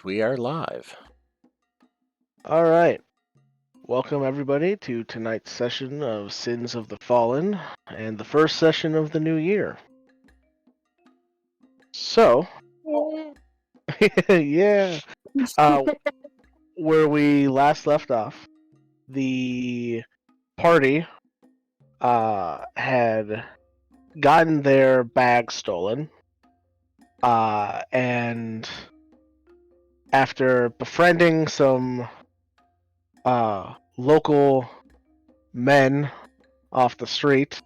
we are live. All right. Welcome, everybody, to tonight's session of Sins of the Fallen and the first session of the new year. So, yeah, where we last left off, the party had gotten their bag stolen, and after befriending some local men off the street,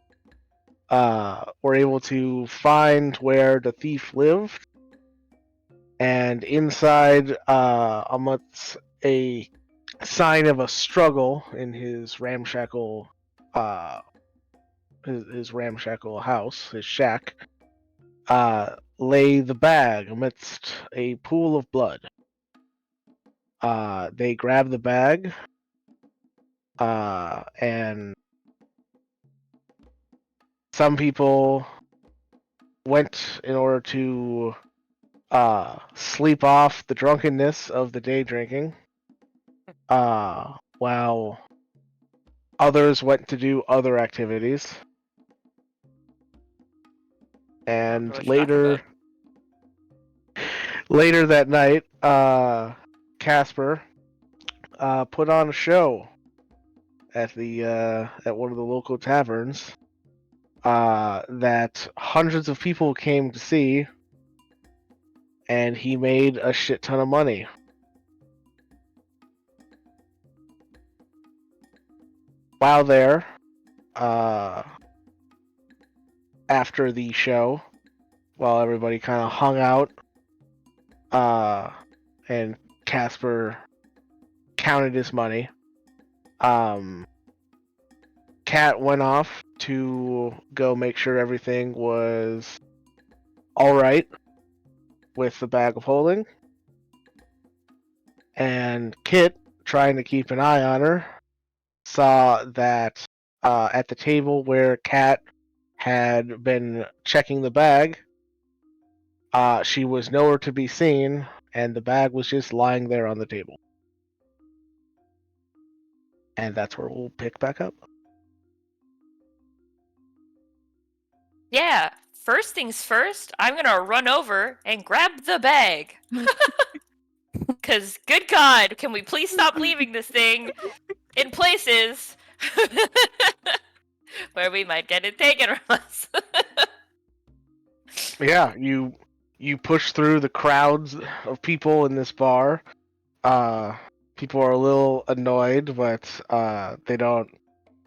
were able to find where the thief lived, and inside, amongst a sign of a struggle in his ramshackle, his ramshackle house, his shack, lay the bag amidst a pool of blood. They grabbed the bag, and some people went in order to sleep off the drunkenness of the day drinking, while others went to do other activities. And What you talking about? later that night, Casper put on a show at one of the local taverns that hundreds of people came to see, and he made a shit ton of money. While there, after the show, while everybody kind of hung out, and Casper counted his money, Kat went off to go make sure everything was all right with the bag of holding, and Kit, trying to keep an eye on her, saw that at the table where Kat had been checking the bag, she was nowhere to be seen, and the bag was just lying there on the table. And that's where we'll pick back up. Yeah, first things first, I'm gonna run over and grab the bag. Cause good God, can we please stop leaving this thing in places where we might get it taken from us? Yeah, you push through the crowds of people in this bar. People are a little annoyed, but they don't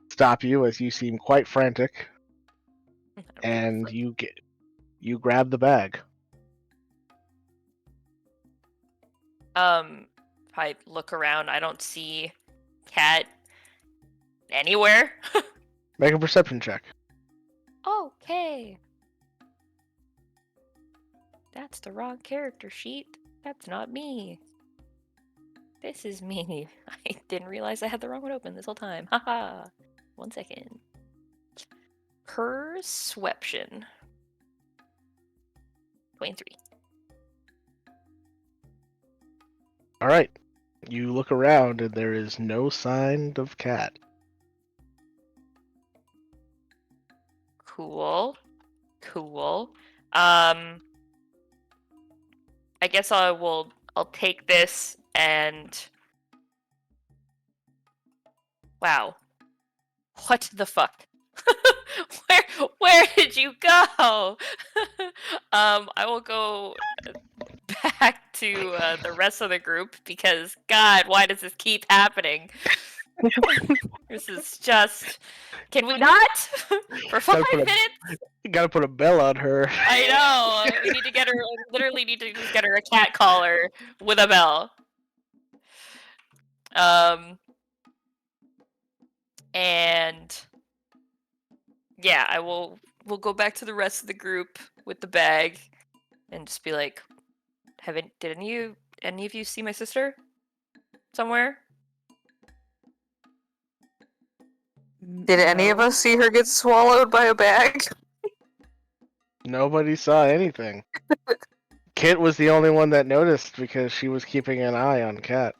stop you as you seem quite frantic. And you grab the bag. If I look around, I don't see Cat anywhere. Make a perception check. Okay. That's the wrong character sheet. That's not me. This is me. I didn't realize I had the wrong one open this whole time. Haha. 1 second. Perception. 23. All right. You look around and there is no sign of Cat. Cool. I guess I'll take this and wow. What the fuck? Where did you go? I will go back to the rest of the group because God, why does this keep happening? This is just. Can we not? For 5 minutes? You gotta put a bell on her. I know. We need to get her. Literally, need to just get her a cat collar with a bell. And yeah, we'll go back to the rest of the group with the bag and just be like, did any of you see my sister somewhere? Did any of us see her get swallowed by a bag? Nobody saw anything. Kit was the only one that noticed because she was keeping an eye on Cat.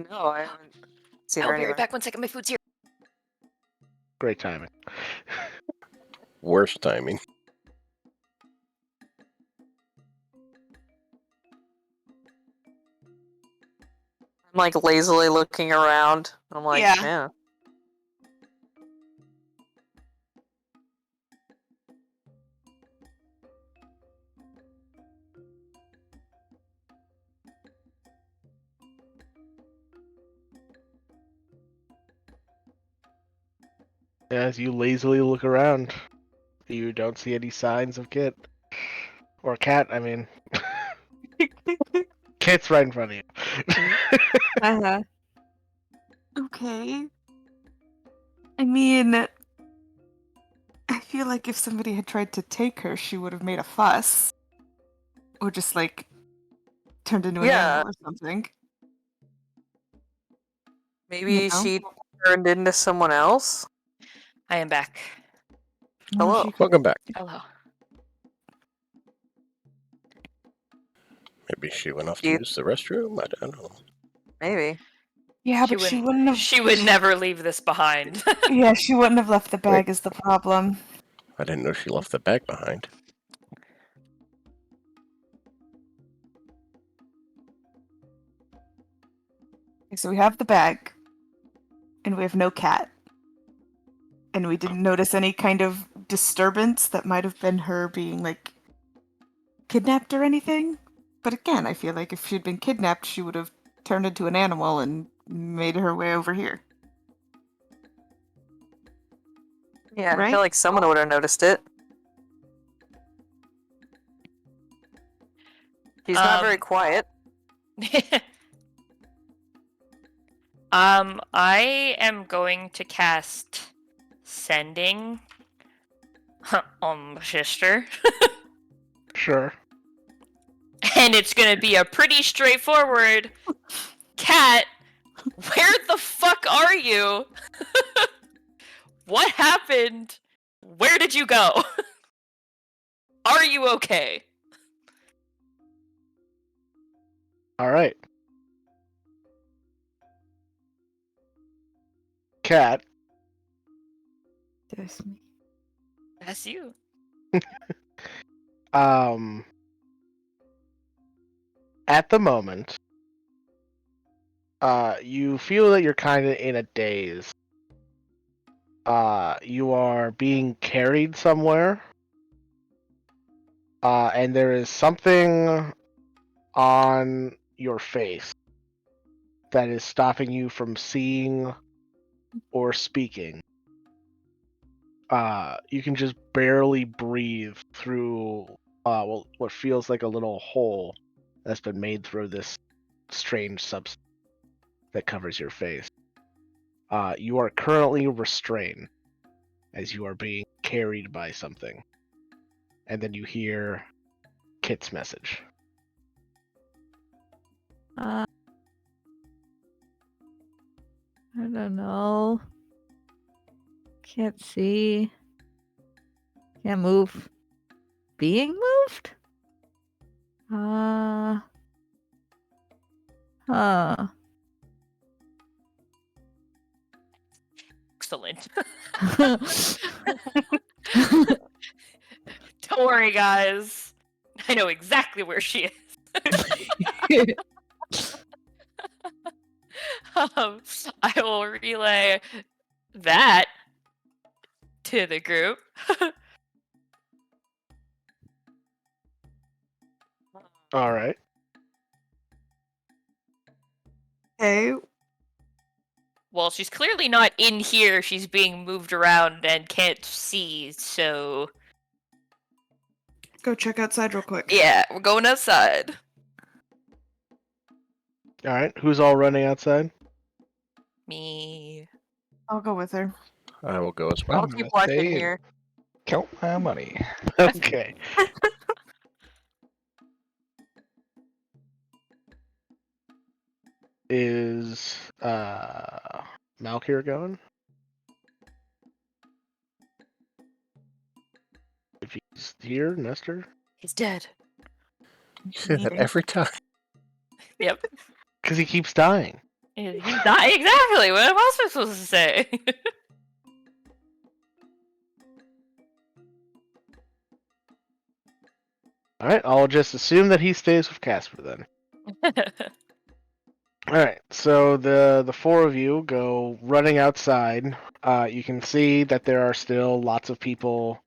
No, I haven't seen I'll her be right anywhere. back. 1 second. My food's here. Great timing. Worst timing. I'm like lazily looking around. I'm like, Yeah. yeah. As you lazily look around, you don't see any signs of Kit. Or Cat, I mean. Kit's right in front of you. Uh-huh. Okay. I mean, I feel like if somebody had tried to take her, she would have made a fuss. Or just, like, turned into an Yeah. animal or something. Maybe You know? she turned into someone else? I am back. Or Hello. she could- Welcome back. Hello. Maybe she went off to You- use the restroom. I don't know. Maybe. Yeah, but she wouldn't have... She would never leave this behind. Yeah, she wouldn't have left the bag Wait. is the problem. I didn't know she left the bag behind. So we have the bag. And we have no cat. And we didn't notice any kind of disturbance that might have been her being, like, kidnapped or anything. But again, I feel like if she'd been kidnapped, she would have turned into an animal and made her way over here. Yeah, I Right? feel like someone would have noticed it. She's not very quiet. I am going to cast Sending on the sister. Sure. And it's gonna be a pretty straightforward Cat, where the fuck are you? What happened? Where did you go? Are you okay? Alright. Cat, That's me. That's you. at the moment, you feel that you're kind of in a daze. You are being carried somewhere, and there is something on your face that is stopping you from seeing or speaking. You can just barely breathe through what feels like a little hole that's been made through this strange substance that covers your face. You are currently restrained as you are being carried by something. And then you hear Kit's message. I don't know. Can't see. Can't move. Being moved? Huh. Excellent. Don't worry, guys. I know exactly where she is. I will relay that to the group. Alright. Okay. Well, she's clearly not in here. She's being moved around and can't see, so... Go check outside real quick. Yeah, we're going outside. Alright. Who's all running outside? Me. I'll go with her. I will go as well. I'll keep watching here. Count my money. Okay. Is Malkir going? If Is here, Nestor? He's dead. You say that Meeting. every time. Yep. Because he keeps dying. He's dying. Exactly. What am I supposed to say? Alright, I'll just assume that he stays with Casper then. Alright, so the four of you go running outside. You can see that there are still lots of people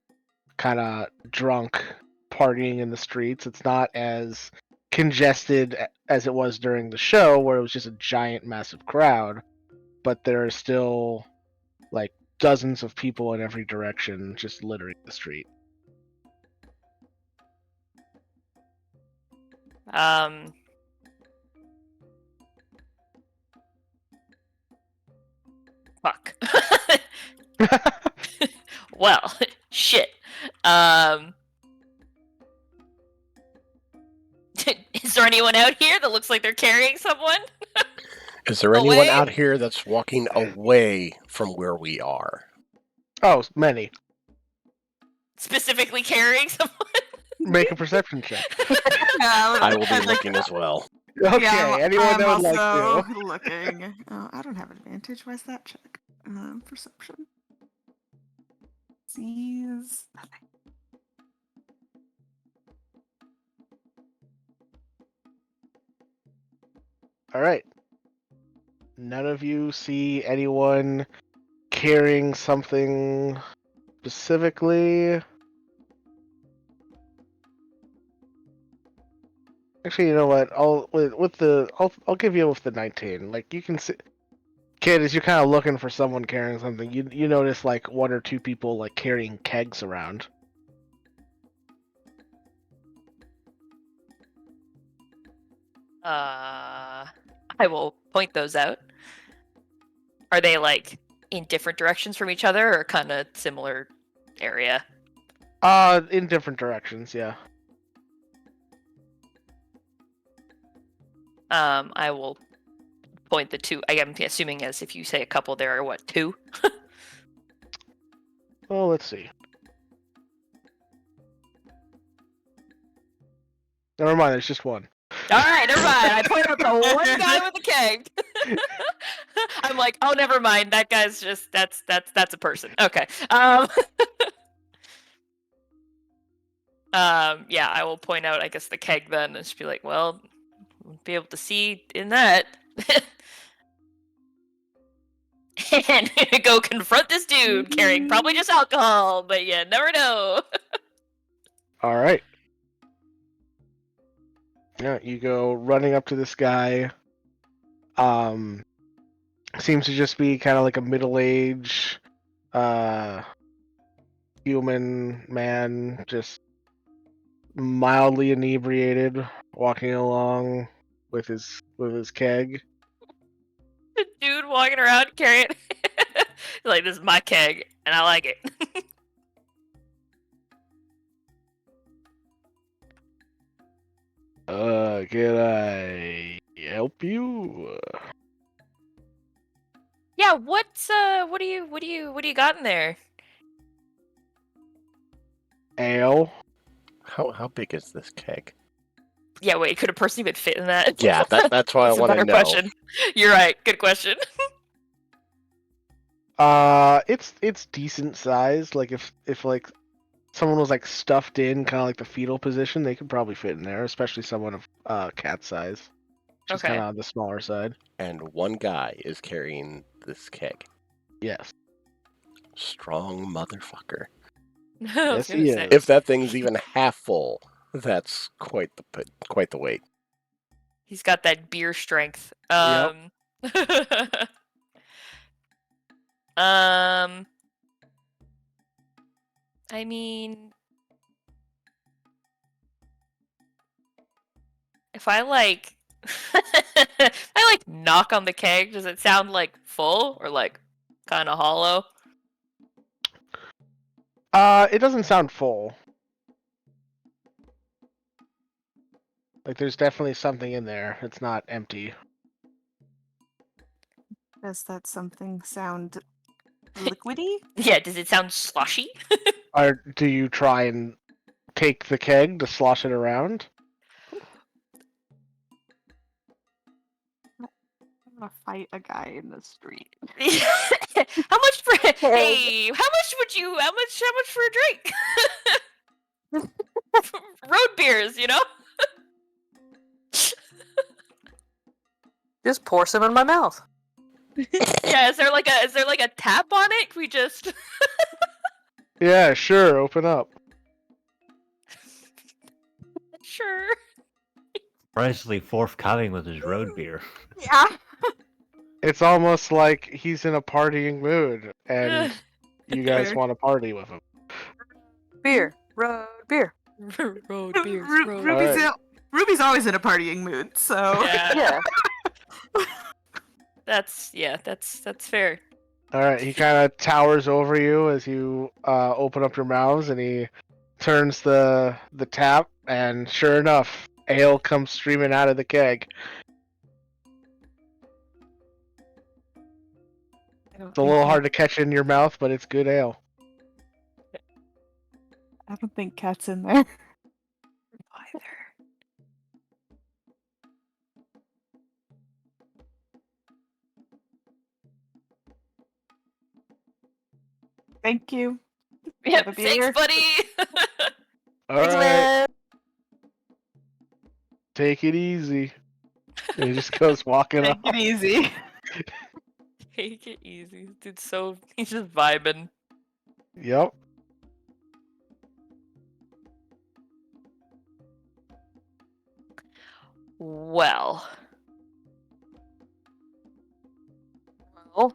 kind of drunk, partying in the streets. It's not as congested as it was during the show, where it was just a giant, massive crowd. But there are still, like, dozens of people in every direction just littering the street. Fuck. Well, shit. Is there anyone out here that looks like they're carrying someone? Is there anyone Away? out here that's walking away from where we are? Oh, many. Specifically carrying someone? Make a perception check. I will be looking as well. Okay, Yeah, anyone I'm that would like also to. looking. Oh, I don't have advantage. Why's that check? Perception. Sees nothing. Alright. None of you see anyone carrying something specifically. Actually, you know what? I'll give you with the 19. Like, you can see, kid, as you're kind of looking for someone carrying something, you notice like one or two people like carrying kegs around. I will point those out. Are they like in different directions from each other or kind of similar area? In different directions, yeah. I will point the two. I am assuming as if you say a couple, there are what, two? Well, let's see. Never mind, there's just one. All right, never mind. I point out the one guy with the keg. I'm like, oh, never mind. That guy's just that's a person. Okay. Yeah, I will point out, I guess, the keg then, and just be like, well, won't be able to see in that. And go confront this dude carrying probably just alcohol, but you never know. All right. Yeah, you go running up to this guy. Seems to just be kind of like a middle-aged, human man, just mildly inebriated, walking along with his keg. The dude walking around carrying like, this is my keg, and I like it. Can I help you? Yeah, what do you got in there? Ale? How big is this keg? Yeah, wait, could a person even fit in that? Yeah, that's why I That's a want to better know. question. You're right, good question. It's decent size. Like if like someone was like stuffed in kind of like the fetal position, they could probably fit in there, especially someone of cat size. Just Okay. kind of on the smaller side. And one guy is carrying this keg. Yes. Strong motherfucker. I Yes, was gonna he say. is. If that thing's even half full, that's quite the weight. He's got that beer strength. Yep. I mean, if I like, if I like knock on the keg, does it sound like full or like kind of hollow? It doesn't sound full. Like there's definitely something in there. It's not empty. Does that something sound liquidy? Yeah, does it sound sloshy? Or do you try and take the keg to slosh it around. I'm gonna fight a guy in the street. How much for hey? How much for a drink? Road beers, you know. Just pour some in my mouth. Yeah, is there like a tap on it? We just Yeah, sure. Open up. sure. Surprisingly forthcoming with his road beer. Yeah. It's almost like he's in a partying mood, and you guys Fair. want to party with him. Beer. Road beer. Road beers. Road Ruby's, Alright. Ruby's always in a partying mood, so Yeah, Yeah. that's fair. All right, he kind of towers over you as you open up your mouths, and he turns the tap, and sure enough, ale comes streaming out of the keg. It's a little hard to catch in your mouth, but it's good ale. I don't think Cat's in there. Either. Thank you. Yep, Have a thanks, beer. buddy. All right, take it easy. And he just goes walking Take off. it easy. Take it easy, dude. So he's just vibing. Yep. Well, Well,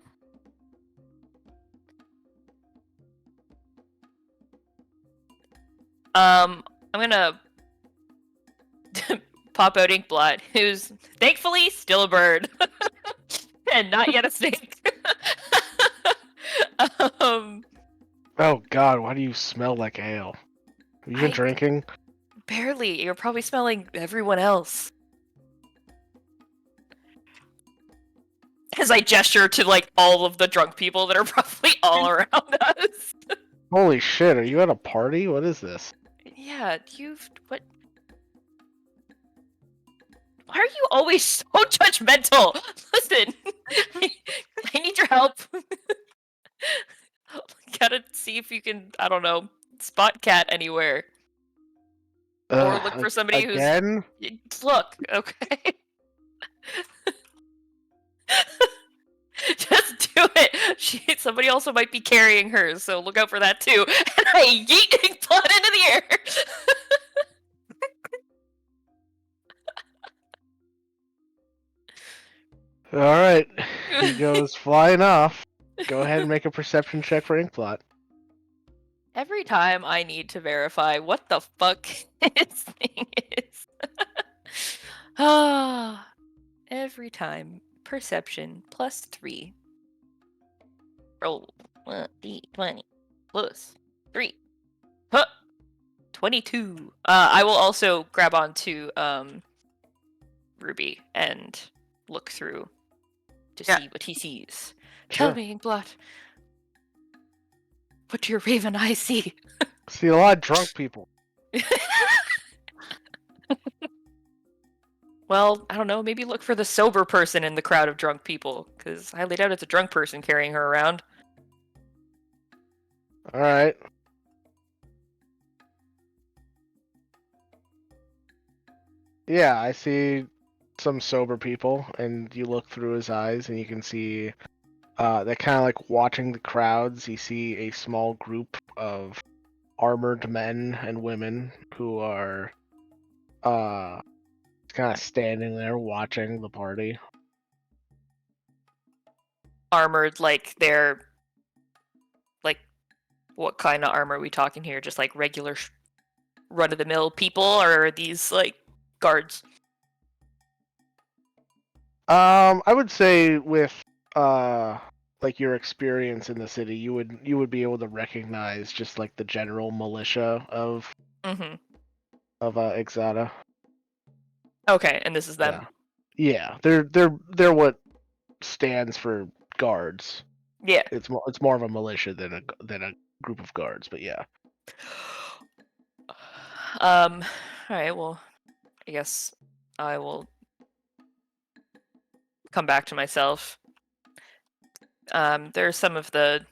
I'm gonna pop out Inkblot, who's thankfully still a bird and not yet a snake. um, Oh God, why do you smell like ale? Have you been I- drinking? barely. You're probably smelling everyone else. As I gesture to like all of the drunk people that are probably all around us. Holy shit, are you at a party? What is this? Yeah, what? Why are you always so judgmental? Listen, I need your help. Gotta see if you can, I don't know, spot Cat anywhere. Or look for somebody who's. Again? Look, okay? Just do it! Somebody also might be carrying hers, so look out for that too. And I yeet blood into the air! Alright, he goes flying off. Go ahead and make a perception check for Inkblot. Every time I need to verify what the fuck his thing is. Ah, every time. Perception +3. Roll 1d20 plus 3. Huh! 22. I will also grab onto Ruby and look through to Yeah. see what he sees. Sure. Tell me, Inkblot. What do your raven eyes see? See a lot of drunk people. Well, I don't know, maybe look for the sober person in the crowd of drunk people, because I highly doubt it's a drunk person carrying her around. Alright. Yeah, I see some sober people, and you look through his eyes, and you can see they're kind of like watching the crowds. You see a small group of armored men and women who are kind of standing there watching the party. Armored, like they're... Like, what kind of armor are we talking here? Just like regular run-of-the-mill people, or are these, like, guards? I would say with like your experience in the city, you would be able to recognize just like the general militia of Mm-hmm. Ixada. Okay, and this is them. Yeah, they're what stands for guards. Yeah. It's more of a militia than a group of guards, but yeah. Alright, well, I guess I will come back to myself. There's some of the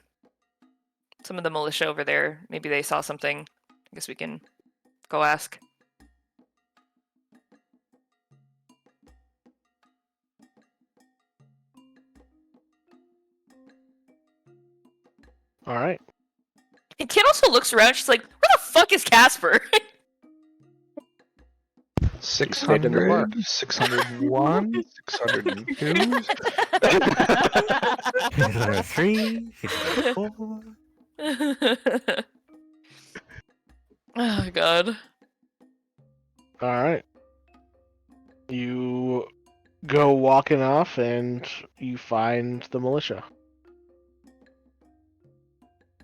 militia over there. Maybe they saw something. I guess we can go ask. All right. And Kid also looks around. She's like, "Where the fuck is Casper?" 600, 601, 602. 603, 604. Oh god. All right. You go walking off, and you find the militia.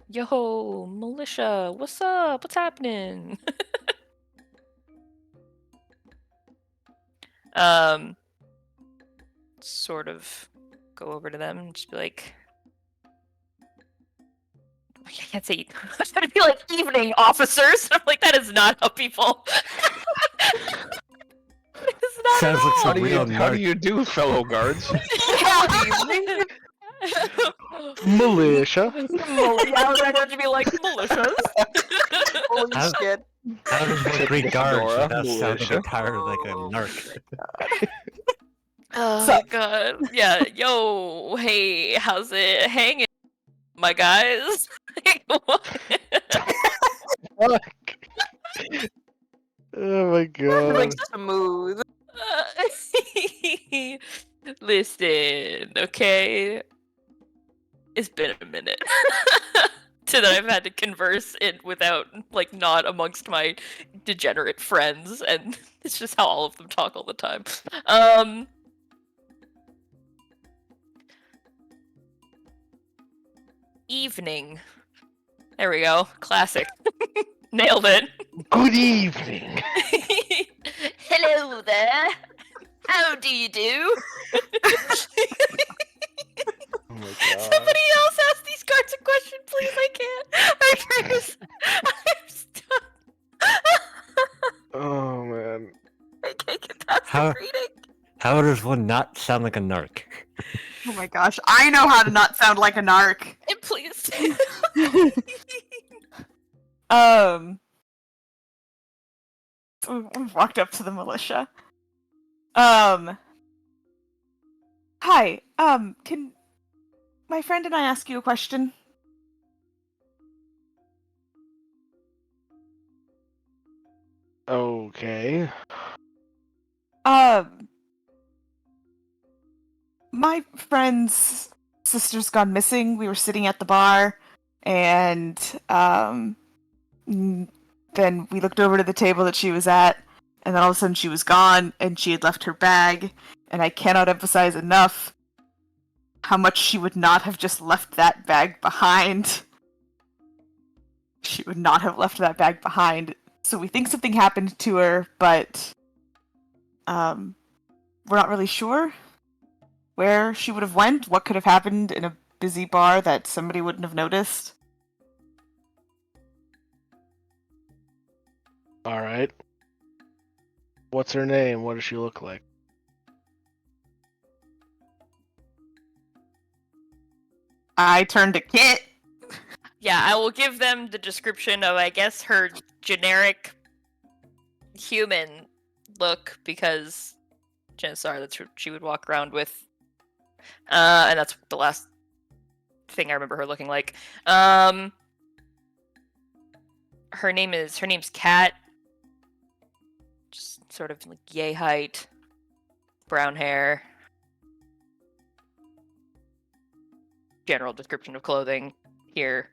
Yo, militia, what's up? What's happening? Sort of go over to them and just be like, I can't say. I was trying to be like evening officers. I'm like, that is not how people. It's not Sounds at like all. some real How do narc. you do, fellow guards? Militia. I was going to be like militias. Holy How- shit. How does one Take Greek the guards fedora, without sounding militia. entirely like a narc? Oh So- god. Yeah. Yo. Hey. How's it hanging, my guys? Fuck. Oh my god. Like smooth. Listen, okay? It's been a minute. To that I've had to converse it without, like, not amongst my degenerate friends, and it's just how all of them talk all the time. Evening. There we go. Classic. Nailed it. Good evening. Hello there. How do you do? Oh my god. Somebody else ask these cards a question, please. I can't. I'm stuck. Oh man. I can't get past How- the greeting. How does one not sound like a narc? Oh my gosh, I know how to not sound like a narc. And please. We walked up to the militia. Hi, can my friend and I ask you a question? Okay. My friend's sister's gone missing. We were sitting at the bar, and then we looked over to the table that she was at, and then all of a sudden she was gone, and she had left her bag, and I cannot emphasize enough how much she would not have just left that bag behind. She would not have left that bag behind. So we think something happened to her, but we're not really sure where she would have went, what could have happened in a busy bar that somebody wouldn't have noticed. All right. What's her name? What does she look like? I turned to Kit. Yeah, I will give them the description of, I guess, her generic human look, because chances are that's what she would walk around with. And that's the last thing I remember her looking like. Her name's Kat. Just sort of like yay height, brown hair. General description of clothing here.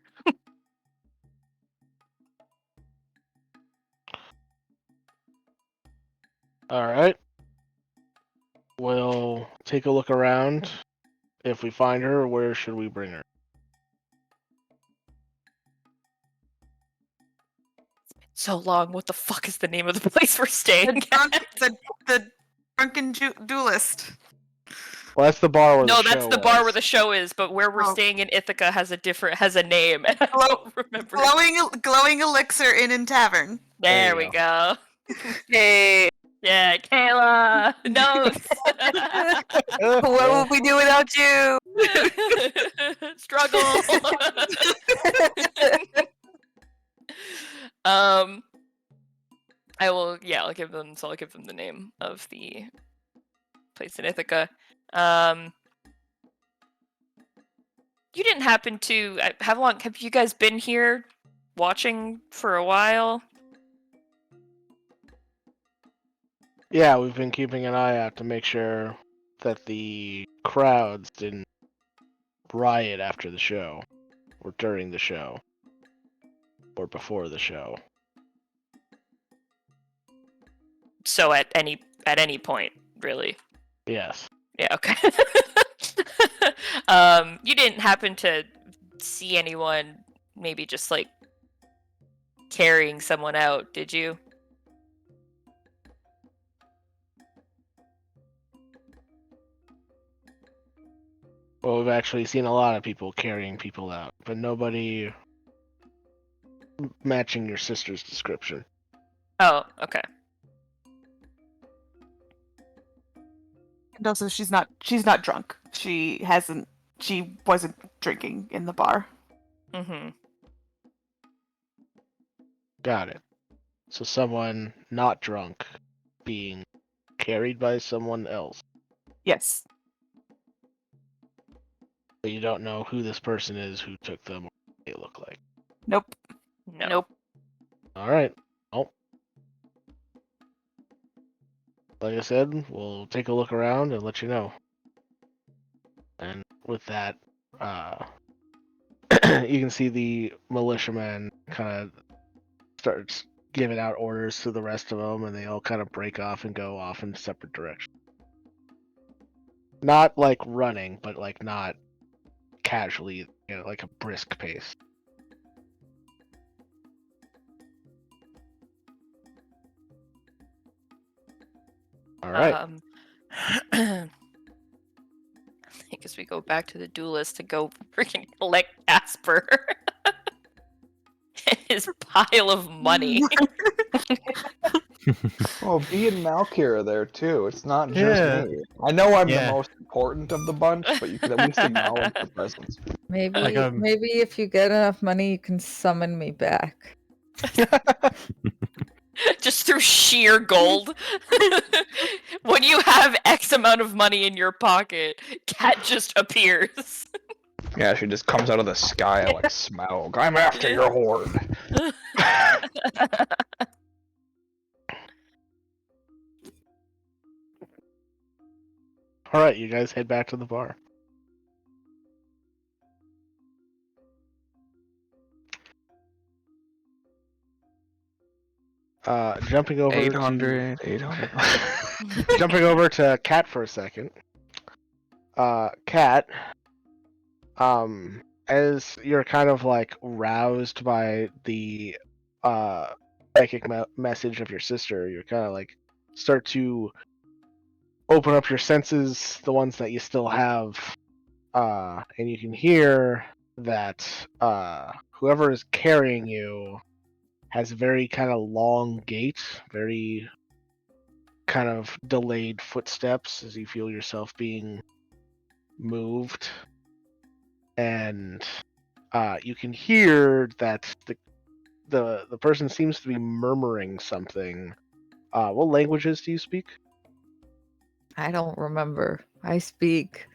All right. We'll take a look around. If we find her, where should we bring her? So long. What the fuck is the name of the place we're staying at? The drunken duelist. Well, that's the bar where No, the that's show the bar was. where the show is, but where we're Oh. staying in Ithaca has a name, and I don't remember. Glowing elixir inn and tavern. There you we go. Hey, Yeah, Kayla. Notes. what would we do without you? Struggle. um, I will. Yeah, I'll give them. So I'll give them the name of the place in Ithaca. You didn't happen to how long have you guys been here, watching for a while? Yeah, we've been keeping an eye out to make sure that the crowds didn't riot after the show, or during the show, or before the show. So at any point, really. Yes. Yeah, okay. You didn't happen to see anyone maybe just like carrying someone out, did you? Well, we've actually seen a lot of people carrying people out, but nobody matching your sister's description. Oh, okay. And also, she's not drunk. She wasn't drinking in the bar. Mm-hmm. Got it. So someone not drunk being carried by someone else. Yes. But you don't know who this person is who took them or what they look like. Nope. No. Nope. Alright. Oh. Like I said, we'll take a look around and let you know. And with that, you can see the militiaman kind of starts giving out orders to the rest of them, and they all kind of break off and go off in separate directions. Not like running, but like not casually, like a brisk pace. All right. I guess we go back to the duelist to go freaking collect Casper. And his pile of money. Well, B and Malkir are there too. It's not just Yeah. me. I know I'm Yeah. the most important of the bunch, but you could at least acknowledge the presence. Maybe Like, maybe if you get enough money, you can summon me back. Just through sheer gold. When you have X amount of money in your pocket, Cat just appears. Yeah, she just comes out of the sky like Smaug. I'm after your hoard. All right, you guys head back to the bar. Jumping over 800. jumping over to Cat for a second. Cat, as you're kind of like roused by the psychic message of your sister, you're kind of like start to open up your senses, the ones that you still have, and you can hear that whoever is carrying you has a very kind of long gait, very kind of delayed footsteps as you feel yourself being moved, and you can hear that the person seems to be murmuring something. What languages do you speak? I don't remember. I speak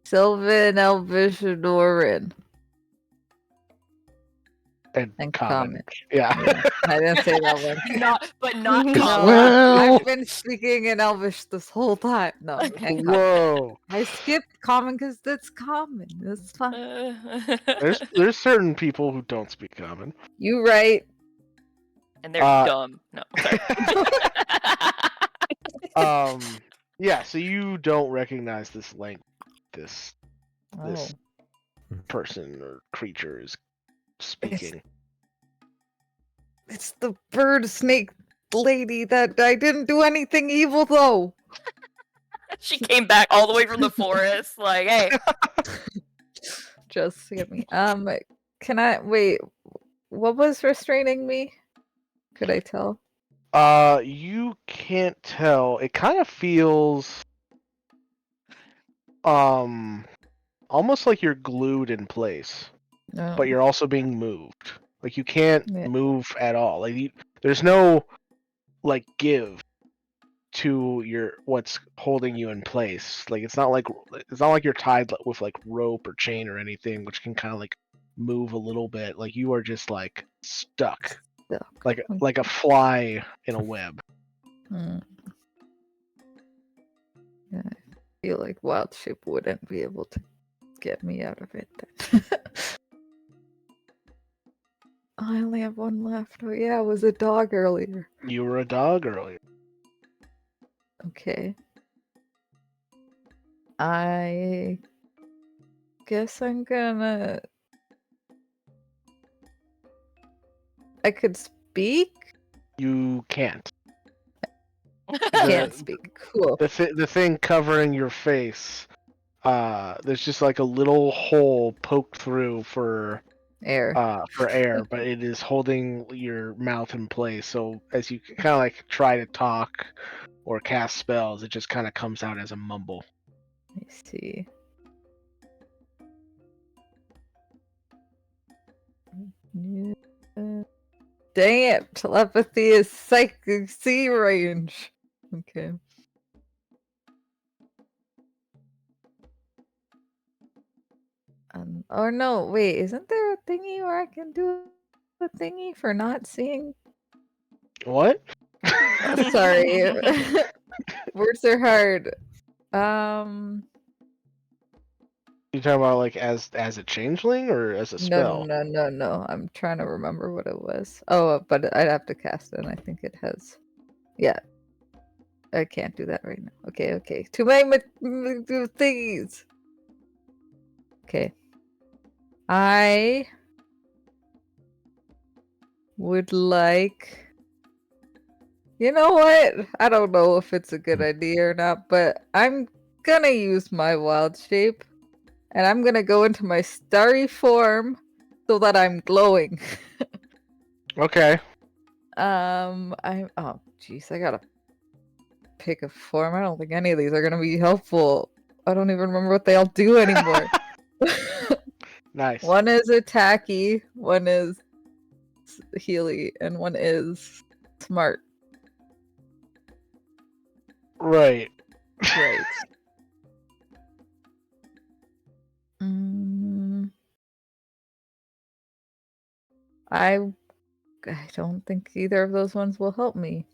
Sylvan, Elvish, and Orin. And common. Common. Yeah. Yeah, I didn't say that one. Not common. Well- I've been speaking in Elvish this whole time. No, and common. Whoa. I skipped common because that's common. That's fine. There's certain people who don't speak common. You right. And they're dumb. No. Sorry. Yeah, so you don't recognize this language this Oh. person or creature is speaking. It's the bird snake lady that I didn't do anything evil though. She came back all the way from the forest. Like, hey. Just get me. Can I wait? What was restraining me? Could I tell? You can't tell. It kind of feels almost like you're glued in place, No. but you're also being moved. Like you can't Yeah. move at all. Like there's no like give to your what's holding you in place. Like it's not like you're tied with like rope or chain or anything, which can kind of like move a little bit. Like you are just like stuck, Stuck. like a fly in a web. Hmm. Yeah, I feel like Wild Shape wouldn't be able to get me out of it then. I only have one left. Oh yeah, it was a dog earlier. You were a dog earlier. Okay. I guess I'm gonna. I could speak? You can't. Can't The speak. Cool. the thing covering your face. There's just like a little hole poked through for Air. air, but it is holding your mouth in place. So as you kind of like try to talk or cast spells, it just kind of comes out as a mumble. I see. Yeah. Dang it! Telepathy is psychic C range. Okay. Oh no, wait, isn't there a thingy where I can do a thingy for not seeing? What? Sorry. Words are hard. You talking about like as a changeling or as a No, spell? no, no, no. I'm trying to remember what it was. Oh, but I'd have to cast it, and I think it has. Yeah. I can't do that right now. Okay, okay. Too many thingies. Okay. I would like. You know what? I don't know if it's a good idea or not, but I'm gonna use my wild shape, and I'm gonna go into my starry form so that I'm glowing. Okay. I'm. Oh, jeez, I gotta pick a form. I don't think any of these are gonna be helpful. I don't even remember what they all do anymore. Nice. One is attacky, one is healy, and one is smart. Right. Right. Mm, I don't think either of those ones will help me.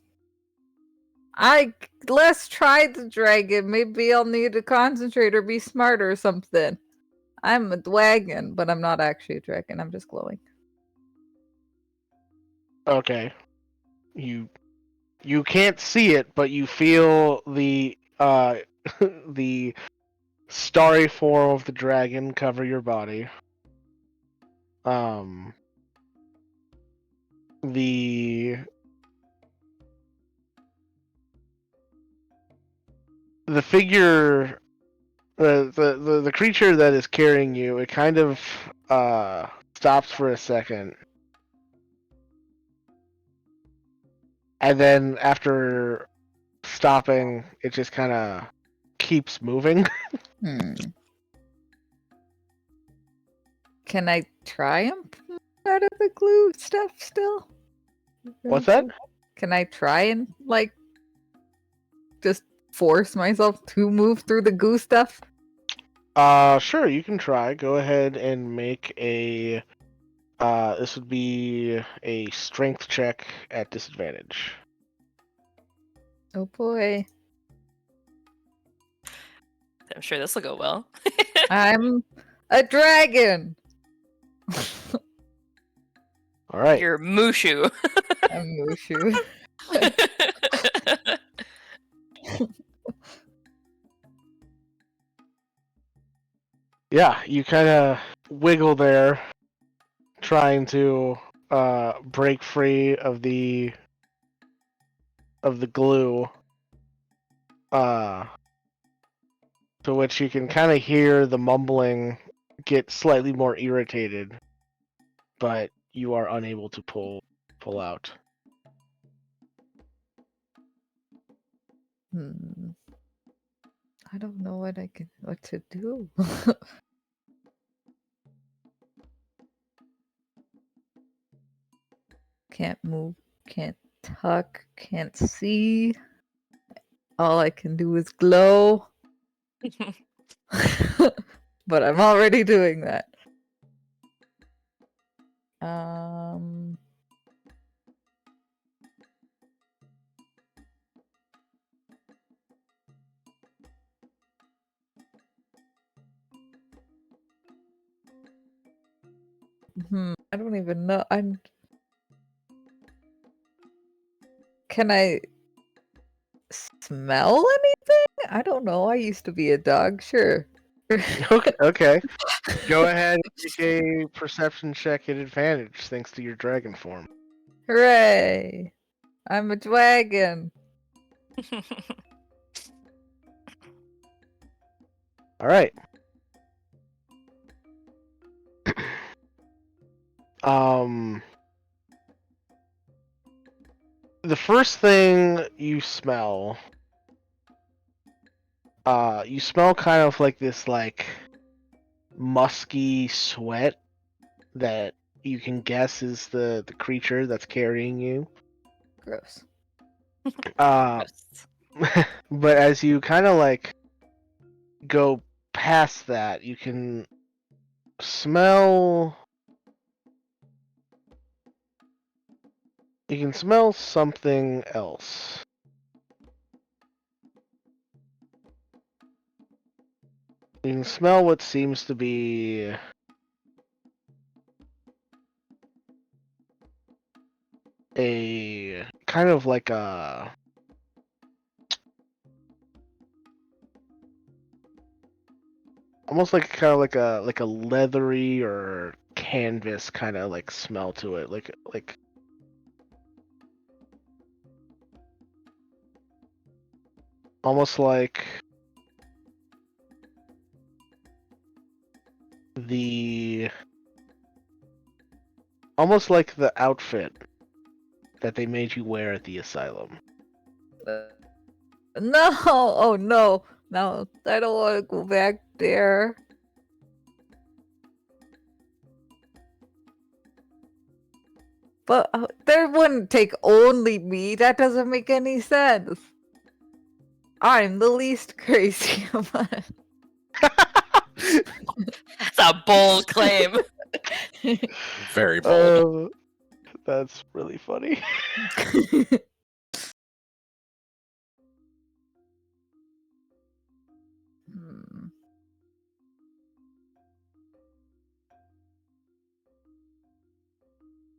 Let's try the dragon. Maybe I'll need to concentrate or be smart or something. I'm a dragon, but I'm not actually a dragon. I'm just glowing. Okay. You can't see it, but you feel the the starry form of the dragon cover your body. The figure, the creature that is carrying you, it kind of stops for a second, and then after stopping, it just kind of keeps moving. Hmm. Can I try and pull out of the glue stuff still? What's that? Can I try and like just force myself to move through the goo stuff? Sure, you can try. Go ahead and make a. This would be a strength check at disadvantage. Oh boy. I'm sure this will go well. I'm a dragon. All right. You're Mushu. I'm Mushu. Yeah, you kind of wiggle there, trying to break free of the glue. To which you can kind of hear the mumbling get slightly more irritated, but you are unable to pull out. I don't know what to do. Can't move, can't talk, can't see. All I can do is glow. But I'm already doing that. I don't even know. Can I smell anything? I don't know. I used to be a dog. Sure. Okay. Go ahead and make a perception check at advantage thanks to your dragon form. Hooray! I'm a dragon. All right. The first thing you smell kind of like this like musky sweat that you can guess is the creature that's carrying you. Gross. But as you kind of like go past that, you can smell something else. You can smell what seems to be a kind of like a almost like kind of like a leathery or canvas kind of like smell to it, like almost like the outfit that they made you wear at the asylum. No! Oh no! No, I don't want to go back there. But there wouldn't take only me. That doesn't make any sense. I'm the least crazy of us. That's a bold claim. Very bold. That's really funny.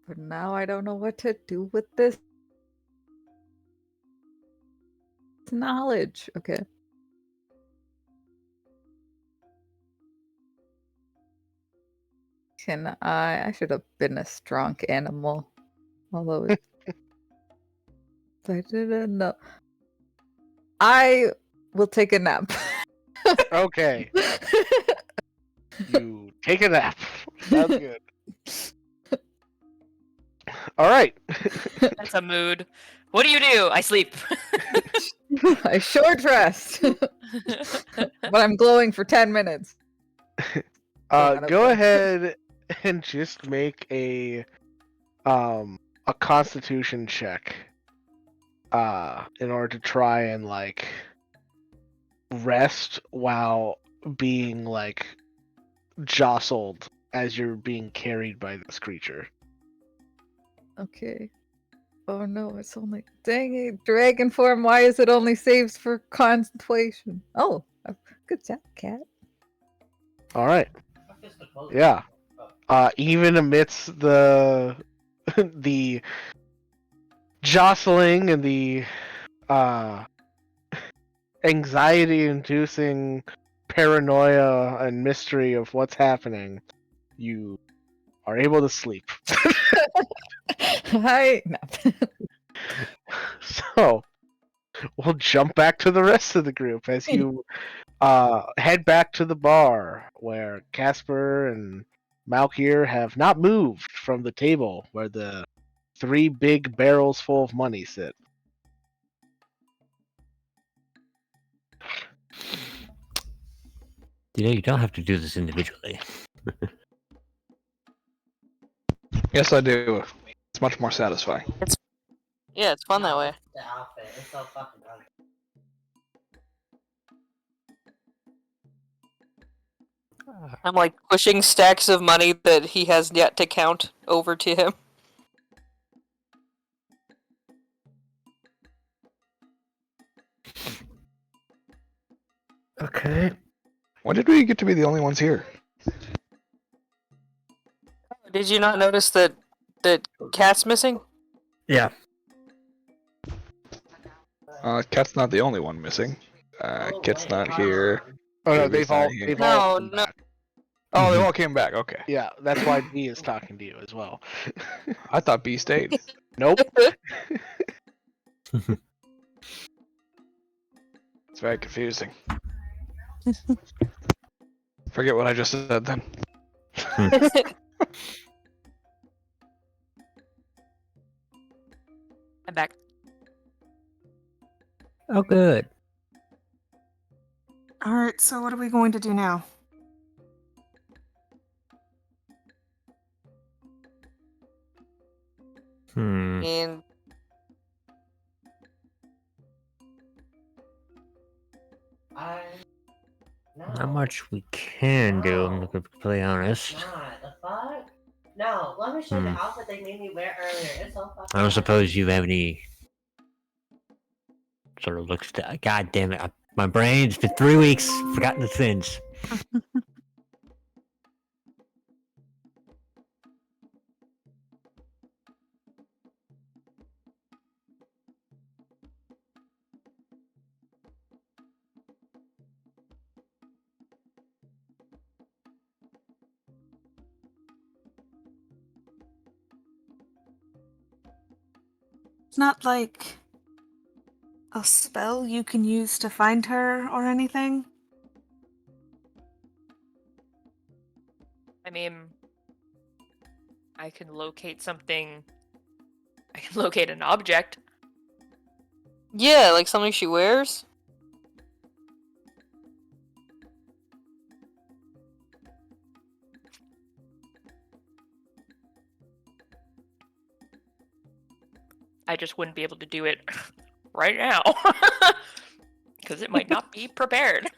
But now I don't know what to do with this knowledge. Okay. Can I should have been a strong animal. Although I didn't know. I will take a nap. Okay. You take a nap. Sounds good. All right. That's a mood. What do? I sleep. I short rest. But I'm glowing for 10 minutes. Go ahead and just make a constitution check in order to try and like rest while being like jostled as you're being carried by this creature. Okay. Oh no, it's only dang it, dragon form. Why is it only saves for concentration? Oh, good job, cat. All right. Yeah. Even amidst the the jostling and the anxiety-inducing paranoia and mystery of what's happening, you are able to sleep. Hi. No. So we'll jump back to the rest of the group as you head back to the bar where Casper and Malkir have not moved from the table where the 3 big barrels full of money sit. You don't have to do this individually. Yes, I do. It's much more satisfying. Yeah, it's fun that way. The outfit is so fucking ugly. I'm like pushing stacks of money that he has yet to count over to him. Okay. When did we get to be the only ones here? Did you not notice that Cat's missing? Yeah. Cat's not the only one missing. Kit's not here. Oh no, Ruby's not here. they've No, all come no. back. Oh, they all came back. Okay. Yeah, that's why B is talking to you as well. I thought B stayed. Nope. It's very confusing. Forget what I just said then. I'm back. Oh, good. Alright, so what are we going to do now? And Not much we can do, I'm gonna be completely honest. Not the fuck? No, let me show you the outfit they made me wear earlier. It's so fucking. I don't suppose you have any sort of looks to. God damn it! My brain's been 3 weeks. Forgotten the things. It's not like a spell you can use to find her or anything? I mean, I can locate something. I can locate an object. yeah, like something she wears. I just wouldn't be able to do it right now. Because it might not be prepared.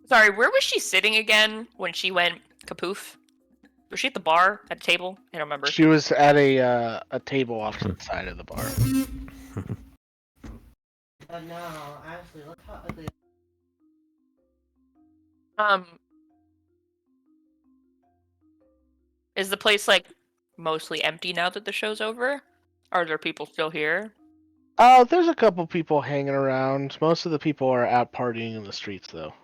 Sorry, where was she sitting again when she went kapoof? Was she at the bar, at a table? I don't remember. She was at a table off to the side of the bar. But no, actually, look how ugly. Is the place like mostly empty now that the show's over? Are there people still here? Oh, there's a couple people hanging around. Most of the people are out partying in the streets, though.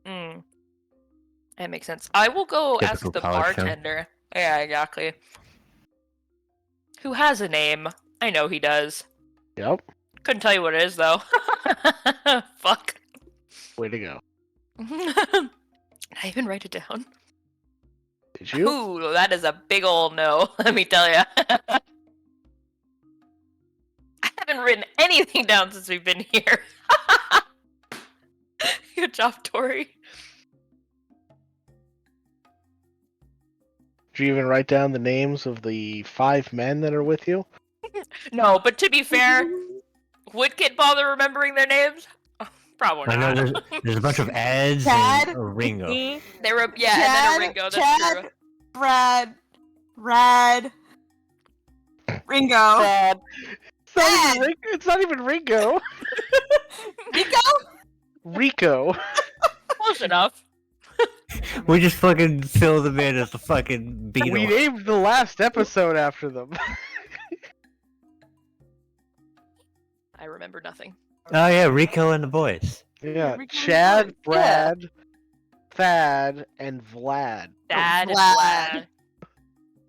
Hmm. That makes sense. I will go Typical ask the college town. bartender. Yeah, exactly. Who has a name? I know he does. Yep. Couldn't tell you what it is though. Fuck. Way to go. Did I even write it down? Did you? Ooh, that is a big ol' no, let me tell ya. I haven't written anything down since we've been here. Good job, Tori. Did you even write down the names of the 5 men that are with you? No, but to be fair, would Kit bother remembering their names? Probably I know not. there's a bunch of ads Chad? and a Ringo. They were, yeah, and then a Ringo, that's Chad, true. Brad, Rad, Ringo. Sad. It's not even Ringo. Rico? Rico. Close enough. We just fucking fill them in as the fucking Beatles. We named the last episode after them. I remember nothing. Oh yeah, Rico and the boys. Yeah, Rico Chad, and Vlad. Brad, Thad, and Vlad. Dad and Vlad.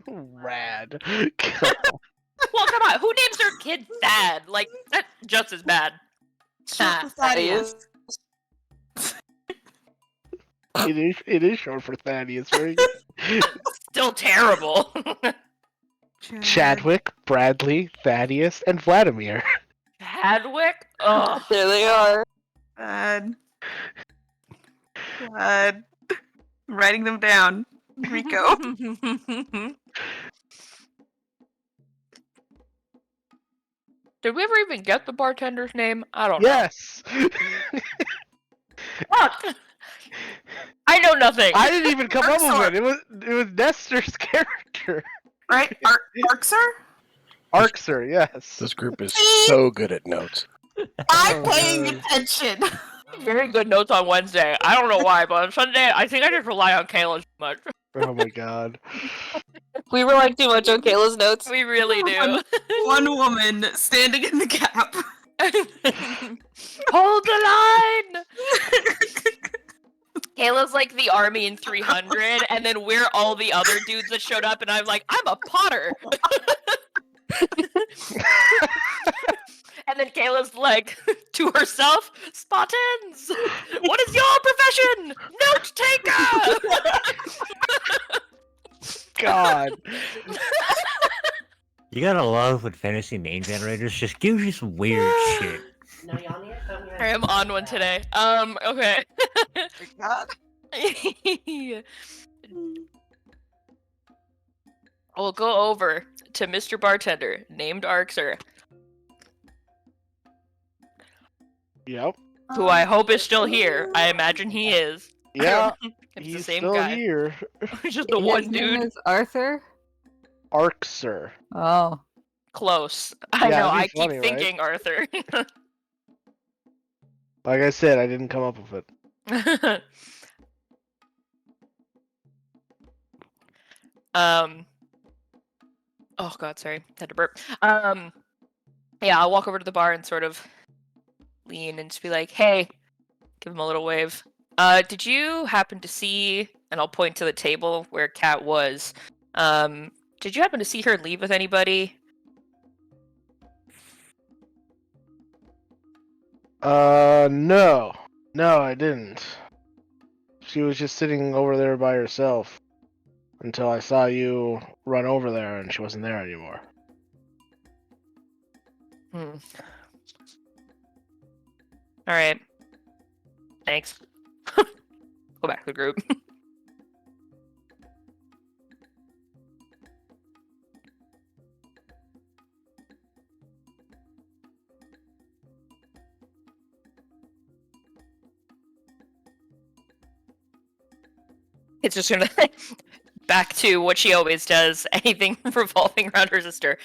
Vlad. Rad. Well, come on. Who names their kid Thad? Like, that's just as bad. Shut the That Thaddeus. is. It is short for Thaddeus. Very good. Still terrible. Chadwick, Bradley, Thaddeus, and Vladimir. Hadwick? Ugh. There they are. God. God. I'm writing them down. Rico. Did we ever even get the bartender's name? I don't know. Yes. Fuck! I know nothing. I didn't even come up Arxor. with it. It was Nestor's character. Right? Arxer? Arxer, yes. This group is so good at notes. I'm Oh, paying God. attention. Very good notes on Wednesday. I don't know why, but on Sunday, I think I just rely on Kayla too much. Oh my god. We rely too much on Kayla's notes. We really do. One woman standing in the gap. Hold the line! Kayla's like the army in 300, and then we're all the other dudes that showed up, and I'm like, I'm a potter! And then Kayla's like, to herself, Spartans! What is your profession? Note taker! God. You gotta love when fantasy name generators just gives you some weird shit. No, y'all need to come here. I am on one today. Okay. God. We'll go over to Mr. Bartender, named Arxer, Yep. who I hope is still here. I imagine he is. Yeah. It's He's the same still guy. here. Just the His one name dude. is Arthur. Arxer. Oh, Close. I Yeah, know, it'd I be keep funny, right? thinking Arthur. Like I said, I didn't come up with it. Oh god, sorry. Had to burp. Yeah, I'll walk over to the bar and sort of lean and just be like, hey, give him a little wave. Did you happen to see, and I'll point to the table where Kat was, did you happen to see her leave with anybody? No. No, I didn't. She was just sitting over there by herself until I saw you run over there and she wasn't there anymore. Alright. Thanks. Go back to the group. It's just gonna back to what she always does. Anything revolving around her sister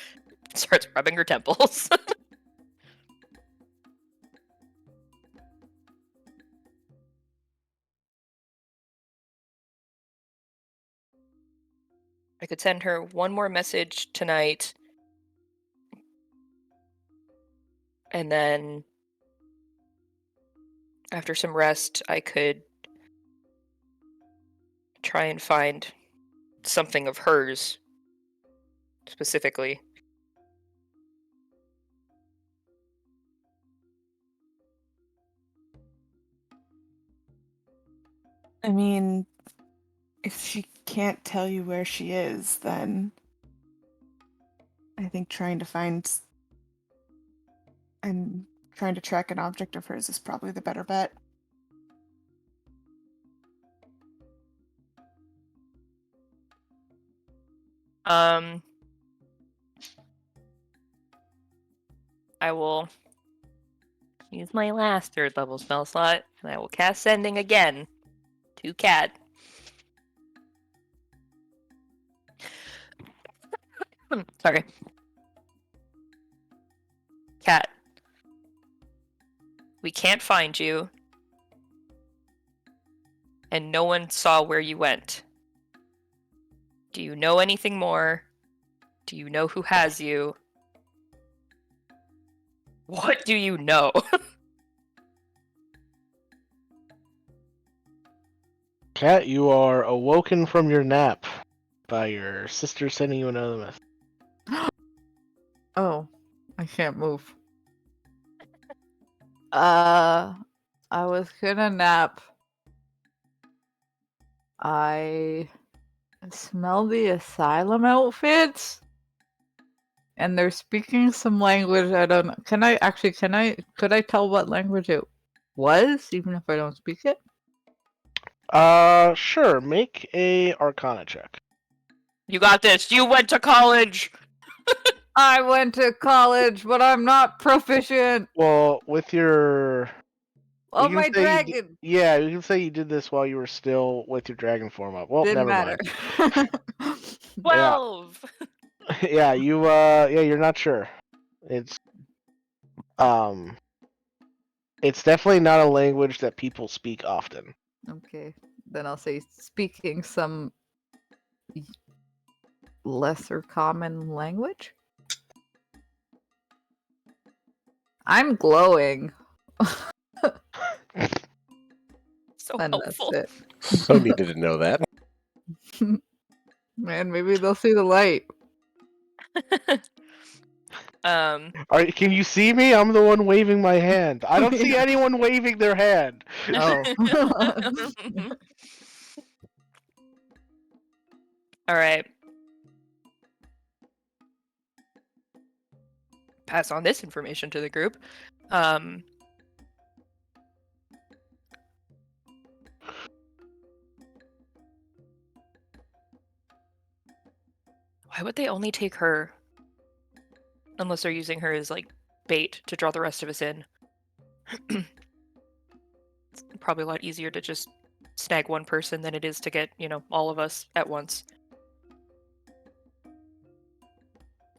starts rubbing her temples. I could send her one more message tonight, and then after some rest, I could try and find something of hers specifically. I mean, if she can't tell you where she is, then I think trying to find and trying to track an object of hers is probably the better bet. I will use my last 3rd level spell slot, and I will cast Sending again to Cat. Sorry. Cat. We can't find you. And no one saw where you went. Do you know anything more? Do you know who has you? What do you know? Cat, you are awoken from your nap by your sister sending you another message. oh, I can't move. I was gonna nap. I smell the asylum outfits. And they're speaking some language I don't know. Could I tell what language it was, even if I don't speak it? Sure. Make a Arcana check. You got this. You went to college. I went to college, but I'm not proficient. Well, with your Oh, you my can say dragon! yeah, you can say you did this while you were still with your dragon form up. Well, Didn't never matter. mind. 12. Yeah, you're not sure. It's it's definitely not a language that people speak often. Okay, then I'll say speaking some lesser common language. I'm glowing. So And that's helpful. it. So needed to know that. Man, maybe they'll see the light. Can you see me? I'm the one waving my hand. I don't see anyone waving their hand. Oh. All right. Pass on this information to the group. Why would they only take her? Unless they're using her as like bait to draw the rest of us in. It's probably a lot easier to just snag one person than it is to get, all of us at once.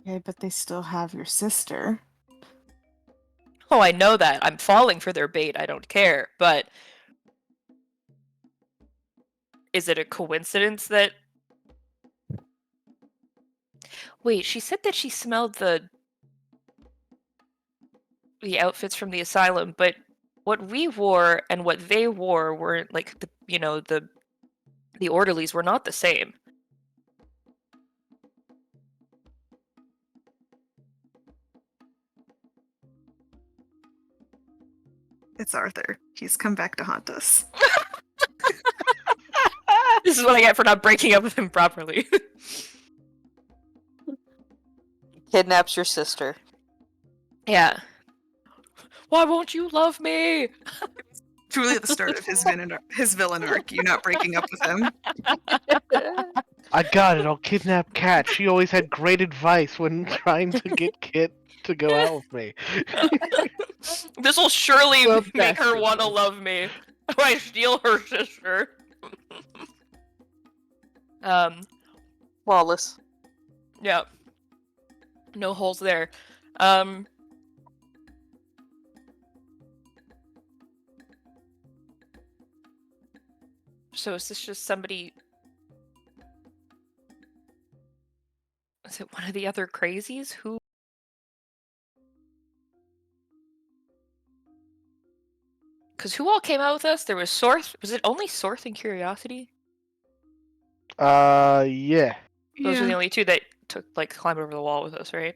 Okay, but they still have your sister. Oh, I know that. I'm falling for their bait. I don't care. But is it a coincidence that... Wait, she said that she smelled the outfits from the asylum, but what we wore and what they wore weren't like the orderlies were not the same. It's Arthur. He's come back to haunt us. This is what I get for not breaking up with him properly. Kidnaps your sister. Yeah. Why won't you love me? Truly at the start of his villain arc, you not breaking up with him. I got it. I'll kidnap Kat. She always had great advice when trying to get Kit to go out with me. This will surely Well, make her that's want to love me. If I steal her sister. Flawless. Yeah. No holes there. So is this just somebody... Is it one of the other crazies? Who... Because who all came out with us? There was Sorth. Was it only Sorth and Curiosity? Yeah. Those were the only two that climbed over the wall with us, right?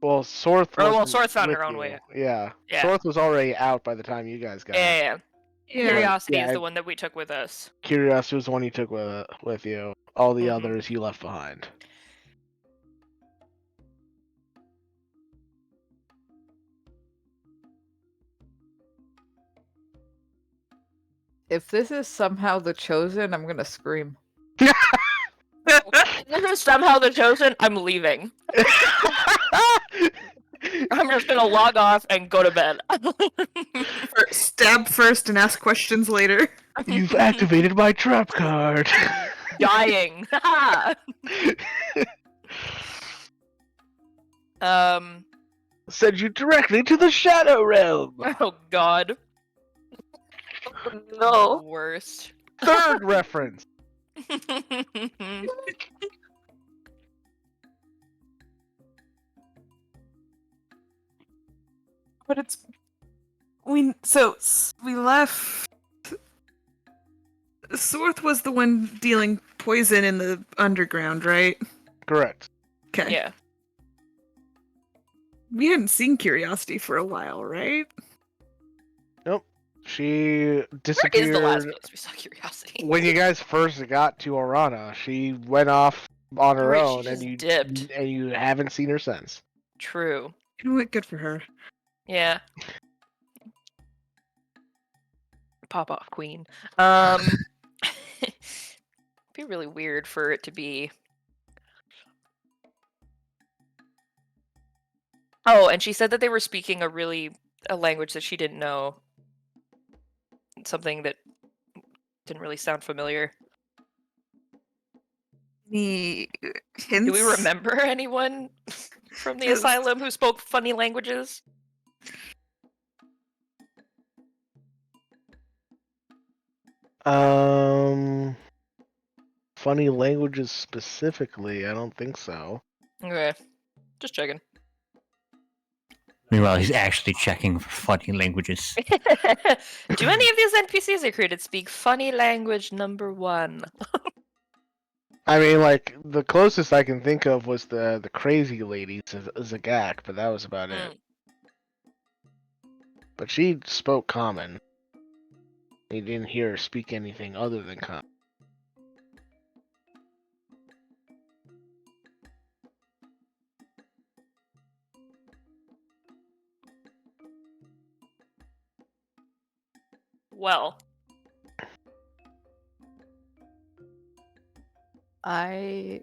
Well, Sorth Sorth found with her own you. way. Yeah. Yeah. Sorth was already out by the time you guys got Yeah. Yeah. Curiosity Yeah, is the one that we took with us. Curiosity was the one you took with you. All the Mhm. others you left behind. If this is somehow the chosen, I'm gonna scream. If this is somehow the chosen, I'm leaving. I'm just gonna log off and go to bed. Stab first and ask questions later. You've activated my trap card. Dying. Send you directly to the Shadow Realm. Oh God. No. Worst. Third reference. But it's we left. Sorth was the one dealing poison in the underground, right? Correct. Okay. Yeah. We hadn't seen Curiosity for a while, right? Nope. She Where is the disappeared last place we saw Curiosity? when you guys first got to Orana. She went off on her Right, she own, just and dipped. you haven't seen her since. True. You know what? Good for her. Yeah. Pop off, queen. Be really weird for it to be. Oh, and she said that they were speaking a language that she didn't know. Something that didn't really sound familiar. Any hints? Do we remember anyone from the asylum who spoke funny languages? Funny languages specifically, I don't think so. Okay. Just checking. Meanwhile, he's actually checking for funny languages. Do any of these NPCs I created speak funny language number 1? I mean, like, the closest I can think of was the crazy lady, Zagak, but that was about it. But she spoke common. You didn't hear her speak anything other than common. Well, I,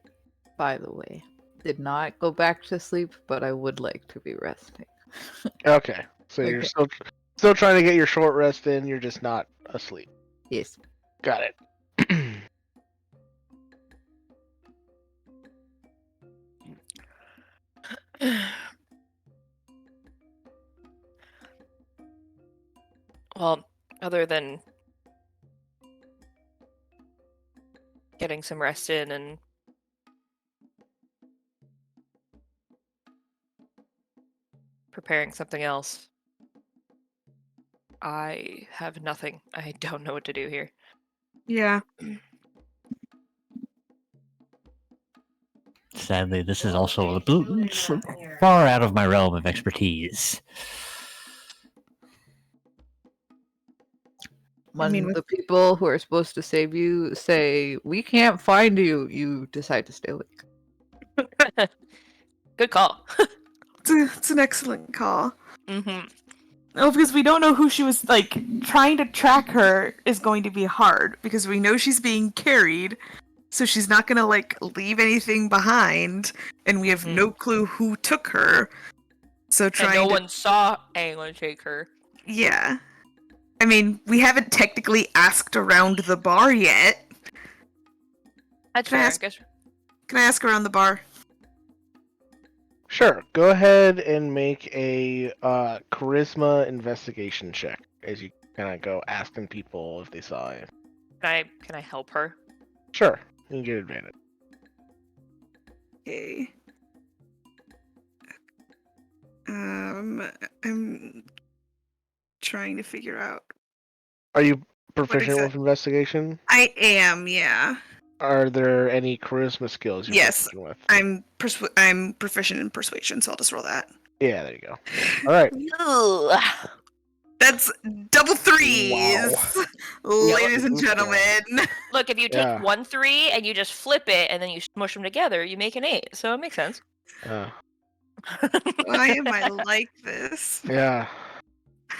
by the way, did not go back to sleep, but I would like to be resting. Okay, so you're Okay. still trying to get your short rest in. You're just not asleep. Yes. Got it. well, other than getting some rest in and preparing something else, I have nothing. I don't know what to do here. Yeah. Sadly, this is also far out of my realm of expertise. When the people who are supposed to save you say, "We can't find you," you decide to stay awake. Good call. It's an excellent call. Mm-hmm. Oh, because we don't know who she was, like, trying to track her is going to be hard, because we know she's being carried, so she's not gonna, like, leave anything behind, and we have no clue who took her, so And trying no to... one saw anyone take her. Yeah. I mean, we haven't technically asked around the bar yet. That's Can I fair, ask- I guess. Can I ask around the bar? Sure. Go ahead and make a charisma investigation check as you kind of go asking people if they saw it. Can I help her? Sure. You can get advantage. Okay. I'm trying to figure out. Are you proficient that? with investigation? I am, yeah. Are there any charisma skills you're Yes. proficient with? I'm proficient in persuasion, so I'll just roll that. Yeah, there you go. All right. That's double threes, ladies and Oof, yeah. gentlemen. Look, if you take Yeah. 1 3 and you just flip it and then you smush them together, you make an 8. So it makes sense. Why am I like this? Yeah.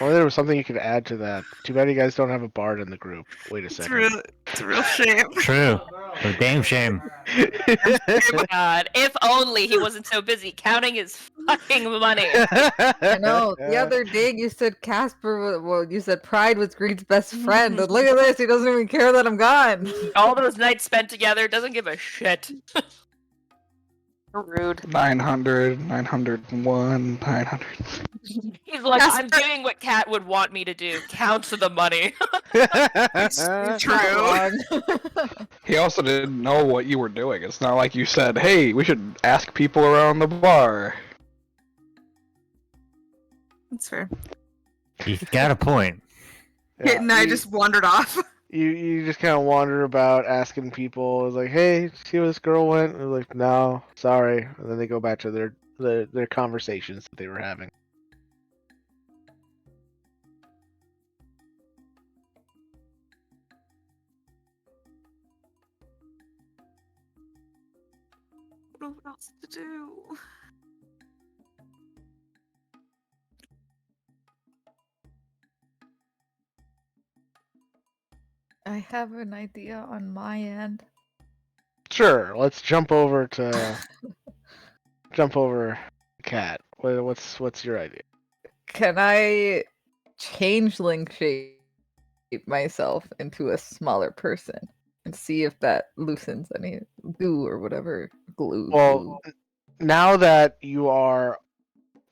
Well, there was something you could add to that. Too bad you guys don't have a bard in the group. Wait a It's second. a real shame. True. A damn shame. God, if only he wasn't so busy counting his fucking money. I know. The other day you said Casper. Well, you said Pride was Greed's best friend. And look at this. He doesn't even care that I'm gone. All those nights spent together, doesn't give a shit. Rude. 900, 901, 900. He's like, I'm doing what Kat would want me to do. Count the money. True. He also didn't know what you were doing. It's not like you said, "Hey, we should ask people around the bar." That's fair. He's got a point. Kit and I just wandered off. You just kind of wander about asking people. It was like, hey, see where this girl went? And they're like, no, sorry. And then they go back to their conversations that they were having. don't know what else to do. I have an idea on my end. Sure. Let's jump over Cat. What's your idea? Can I changeling shape myself into a smaller person and see if that loosens any goo or whatever glue? Well, now that you are,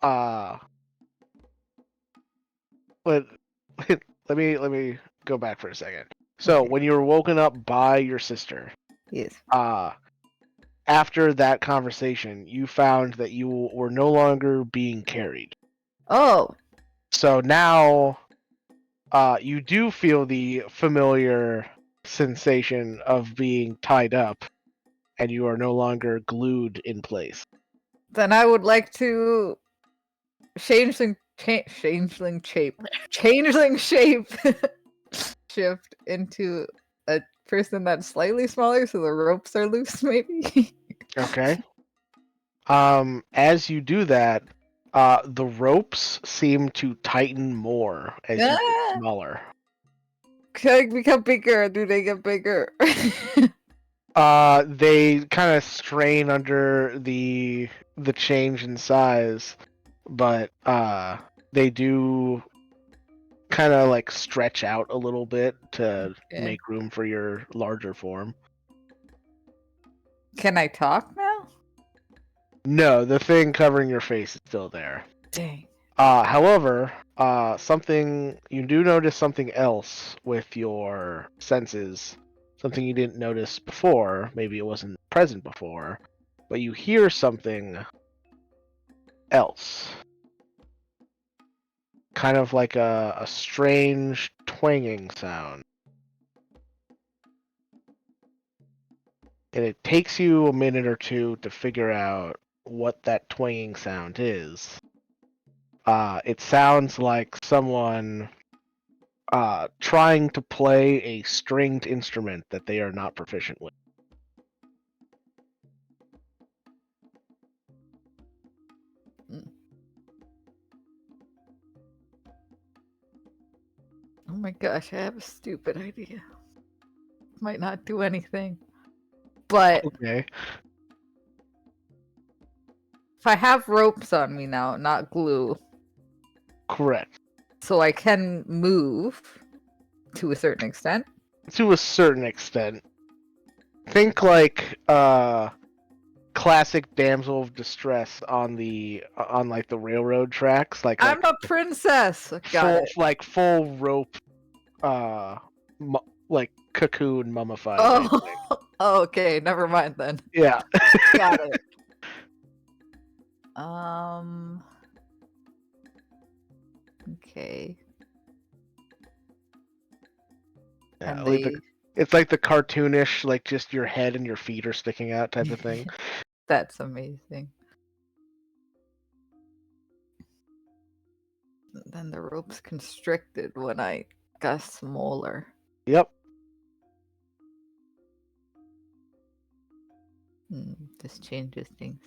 let let me go back for a second. So Okay. when you were woken up by your sister, Yes. after that conversation, you found that you were no longer being carried. Oh, So now, you do feel the familiar sensation of being tied up, and you are no longer glued in place. then I would like to changeling shape shift into a person that's slightly smaller, so the ropes are loose, maybe. Okay. As you do that, the ropes seem to tighten more as you get Ah! smaller. Can I become bigger? Do they get bigger? They kind of strain under the change in size, but they do kind of like stretch out a little bit to Okay. make room for your larger form. Can I talk now? No, the thing covering your face is still there. Dang. However, something you do notice something else with your senses, something you didn't notice before. Maybe it wasn't present before, but you hear something else, kind of like a strange twanging sound. And it takes you a minute or two to figure out what that twanging sound is. It sounds like someone trying to play a stringed instrument that they are not proficient with. Oh my gosh, I have a stupid idea. Might not do anything. But Okay. if I have ropes on me now, not glue, Correct. so I can move to a certain extent. To a certain extent. Think like classic damsel of distress on like the railroad tracks, I'm a princess. Got it. full rope, like cocoon mummified. type Oh, thing. okay. Never mind then. Yeah. Got it. Um. Okay. Yeah, And like they. it's like the cartoonish, like just your head and your feet are sticking out type of thing. That's amazing. Then the rope's constricted when I got smaller. Yep. This changes things.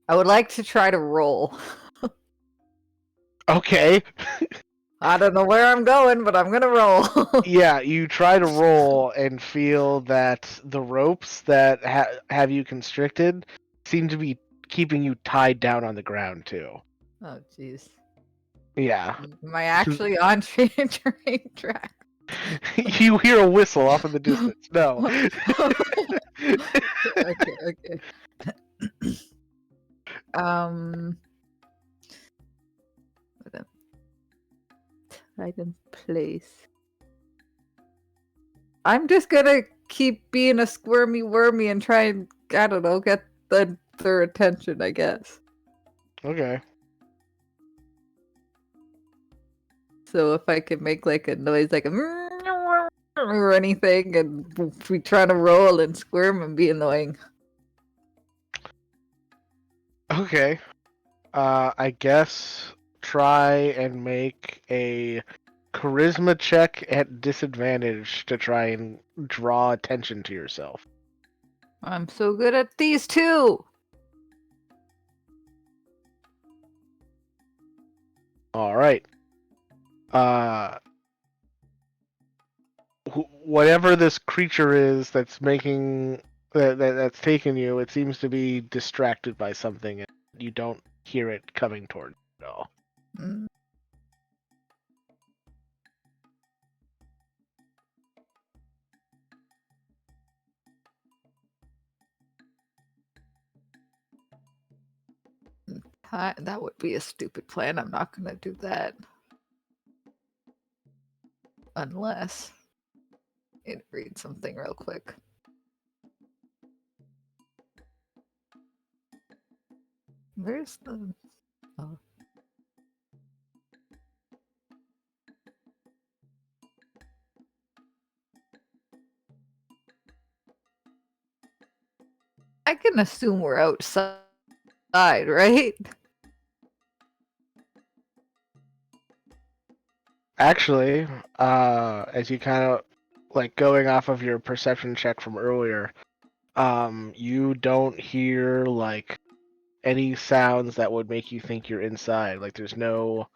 I would like to try to roll. Okay. I don't know where I'm going, but I'm gonna roll. Yeah, you try to roll and feel that the ropes that have you constricted seem to be keeping you tied down on the ground too. Oh, jeez. Yeah. Am I actually on train track? You hear a whistle off in the distance. No. Okay. With a tied in place. I'm just gonna keep being a squirmy wormy and try and, I don't know, get their attention, I guess. Okay. So if I could make like a noise like a or anything and we try to roll and squirm and be annoying. Okay. I guess try and make a charisma check at disadvantage to try and draw attention to yourself. I'm so good at these two. All right. Whatever this creature is that's making that's taken you, it seems to be distracted by something, and you don't hear it coming toward you at all. Mm. That would be a stupid plan. I'm not gonna do that. Unless it reads something real quick. Where's the... Oh. I can assume we're outside, right? Actually, as you kind of like going off of your perception check from earlier, you don't hear like any sounds that would make you think you're inside. Like there's no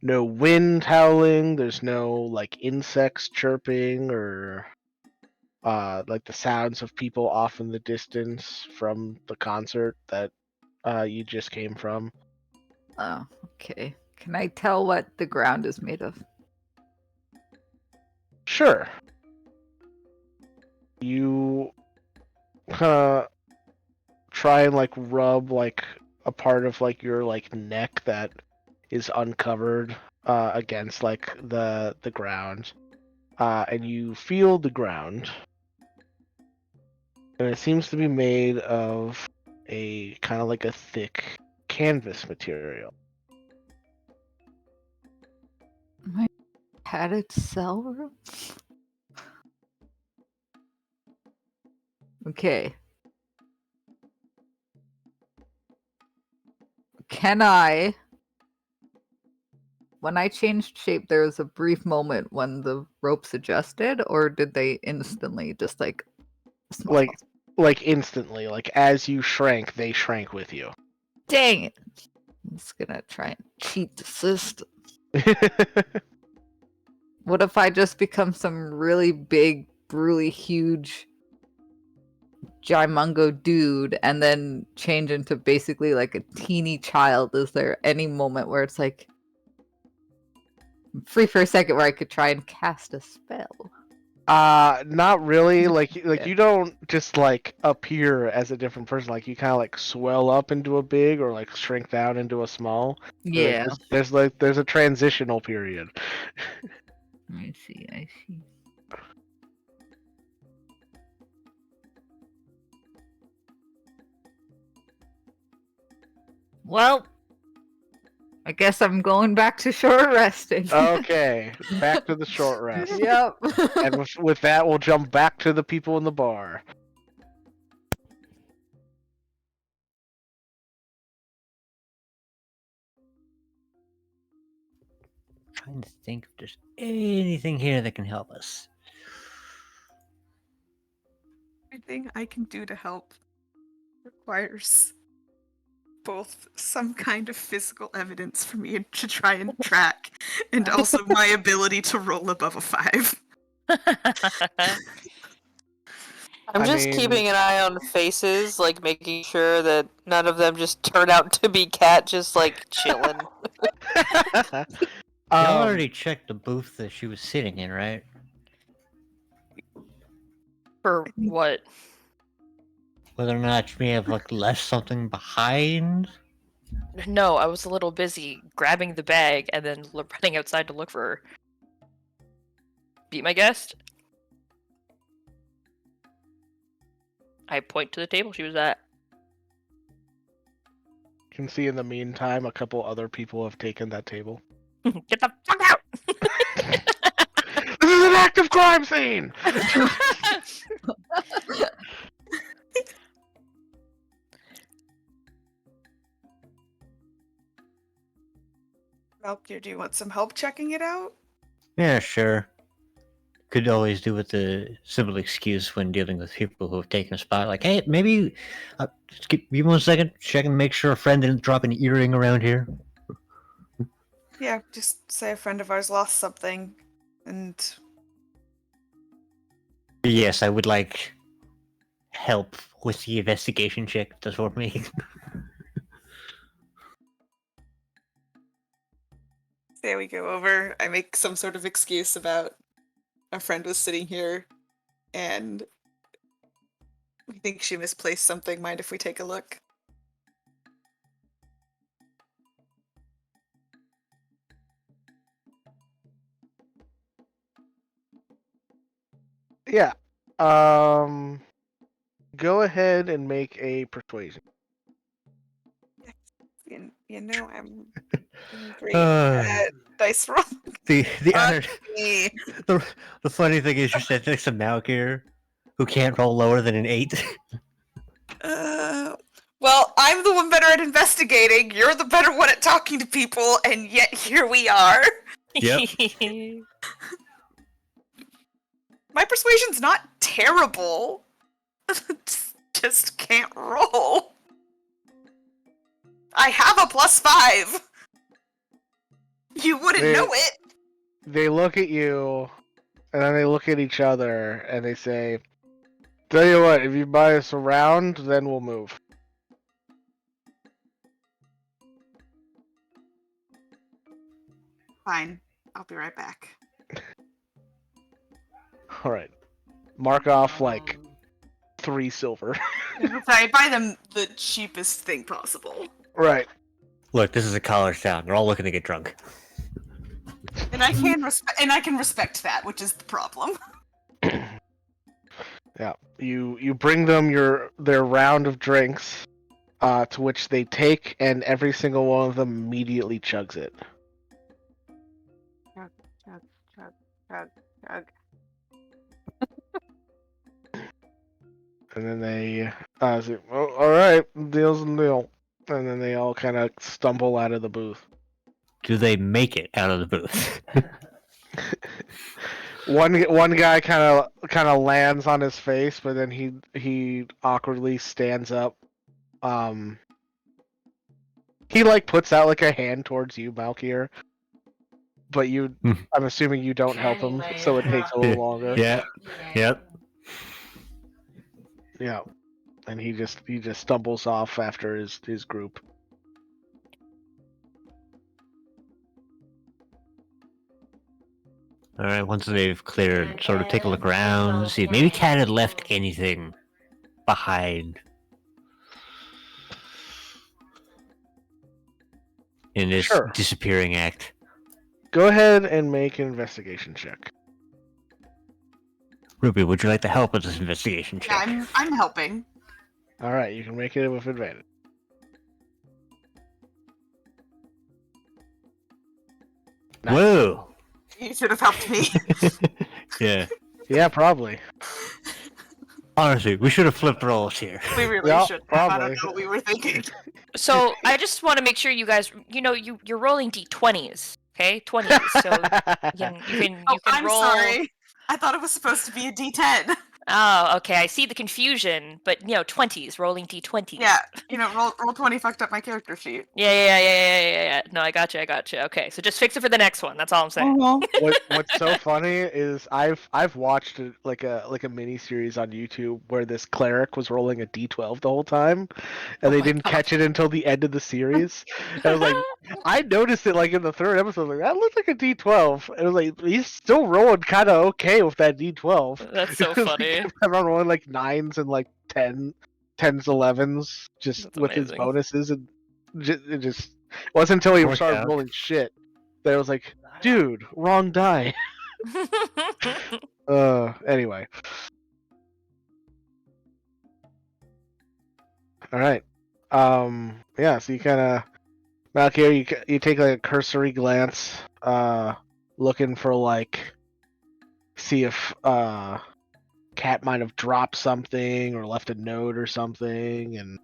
wind howling, there's no like insects chirping or like the sounds of people off in the distance from the concert that you just came from. Oh, okay. Can I tell what the ground is made of? Sure. You try and like rub like a part of like your like neck that is uncovered against like the ground, and you feel the ground, and it seems to be made of a kind of like a thick canvas material. My padded cell room? Okay. Can I... When I changed shape, there was a brief moment when the ropes adjusted, or did they instantly just like... Small? Like instantly, like as you shrank, they shrank with you. Dang it! I'm just gonna try and cheat the system. What if I just become some really big, really huge Jimungo dude and then change into basically like a teeny child? Is there any moment where it's like free for a second where I could try and cast a spell? Not really. Like Yeah. you don't just like appear as a different person. Like you kind of like swell up into a big or like shrink down into a small. Yeah. There's a transitional period. I see, I see. Well, I guess I'm going back to short resting. Okay, back to the short rest. Yep. And with that, we'll jump back to the people in the bar. Trying to think if there's anything here that can help us. Everything I can do to help requires both some kind of physical evidence for me to try and track, and also my ability to roll above a 5. I'm I just mean- keeping an eye on faces, like making sure that none of them just turn out to be Cat, just like chilling. Y'all already checked the booth that she was sitting in, right? For what? Whether or not she may have like left something behind. No, I was a little busy grabbing the bag and then running outside to look for her. Be my guest. I point to the table she was at. You can see in the meantime, a couple other people have taken that table. Get the fuck out! This is an active crime scene! Valkyr, do you want some help checking it out? Yeah, sure. could always do with the simple excuse when dealing with people who have taken a spot. Like, hey, maybe just give me 1 second, check and make sure a friend didn't drop an earring around here. Yeah, just say a friend of ours lost something, and Yes, I would like help with the investigation check. That's for me. there we go over. I make some sort of excuse about a friend was sitting here, and we think she misplaced something. Mind if we take a look? Yeah. Go ahead and make a persuasion. You know, I'm great Uh, at dice roll. the Me. the funny thing is, you're sitting next to Malk here, who can't roll lower than an 8. Well, I'm the one better at investigating. You're the better one at talking to people, and yet here we are. Yep. My persuasion's not terrible. Just can't roll. I have a +5. You wouldn't know it. They look at you, and then they look at each other, and they say, "Tell you what, if you buy us around, then we'll move." Fine. I'll be right back. All right. Mark off like 3 silver. Sorry, buy them the cheapest thing possible. Right. Look, this is a college town. They're all looking to get drunk. And I can respect that, which is the problem. Yeah. You bring them their round of drinks, to which they take, and every single one of them immediately chugs it. Chug, chug, chug, chug, chug. And then they say, "Well, all right, deal's a deal." And then they all kind of stumble out of the booth. Do they make it out of the booth? One guy kind of lands on his face, but then he awkwardly stands up. He like puts out like a hand towards you, Malkier. But I'm assuming you don't help him, so it takes a little longer. Yeah. Yep. Yeah. And he just stumbles off after his group. All right. Once they've cleared, sort of take a look around, see if maybe Cat had left anything behind in this Sure. disappearing act. Go ahead and make an investigation check. Ruby, would you like to help with this investigation check? Yeah, I'm helping. All right, you can make it with advantage. Whoa! You should have helped me. Yeah. Yeah, probably. Honestly, we should have flipped roles here. We really Yeah, should have. I don't probably. know what we were thinking. So I just want to make sure you guys, you're rolling d20s, okay? 20s. So you can I'm roll. sorry. I thought it was supposed to be a D10. Oh, okay. I see the confusion, but 20s, rolling d20s. Yeah, roll 20 fucked up my character sheet. Yeah. No, I gotcha. Okay, so just fix it for the next one. That's all I'm saying. What's so funny is I've watched like a mini series on YouTube where this cleric was rolling a d12 the whole time, and they didn't catch it until the end of the series. And I was like, I noticed it like in the 3rd episode, like that looked like a d12. And I was like, he's still rolling kind of okay with that d12. That's so funny. I'm rolling like 9s and like 10s, 11s, just That's with his amazing. bonuses, and it just wasn't until he Worked started out. rolling shit that I was like, dude, wrong die. Anyway. All right. Yeah. So you kind of, Malkier, you take like a cursory glance, looking for like, see if Cat might have dropped something or left a note or something, and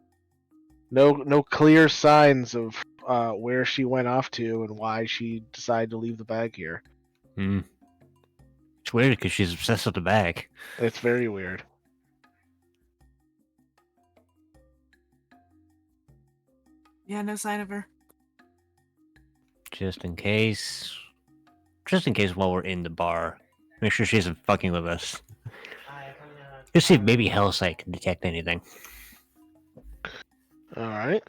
no clear signs of where she went off to and why she decided to leave the bag here. It's weird because she's obsessed with the bag. It's very weird. Yeah, no sign of her. Just in case. Just in case while we're in the bar. Make sure she isn't fucking with us. Just see if maybe Hellsight can detect anything. Alright.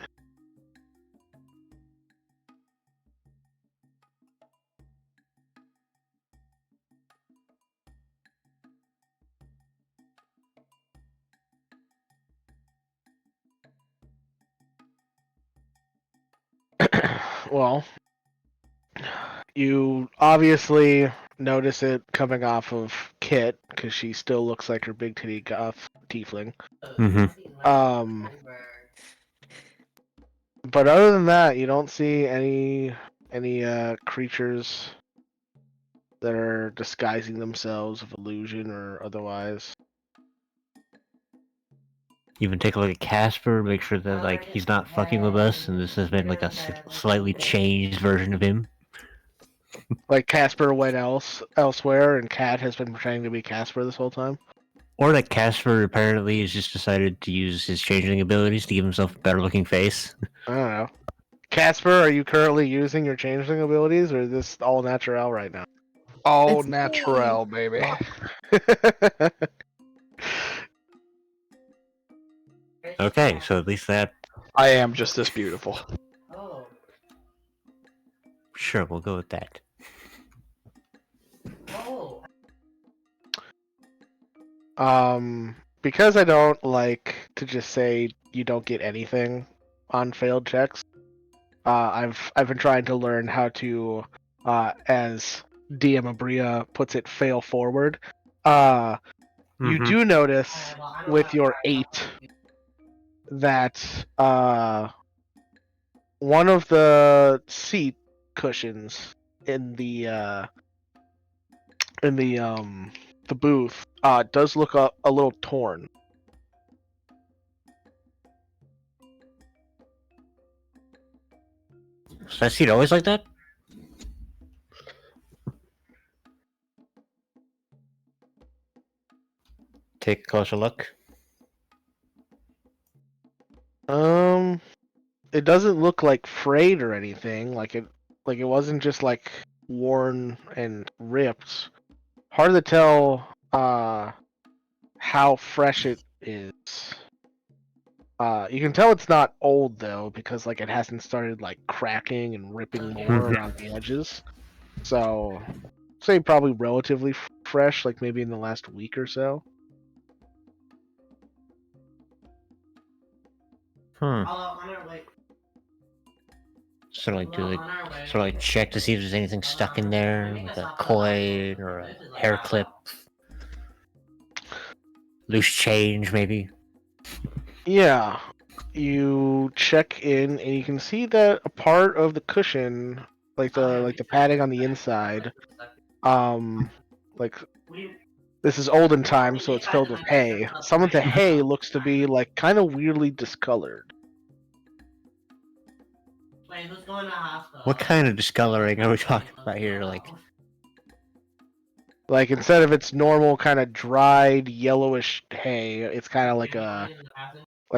Well, you obviously notice it coming off of Kit, because she still looks like her big titty goth tiefling. Mm-hmm. But other than that, you don't see any creatures that are disguising themselves of illusion or otherwise. Even take a look at Casper, make sure that like he's not fucking with us, and this has been like a slightly changed version of him. Like Casper went elsewhere, and Cat has been pretending to be Casper this whole time. Or that Casper apparently has just decided to use his changing abilities to give himself a better looking face. I don't know. Casper, are you currently using your changeling abilities, or is this all natural right now? All It's natural, baby. Okay, so at least that. I am just this beautiful. Oh. Sure, we'll go with that. Oh. Because I don't like to just say you don't get anything on failed checks. I've been trying to learn how to, as DM Abria puts it, fail forward. You do notice Alright, well, I don't with have your to 8 that one of the seat cushions in the booth does look a little torn. Is that seat always like that? Take a closer look. It doesn't look like frayed or anything. Like it wasn't just like worn and ripped. Hard to tell how fresh it is. You can tell it's not old though, because like it hasn't started like cracking and ripping more around the edges. So, say probably relatively fresh, like maybe in the last week or so. On our way. Sort of like do Well, like on our way. sort of like check to see if there's anything stuck in there, like a coin or a hair clip, loose change maybe. Yeah. You check in and you can see that a part of the cushion, like the padding on the inside, like this is olden times, so it's filled with hay. Some of the hay looks to be like kind of weirdly discolored. Wait, who's going to the hospital? What kind of discoloring are we talking about here? Like instead of its normal kind of dried yellowish hay, it's kind of like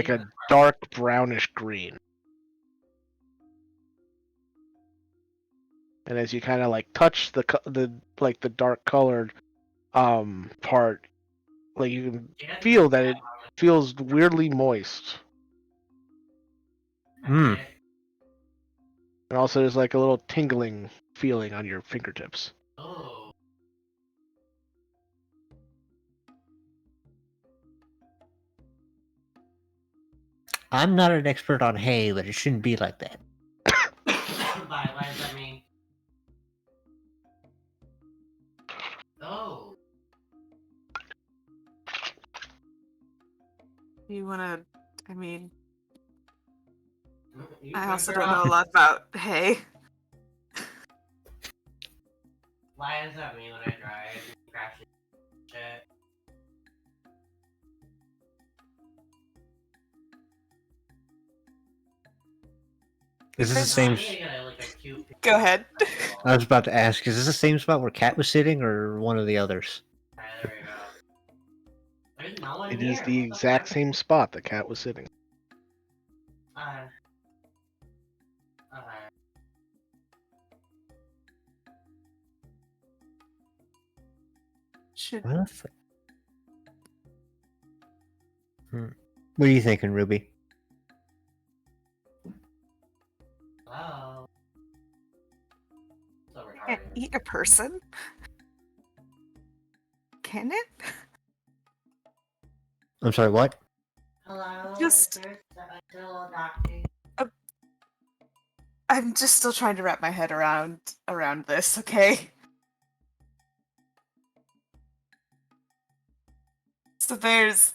a dark brownish green. And as you kind of like touch the dark colored part, like you can feel that it feels weirdly moist. Hmm. And also there's like a little tingling feeling on your fingertips. Oh. I'm not an expert on hay, but it shouldn't be like that. Why does that mean? Oh. You wanna? I mean, You I also remember don't know a lot about hay. Why does that mean when I drive and crash shit? Is this the same? I gotta look at cute Go ahead. I was about to ask, is this the same spot where Cat was sitting, or one of the others? There we go. There's no one It here. is the What exact fuck? same spot the cat was sitting. Uh, uh, Should What the fuck? What are you thinking, Ruby? hello. So can't retarded. eat a person? Can it? I'm sorry, what? Hello. Just- Is there still a doctor? I'm just still trying to wrap my head around this, okay? So there's...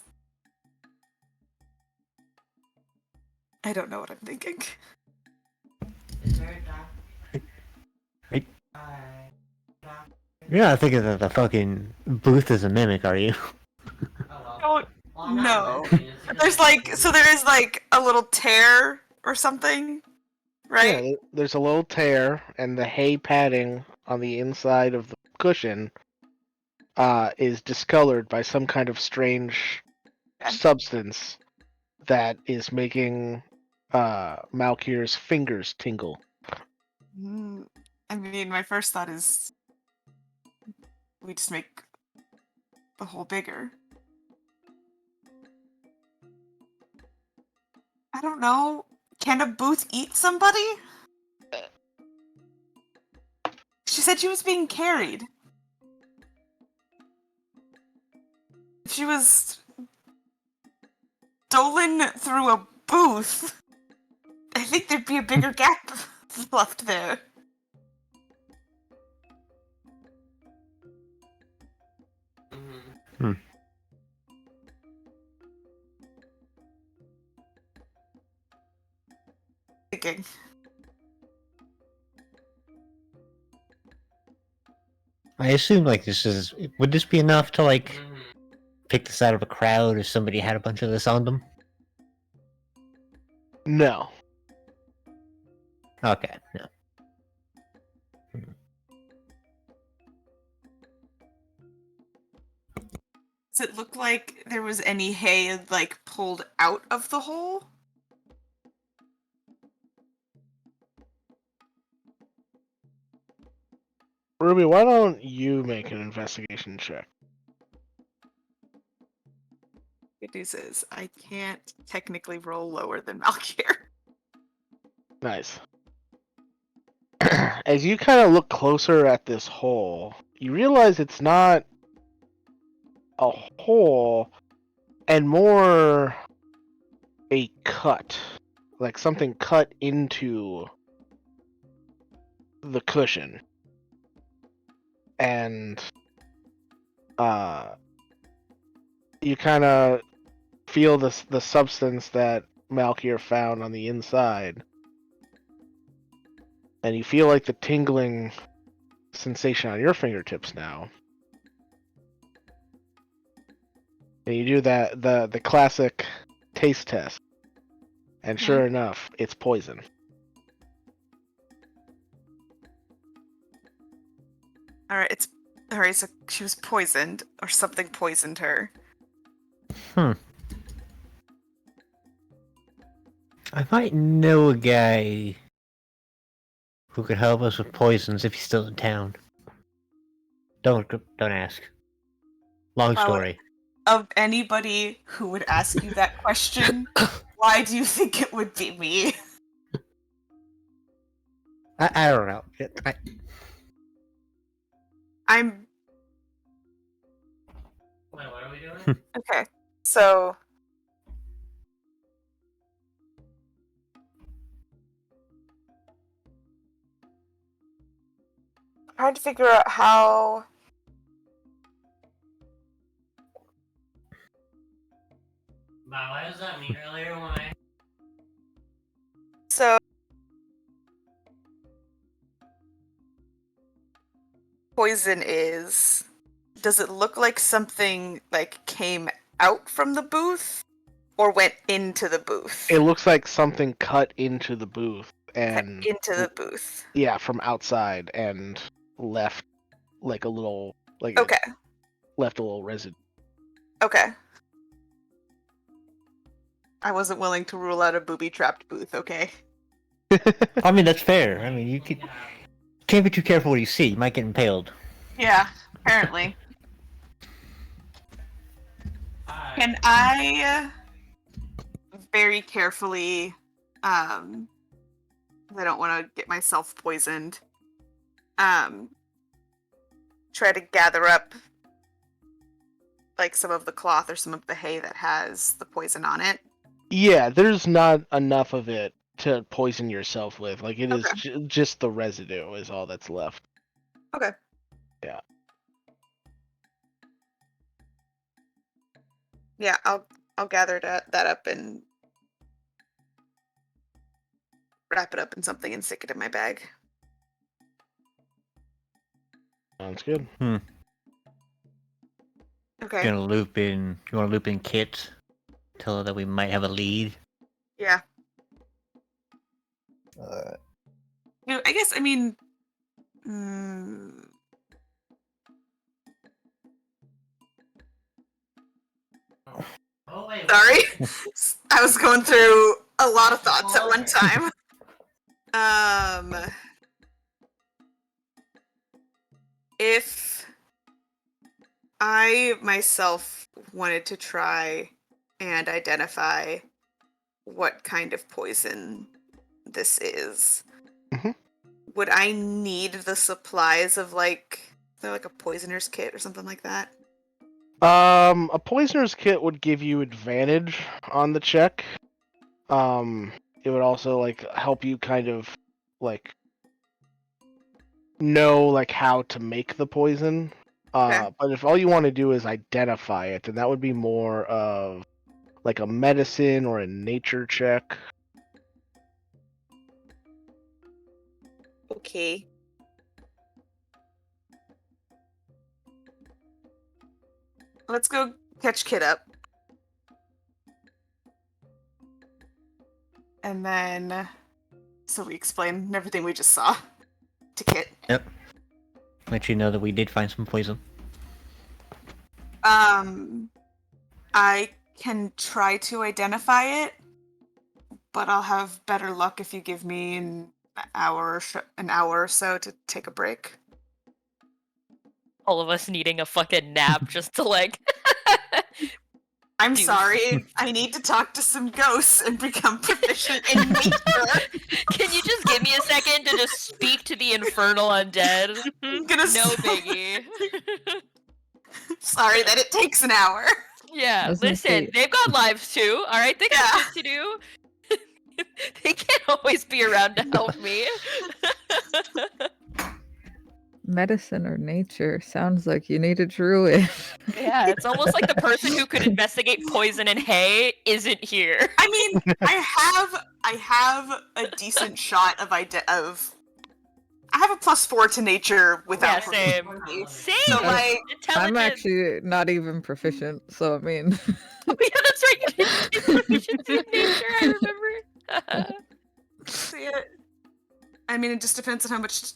I don't know what I'm thinking. Is there a doctor? Right. Doctor. You're not thinking that the fucking booth is a mimic, are you? Oh, well. Don't... Well, I'm not No. listening, it's because There's like... So there is like a little tear or something, right? Yeah, there's a little tear, and the hay padding on the inside of the cushion is discolored by some kind of strange Okay. substance that is making Malkir's fingers tingle. I mean, my first thought is... we just make the hole bigger. I don't know. Can a booth eat somebody? She said she was being carried. If she was stolen through a booth, I think there'd be a bigger gap left there. Mhm. Thinking. I assume, like, this is... Would this be enough to, like, Mhm. pick this out of a crowd if somebody had a bunch of this on them? No. Okay, no. Does it look like there was any hay, like, pulled out of the hole? Ruby, why don't you make an investigation check? Good news is, I can't technically roll lower than Malkier. Nice. As you kind of look closer at this hole, you realize it's not a hole and more a cut. Like something cut into the cushion. And you kind of feel the substance that Malkier found on the inside. And you feel like the tingling sensation on your fingertips now. And you do the classic taste test. And sure enough, it's poison. Alright, so she was poisoned, or something poisoned her. I might know a guy who could help us with poisons if he's still in town. Don't ask. Long Wow. story. Of anybody who would ask you that question, why do you think it would be me? I don't know. I'm... Wait, what are we doing? Okay, so... I'm trying to figure out how... Wow, why does that mean earlier when I... So... Poison is... Does it look like something, like, came out from the booth? Or went into the booth? It looks like something cut into the booth and Into the booth. yeah, from outside and left like a little like Okay. left a little residue. Okay. I wasn't willing to rule out a booby-trapped booth, okay? I mean, that's fair. I mean, can't be too careful what you see. You might get impaled. Yeah, apparently. Can I very carefully, I don't want to get myself poisoned, try to gather up like some of the cloth or some of the hay that has the poison on it? Yeah, there's not enough of it to poison yourself with. Like it is Okay. just the residue is all that's left. Okay. Yeah. Yeah, I'll gather that up and wrap it up in something and stick it in my bag. Sounds good. Okay. You want to loop in Kit? Tell her that we might have a lead. Yeah. I guess, I mean... Sorry. I was going through a lot of thoughts at one time. If I myself wanted to try and identify what kind of poison this is, would I need the supplies of like a poisoner's kit or something like that? A poisoner's kit would give you advantage on the check. It would also like help you kind of like know like how to make the poison. Okay. But if all you want to do is identify it, then that would be more of like a medicine or a nature check. Okay. Let's go catch Kit up. And then, so we explain everything we just saw to Kit. Yep. Let you know that we did find some poison. I can try to identify it, but I'll have better luck if you give me an hour or so to take a break. All of us needing a fucking nap just to like. I'm Dude. sorry. I need to talk to some ghosts and become proficient in nature. Can you just give me a second to just speak to the infernal undead? I'm gonna No biggie. Sorry that it takes an hour. Yeah, I was gonna listen, say- they've got lives too, alright? They got Yeah. shit to do. They can't always be around to help me. Medicine or nature sounds like you need a druid. Yeah, it's almost like the person who could investigate poison and hay isn't here. I mean, I have a decent shot of I have a +4 to nature without Yeah, same. proficiency. Same! So like I'm Intelligent. actually not even proficient, so I mean. Oh, yeah, that's right, you didn't get proficiency in nature, I remember. see it. I mean, it just depends on how much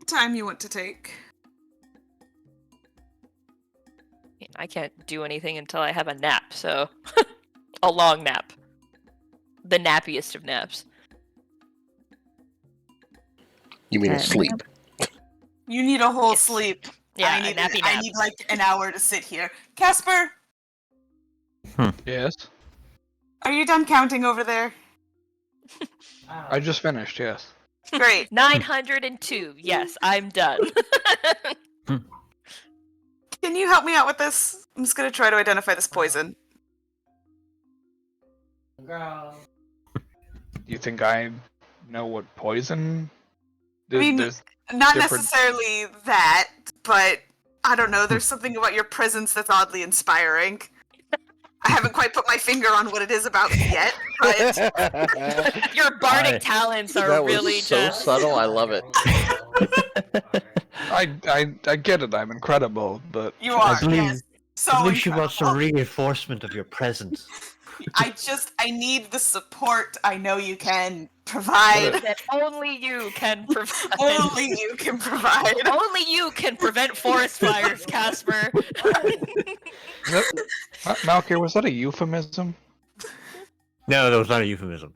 time you want to take. I can't do anything until I have a nap, so a long nap. The nappiest of naps. You mean a Okay. sleep? You need a whole Yes. sleep. Yeah, I a need, nappy I nap. need like an hour to sit here. Casper, Yes. are you done counting over there? I just finished, yes. Great. 902. Yes, I'm done. Can you help me out with this? I'm just gonna try to identify this poison. You think I know what poison? I mean, There's not different- necessarily that, but I don't know. There's something about your presence that's oddly inspiring. I haven't quite put my finger on what it is about me yet, but Your bardic Hi. talents are That was really so just subtle. I love it. I get it. I'm incredible, but you are. believe- Yes. So I believe she incredible. wants some reinforcement of your presence. I need the support I know you can provide. That only you can provide. Only you can provide. Only you can prevent forest fires, Casper. Malkir, was that a euphemism? No, that was not a euphemism.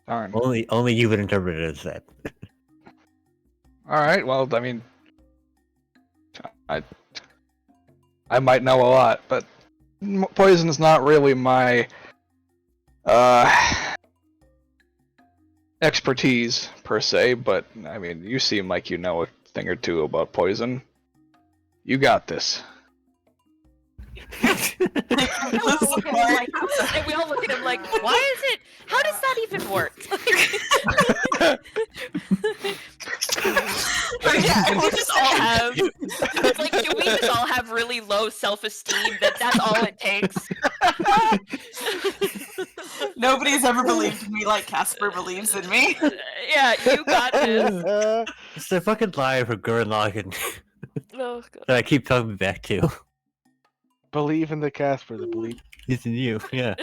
Darn. Only you would interpret it as that. All right. Well, I mean, I might know a lot, but poison is not really my expertise per se. But I mean, you seem like you know a thing or two about poison. You got this. And we all look at him like, why is it? How does that even work? Yeah, we just all have. It's like, do we just all have really low self-esteem that that's all it takes? Nobody's ever believed in me like Casper believes in me. Yeah, you got this. It's the fucking lie for Gurren Oh, God. that I keep coming back to. Believe in the Casper, the belief. It's in you, yeah.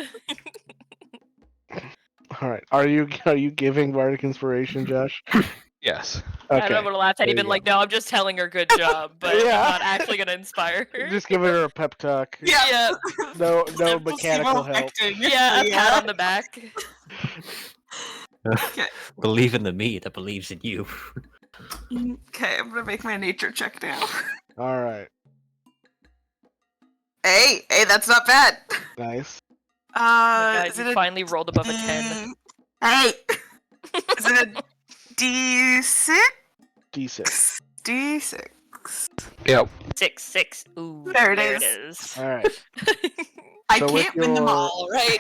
All right. Are you giving bardic inspiration, Josh? Yes. Okay. I don't want to laugh at there even you like, no, I'm just telling her good job, but Yeah. I'm not actually gonna inspire her. Just giving her a pep talk. Yeah, No Placebo mechanical help. affecting. yeah, a pat on the back. Believe in the me that believes in you. Okay, I'm gonna make my nature check now. All right. Hey, that's not bad. Nice. Oh my God, Is you it a finally rolled above a 10. Hey, is it a D6? D6. D6. Yep. 6. Ooh, There it it is. is. All right. I So with can't win them your- all, right?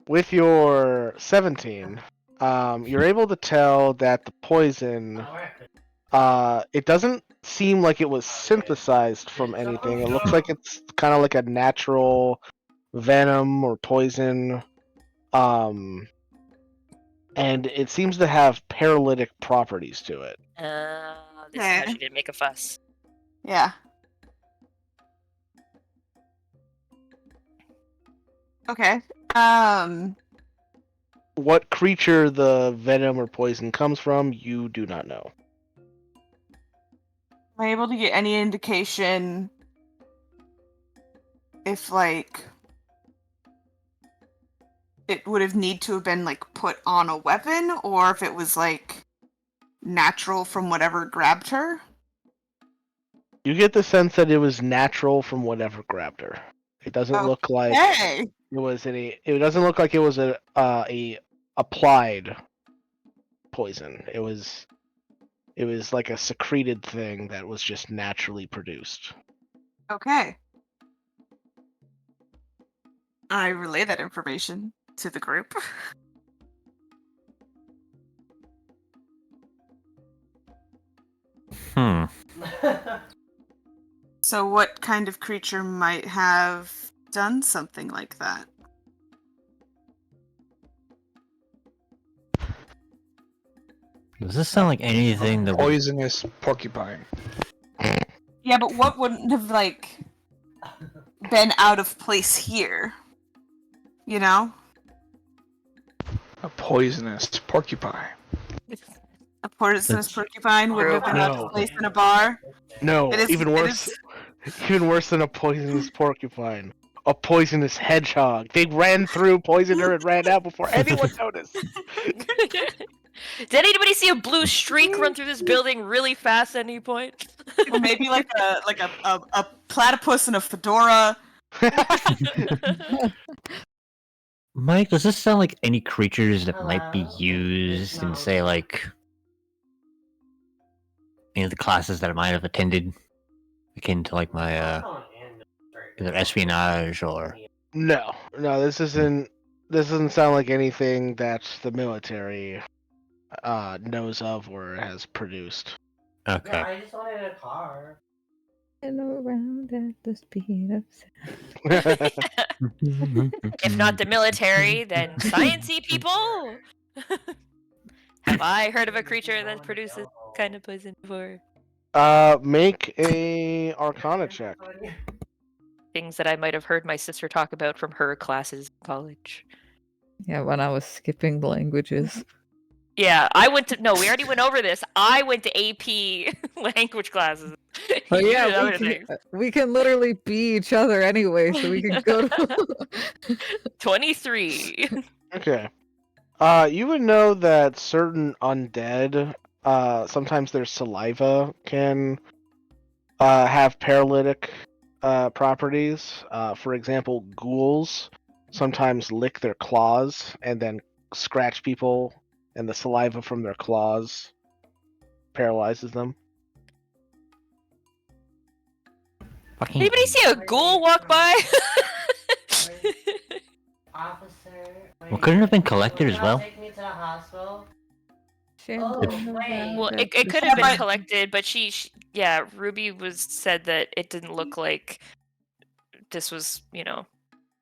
With your 17, you're able to tell that the poison, it doesn't seem like it was synthesized from anything. It looks like it's kind of like a natural venom or poison. And it seems to have paralytic properties to it. This is how she didn't make a fuss. Yeah. Okay. What creature the venom or poison comes from, you do not know. Am I able to get any indication if, like, it would have need to have been, like, put on a weapon, or if it was, like, natural from whatever grabbed her? You get the sense that it was natural from whatever grabbed her. It doesn't look like Hey! it was any. It doesn't look like it was a applied poison. It was like a secreted thing that was just naturally produced. Okay. I relay that information to the group. Hmm. So what kind of creature might have done something like that? Does this sound like anything that would... Poisonous porcupine. Yeah, but what wouldn't have, like, been out of place here? You know? A poisonous porcupine. A poisonous porcupine wouldn't have been out No. of place in a bar? No, It is- even it worse. is- Even worse than a poisonous porcupine. A poisonous hedgehog. They ran through, poisoned her, and ran out before anyone noticed. Did anybody see a blue streak run through this building really fast at any point? Or maybe like a platypus in a fedora. Mike, does this sound like any creatures that might be used in, say, like, any of the classes that I might have attended? Akin to, like, my, either espionage or... No, this doesn't sound like anything that the military knows of or has produced. Okay. I just wanted a car. And around at the speed of If not the military, then sciencey people. Have I heard of a creature that produces kind of poison before? Make a Arcana check. things that I might have heard my sister talk about from her classes in college. Yeah, when I was skipping languages. Yeah, we already went over this. I went to AP language classes. Oh You yeah, did other things. we can literally be each other anyway, so we can go to 23. Okay. You would know that certain undead, sometimes their saliva can have paralytic properties. For example, ghouls sometimes lick their claws and then scratch people, and the saliva from their claws paralyzes them. Fucking Anybody see a ghoul walk by? Officer. Well, couldn't it have been collected Will as y'all well? Take me to the hospital. Shambles Oh, of wait. Well, Dead it could have been but- collected, but yeah, Ruby said that it didn't look like this was,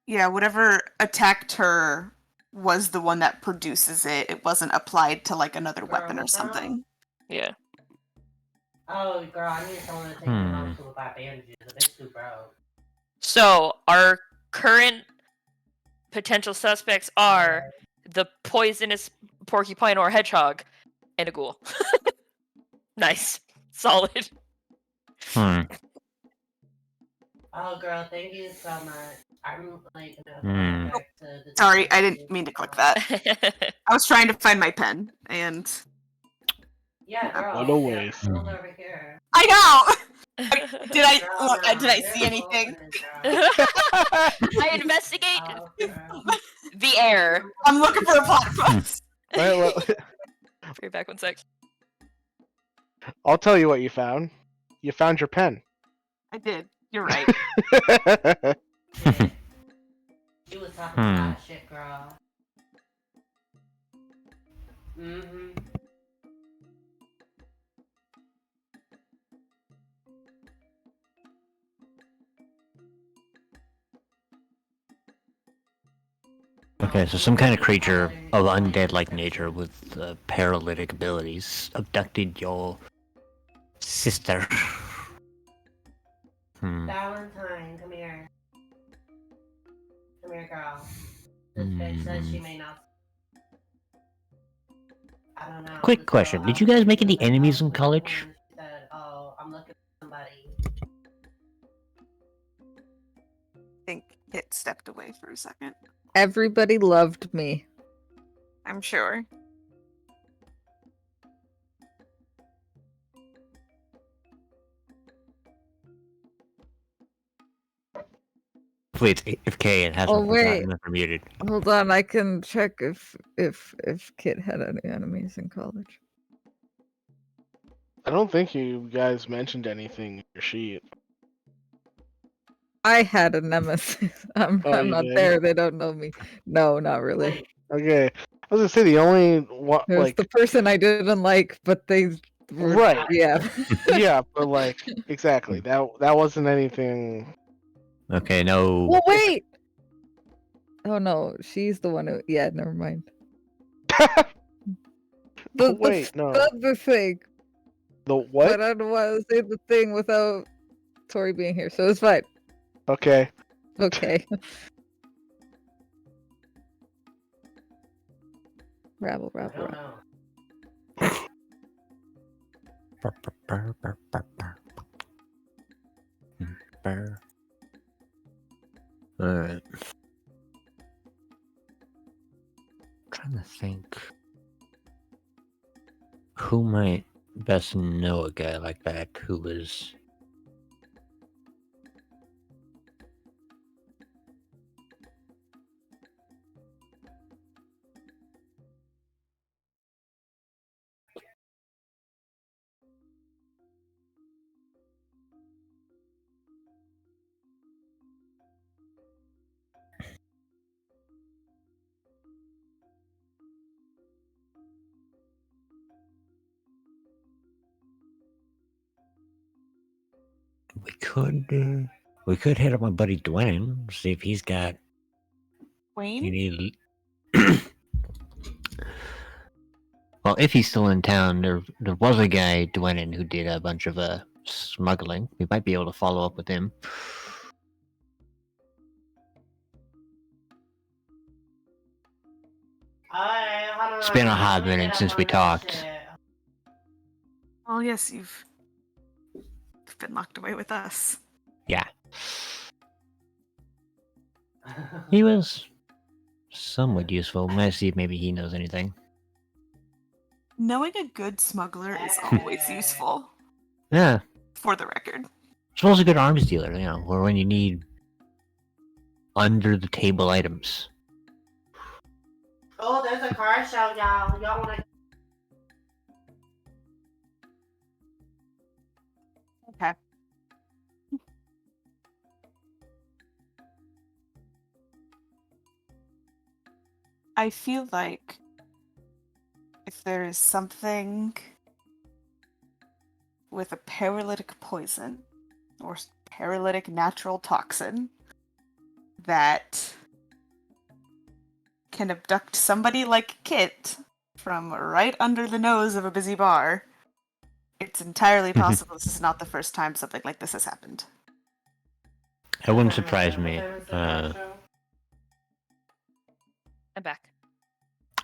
Yeah, whatever attacked her was the one that produces it. It wasn't applied to like another weapon or something. yeah. Oh, girl, I need someone to take me to the hospital without bandages. The bitch too broke. So our current potential suspects are the poisonous porcupine or hedgehog and a ghoul. Nice. Solid. Hmm. Oh, girl, thank you so much. I'm like gonna Hmm. go back to the. Sorry, I didn't mean to click that. I was trying to find my pen, and Yeah, girl. What a waste. It's over here. I know. Did I Girl, look? no, Did I you're see anything? open, girl. I investigate Oh, girl. the air. I'm looking for a platypus. Alright, well, Be back 1 sec. I'll tell you what you found. You found your pen. I did. You're right. She was talking a lot of shit, girl. Mm-hmm. Okay, so some kind of creature of undead-like nature with paralytic abilities abducted your sister. Valentine, come here. Come here, girl. This bitch says she may not. I don't know. Quick This question, girl did you guys make any outside enemies in the college? hospital and she said, "Oh, I'm looking for somebody." I think it stepped away for a second. Everybody loved me. I'm sure. Hopefully it's AFK and hasn't Oh, wait. forgotten if I'm muted. Hold on, I can check if Kit had any enemies in college. I don't think you guys mentioned anything in your sheet. I had a nemesis. I'm Oh, you not did? there. They don't know me. No, not really. Okay. I was gonna say the only one, It was like, the person I didn't like, but they were, right. Yeah. Yeah, but like, exactly. That wasn't anything. Okay, no. Well, wait. Oh no, she's the one who. Yeah, never mind. Wait, no. The other thing. The what? But I don't want to say the thing without Tori being here, so it's fine. Okay. Okay. Rabble, I rabble, don't rabble. know. Alright. Trying to think. Who might best know a guy like that who is. We could hit up my buddy Dwayne, see if he's got Wayne? any. Well, if he's still in town, there was a guy Dwayne who did a bunch of smuggling. We might be able to follow up with him. It's been a hot minute since we talked. Oh yes, you've been locked away with us. Yeah. He was somewhat useful. Let's see if maybe he knows anything. Knowing a good smuggler is always useful, Yeah. for the record. He's also a good arms dealer, or when you need under the table items. Oh, there's a car show, y'all. Y'all wanna? Okay. I feel like if there is something with a paralytic poison or paralytic natural toxin that can abduct somebody like Kit from right under the nose of a busy bar, it's entirely possible this is not the first time something like this has happened. That wouldn't surprise me. I'm back.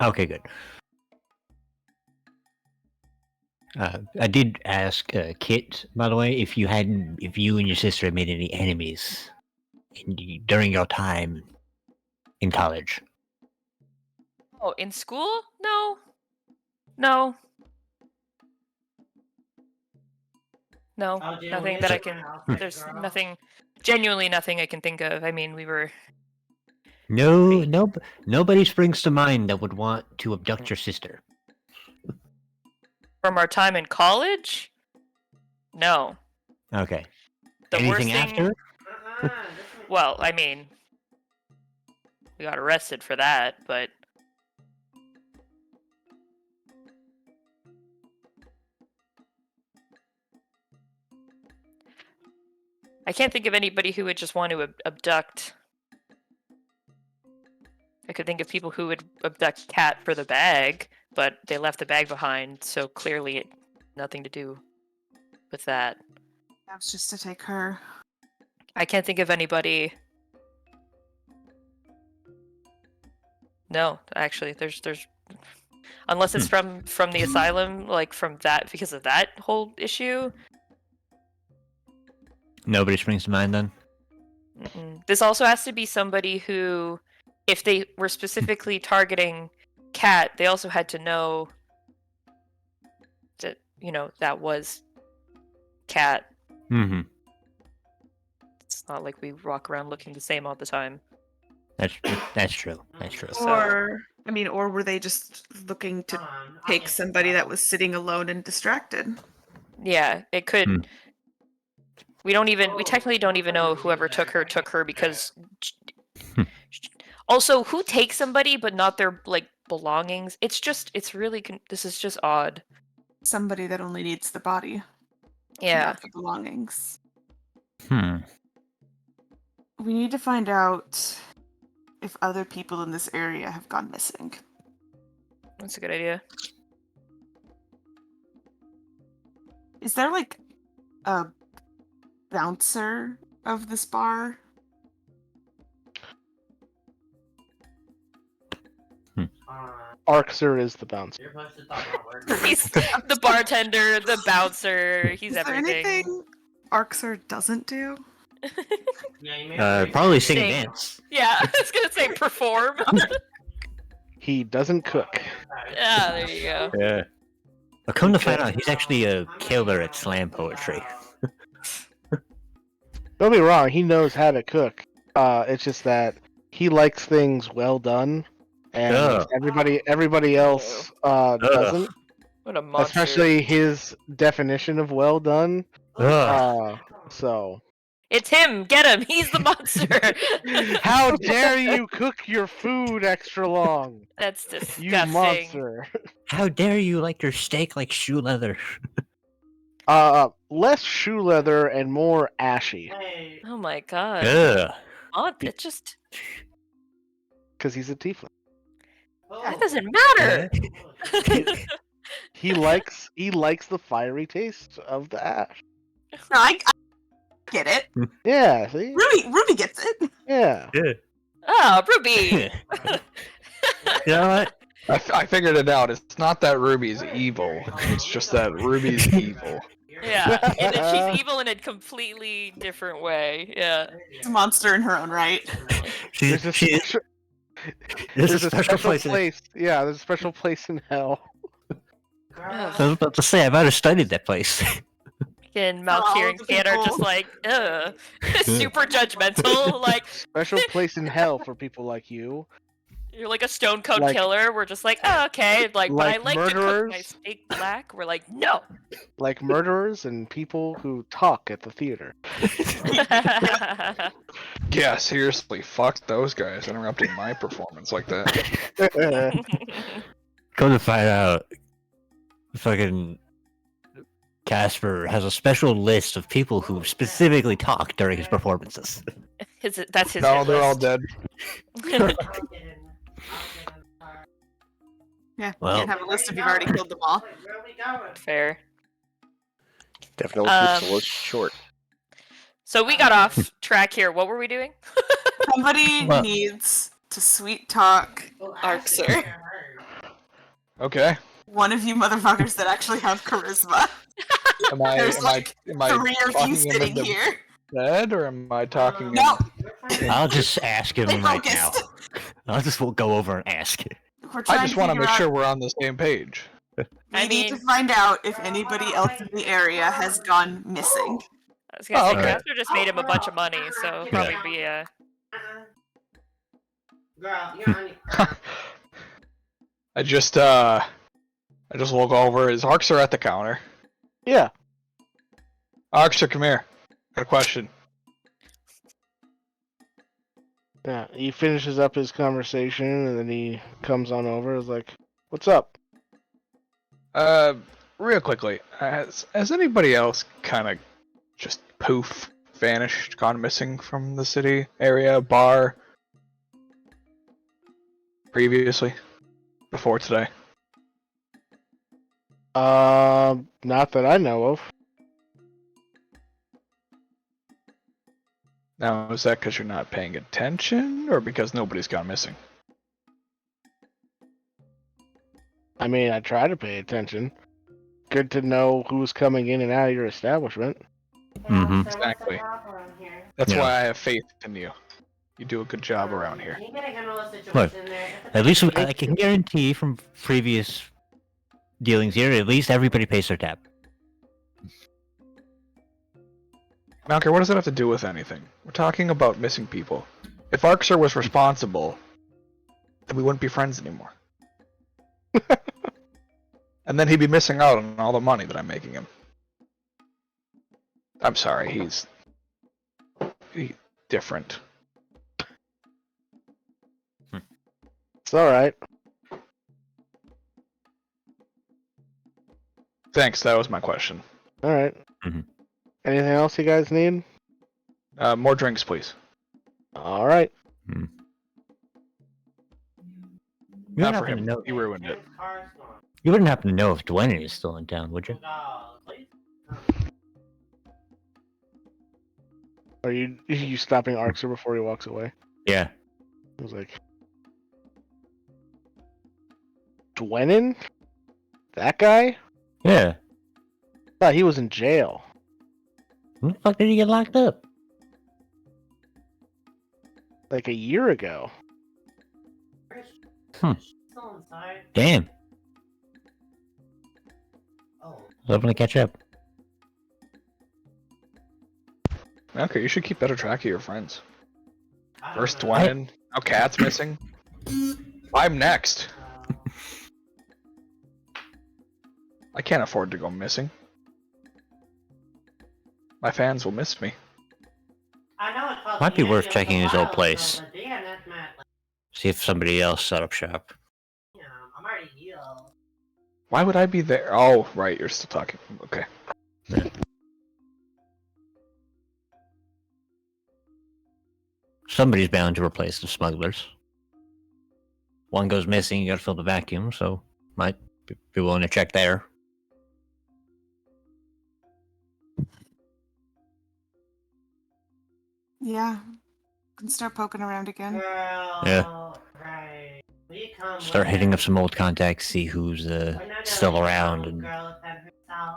Okay, good. I did ask Kit, by the way, if you and your sister had made any enemies during your time in college. Oh, in school? No. No. No, Oh, Jim, nothing we that I live in can. my house, right, There's girl? nothing. Genuinely nothing I can think of. I mean, we were. Nobody springs to mind that would want to abduct your sister. From our time in college? No. Okay. The Anything worst thing. after? Well, I mean, we got arrested for that, but. I can't think of anybody who would just want to abduct. I could think of people who would abduct Cat for the bag, but they left the bag behind, so clearly nothing to do with that. That was just to take her. I can't think of anybody. No, actually, there's unless it's from the asylum, like from that because of that whole issue. Nobody springs to mind then? Mm-mm. This also has to be somebody who, if they were specifically targeting Cat, they also had to know that that was Cat. Mm-hmm. It's not like we walk around looking the same all the time. That's true. That's true. So- Or were they just looking to take somebody that was sitting alone and distracted? Yeah, it could. Hmm. We technically don't even know whoever took her because. Also, who takes somebody but not their belongings? It's really this is just odd. Somebody that only needs the body, Yeah. not the belongings. Hmm. We need to find out if other people in this area have gone missing. That's a good idea. Is there a bouncer of this bar? Arxer is the bouncer. You're supposed to talk about work. He's the bartender, the bouncer. He's Is there everything. anything Arxer doesn't do? Yeah, you may Probably sing and Sing. dance. Yeah, I was gonna say perform. He doesn't cook. Yeah, there you go. Yeah. But come to find out, he's actually a killer at slam poetry. Don't be wrong, he knows how to cook. It's just that he likes things well done, and Ugh. everybody else doesn't. What a monster. Especially his definition of well done. Ugh. So. It's him. Get him. He's the monster. How dare you cook your food extra long? That's disgusting. You monster. How dare you like your steak like shoe leather? Less shoe leather and more ashy. Hey, Oh my god. Ugh. It just Because he's a tiefling. that doesn't matter. He likes the fiery taste of the ash. No, I get it. Yeah, see? Ruby gets it. Yeah. Oh, Ruby. You know what? I figured it out. It's not that Ruby's evil. It's just that Ruby's evil. Yeah, and then she's evil in a completely different way. Yeah. She's a monster in her own right. There's a special, There's there's a special place. Yeah, there's a special place in hell. I was about to say, I might have studied that place. And For all Malkir and the Kat are just people. like, super judgmental. Like, Special place in hell for people like you. you're like a stone cold Like- killer. We're just like, oh, okay. Like, but I like like to cook my murderers. steak black. We're like, no. Like murderers and people who talk at the theater. Yeah, seriously, fuck those guys interrupting my performance like that. Come to find out, fucking Casper has a special list of people who specifically talk during his performances. That's his. No, hit they're all list. dead. Yeah, Well- you can't have a list if you've already killed them all. Where are we going? Fair. Definitely keeps the Um, list short. So we got off track here. What were we doing? Somebody Well- needs to sweet talk Arxer. Okay. One of you motherfuckers that actually have charisma. Am I There's am like I am I 3 of you talking him sitting into here. bed or am I talking No, him? I'll just ask him stay right now. focused. I'll just go over and ask. We're I trying just to want to figure make out. sure we're on the same page. We I need to mean- find out if anybody else in the area has gone missing. I was gonna Oh, say, okay. Casper just made him a bunch of money, so it'll probably be Girl, you're on your I just look over. Is Arxer at the counter? Yeah. Arxer, come here. Got a question. Yeah. He finishes up his conversation and then he comes on over. Is like, "What's up?" Real quickly, has anybody else kind of just poof vanished, gone missing from the city area bar previously, before today? Not that I know of. Now, is that because you're not paying attention, or because nobody's gone missing? I mean, I try to pay attention. Good to know who's coming in and out of your establishment. Mhm. Exactly. Here. That's Yeah. why I have faith in you. You do a good job around here. You get a good little situation Look, there. At least I can guarantee from previous dealings here, at least everybody pays their tab. Malker, what does that have to do with anything? We're talking about missing people. If Arxer was responsible, then we wouldn't be friends anymore. And then he'd be missing out on all the money that I'm making him. I'm sorry, he's different. It's alright. Thanks, that was my question. Alright. Mhm. Anything else you guys need? More drinks, please. Alright. You Not wouldn't for happen to him. know. He ruined it. Car's gone. You wouldn't happen to know if Dwayne is still in town, would you? Oh, please. Are you stopping Arxer before he walks away? Yeah. I was like, Dwenin? That guy? Yeah. Thought he was in jail. When the fuck did he get locked up? Like a year ago. Hmm. Still inside. Damn. Oh. I was hoping to catch up. Okay, you should keep better track of your friends. I don't First know. Dwayne, now Cat's missing. I'm next. I can't afford to go missing. My fans will miss me. I know it costs Might be you worth a checking his while old ago, place. but damn, that's mad. Like, See if somebody else set up shop. damn, I'm already healed. Why would I be there? Oh, right, you're still talking. Okay. Somebody's bound to replace the smugglers. One goes missing, you gotta fill the vacuum, so might be willing to check there. Yeah. Can start poking around again. Girl, Yeah. right. Will you start hitting up some old contacts, see who's still around,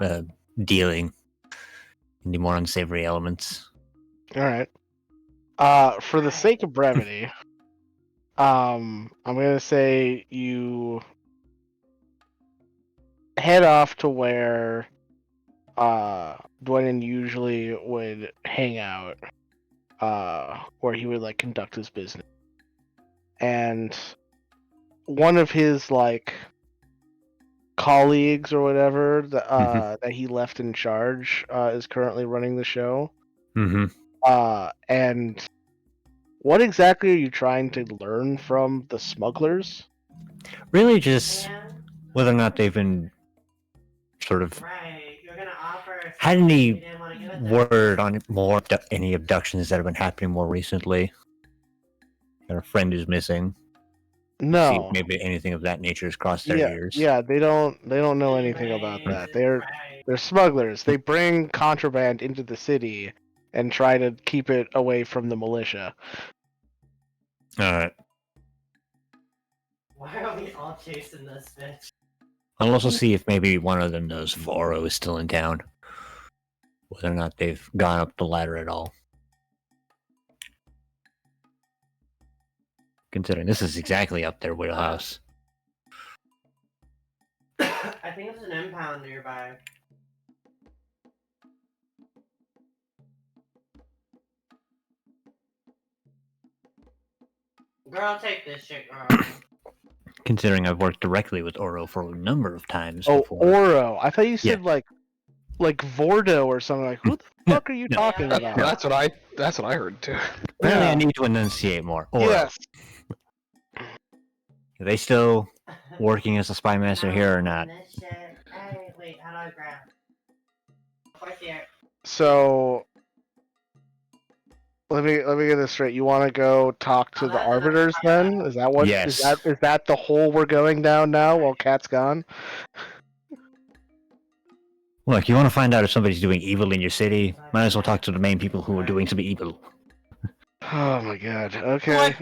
and dealing any more unsavory elements. All right. For the sake of brevity, I'm gonna say you head off to where Dwayne usually would hang out, where he would like conduct his business, and one of his like colleagues or whatever that he left in charge is currently running the show. Mm-hmm. And what exactly are you trying to learn from the smugglers? Really, just whether or not they've been sort of had any word on any abductions that have been happening more recently. Got a friend who's missing. See No. if maybe anything of that nature has crossed their ears. Yeah, they don't know anything about that. They're smugglers. They bring contraband into the city and try to keep it away from the militia. Alright. Why are we all chasing this bitch? I'll also see if maybe one of them knows if Oro is still in town. Whether or not they've gone up the ladder at all. Considering this is exactly up their wheelhouse. I think there's an impound nearby. Girl, take this shit, girl. Considering I've worked directly with Oro for a number of times Oh, before. Oro. I thought you said like Vordo or something. Like, who the fuck are you No. talking about? That's what I heard too. Apparently Yeah. I need to enunciate more. Oro. Yes. Are they still working as a spy master here or not? This shit. Hey, wait, how do I grab? Right there. So let me get this straight. You want to go talk to the arbiters then? Is that what? Yes. Is that the hole we're going down now while Cat's gone? Look, you want to find out if somebody's doing evil in your city? Might as well talk to the main people who are doing some evil. Oh my god. Okay.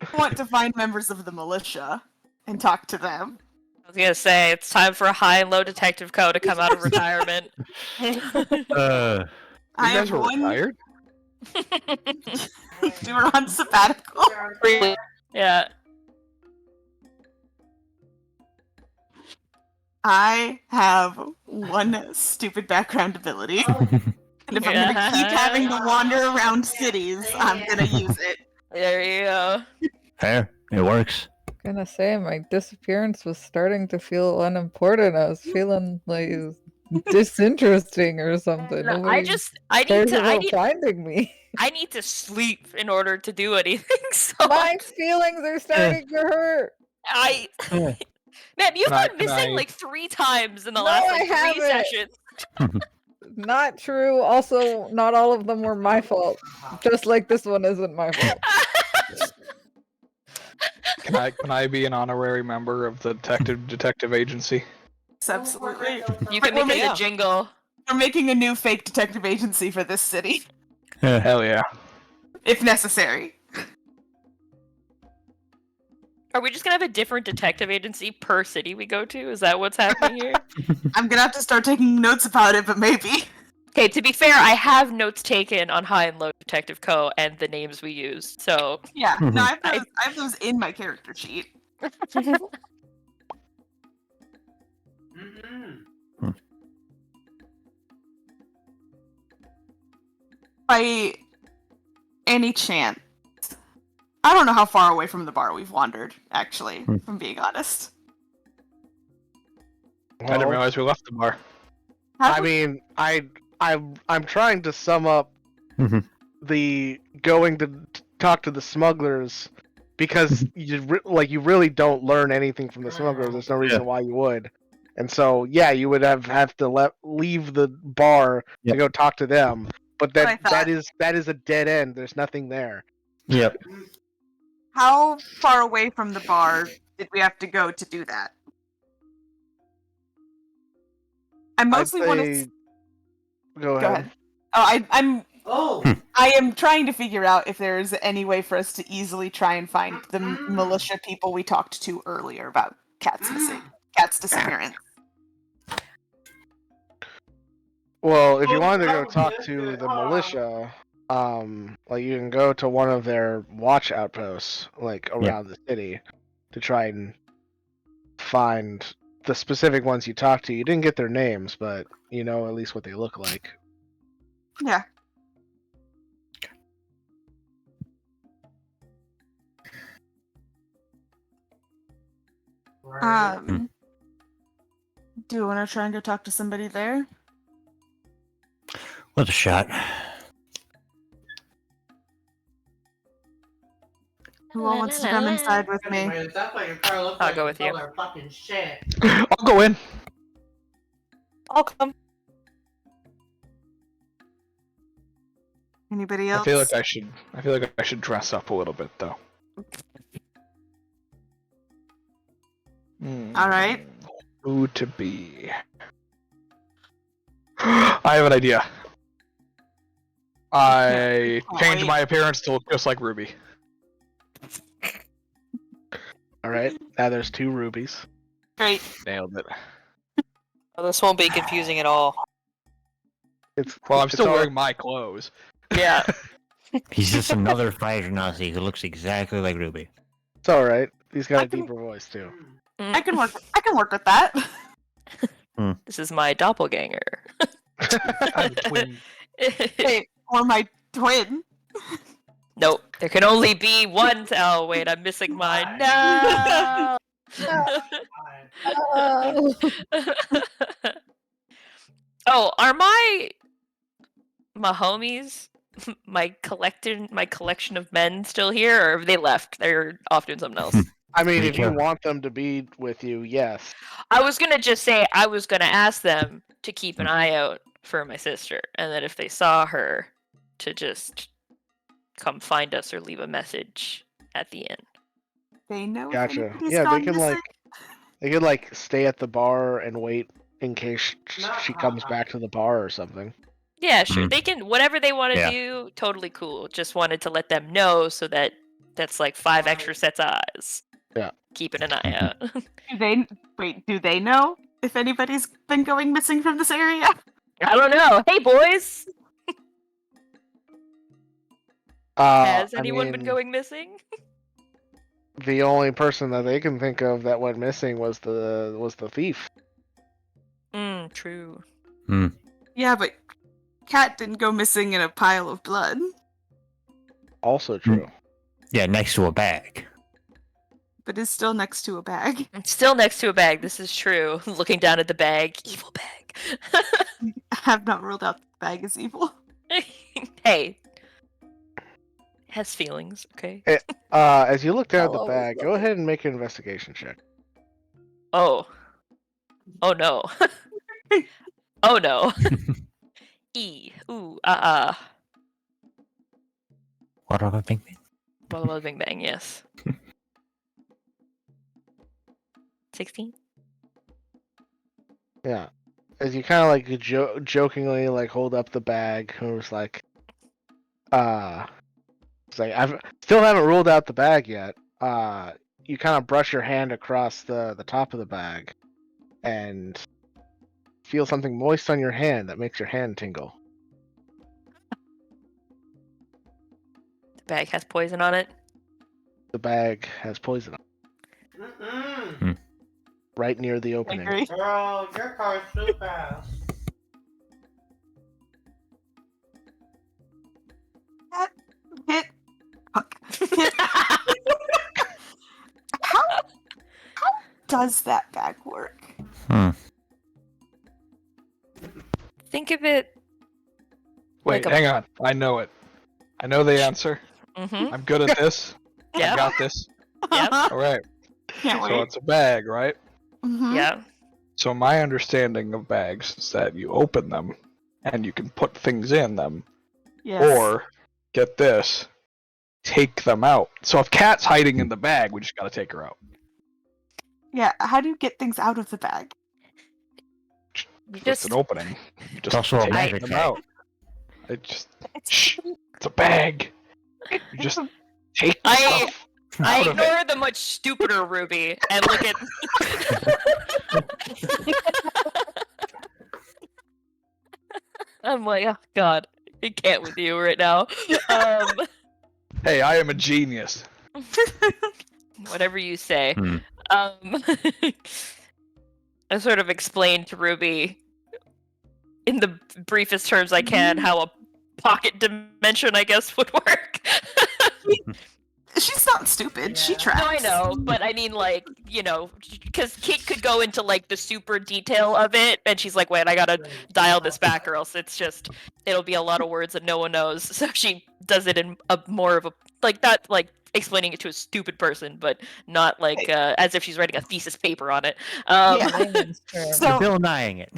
I want to find members of the militia and talk to them. I was gonna say it's time for a high and low detective co to come out of retirement. You guys were retired? We were on sabbatical. Yeah. I have one stupid background ability. And if I'm gonna keep having to wander around cities, I'm gonna use it. There you go. Fair. It works. Gonna say my disappearance was starting to feel unimportant. I was feeling like disinteresting or something. No, Nobody I cares need about finding me. I need to sleep in order to do anything. So My feelings are starting to hurt. Man, you've Can been missing like 3 times in the No, last I like 3 haven't. sessions. Not true. Also, not all of them were my fault. Just like this one isn't my fault. Can I be an honorary member of the detective agency? Yes, absolutely. You can We're make making- a jingle. We're making a new fake detective agency for this city, Hell yeah. if necessary. Are we just gonna have a different detective agency per city we go to? Is that what's happening here? I'm gonna have to start taking notes about it, but maybe. Okay, to be fair, I have notes taken on High and Low Detective Co. and the names we used, so... Yeah, no, I have those in my character sheet. By any chance, I don't know how far away from the bar we've wandered, actually, if I'm being honest. I didn't realize we left the bar. I mean, I'm trying to sum up the going to talk to the smugglers because you really don't learn anything from the smugglers. There's no reason why you would. And so, yeah, you would have to leave the bar to go talk to them. But that is a dead end. There's nothing there. Yep. How far away from the bar did we have to go to do that? I mostly want to. Go ahead. Oh, I'm Oh! I am trying to figure out if there is any way for us to easily try and find the militia people we talked to earlier about Cat's missing, Cat's disappearance. Well, if you wanted to go talk to the militia, like you can go to one of their watch outposts, like around the city, to try and find the specific ones you talked to. You didn't get their names, but you know at least what they look like. Yeah. Do you want to try and go talk to somebody there? Worth a shot. Who all wants to come inside with me? That's why your car looks I'll like go with you. color fucking shit. I'll go in. I'll come. Anybody else? I feel like I should dress up a little bit though. All right. Who to be? I have an idea. I change my appearance to look just like Ruby. All right, now there's 2 rubies. Great. Nailed it. Oh, this won't be confusing at all. Well, I'm it's still all- wearing my clothes. Yeah. He's just another fighter Nazi who looks exactly like Ruby. It's all right. He's got I a can- deeper voice too. I can work with that. This is my doppelganger. I'm a twin. Hey, or my twin. Nope. There can only be one. Oh wait, I'm missing mine. No. Oh, are my homies, my collection of men still here, or have they left? They're off doing something else. I mean, Me if you too. want them to be with you, yes. I was gonna just say I was gonna ask them to keep an eye out for my sister, and that if they saw her, to just come find us or leave a message at the inn. They know. Gotcha. If anybody's Yeah, they gone can missing. stay at the bar and wait in case she comes back to the bar or something. Yeah, sure. Mhm. They can whatever they want to Yeah. do. Totally cool. Just wanted to let them know so that that's like 5 extra sets of eyes. Yeah. Keeping an eye out. Do they know if anybody's been going missing from this area? I don't know. Hey boys, has anyone been going missing? The only person that they can think of that went missing was the thief. True. Yeah, but Cat didn't go missing in a pile of blood. Also true. Yeah, next to a bag. But is still next to a bag. It's still next to a bag. This is true. Looking down at the bag. Evil bag. I have not ruled out the bag as evil. Hey. Has feelings, okay? As you look down at the Hello, bag, go brother. ahead and make an investigation check. Oh. Oh no. Oh no. Ooh, What about Bing Bing? Well, bing bang, yes. 16? Yeah. As you kind of like jokingly like hold up the bag, and was like, it's like I've still haven't ruled out the bag yet. You kind of brush your hand across the top of the bag, and feel something moist on your hand that makes your hand tingle. The bag has poison on it. The bag has poison on it, right near the I opening. agree. Girl, your car's too fast. Hit. Fuck. Hit. How does that bag work? Think of it. Wait, Like a- hang on. I know it. I know the answer. Mm-hmm. I'm good at this. I Yeah. got this. Yep. All right. Can't So wait. it's a bag, right? Mhm. Yeah. So my understanding of bags is that you open them and you can put things in them, Yes. or get this, take them out. So if Cat's hiding in the bag, we just gotta take her out. Yeah, how do you get things out of the bag? You It's just an opening. You just also a take magic them bag. out. It just shh. It's a bag. You just take the I stuff out of it. ignore the much stupider Ruby and look at. I'm like, oh god, I can't with you right now. Hey, I am a genius. Whatever you say. Hmm. I sort of explained to Ruby in the briefest terms I can how a pocket dimension, I guess, would work. She's not stupid. She tracks. No, I know, but I mean, like, you know, because Kate could go into, like, the super detail of it, and she's like, wait, I gotta dial this back, or else it'll be a lot of words that no one knows. So she does it in a more of a, like, not, like, explaining it to a stupid person, but not, like, as if she's writing a thesis paper on it. Layman's term. You're So, Bill Nyeing it.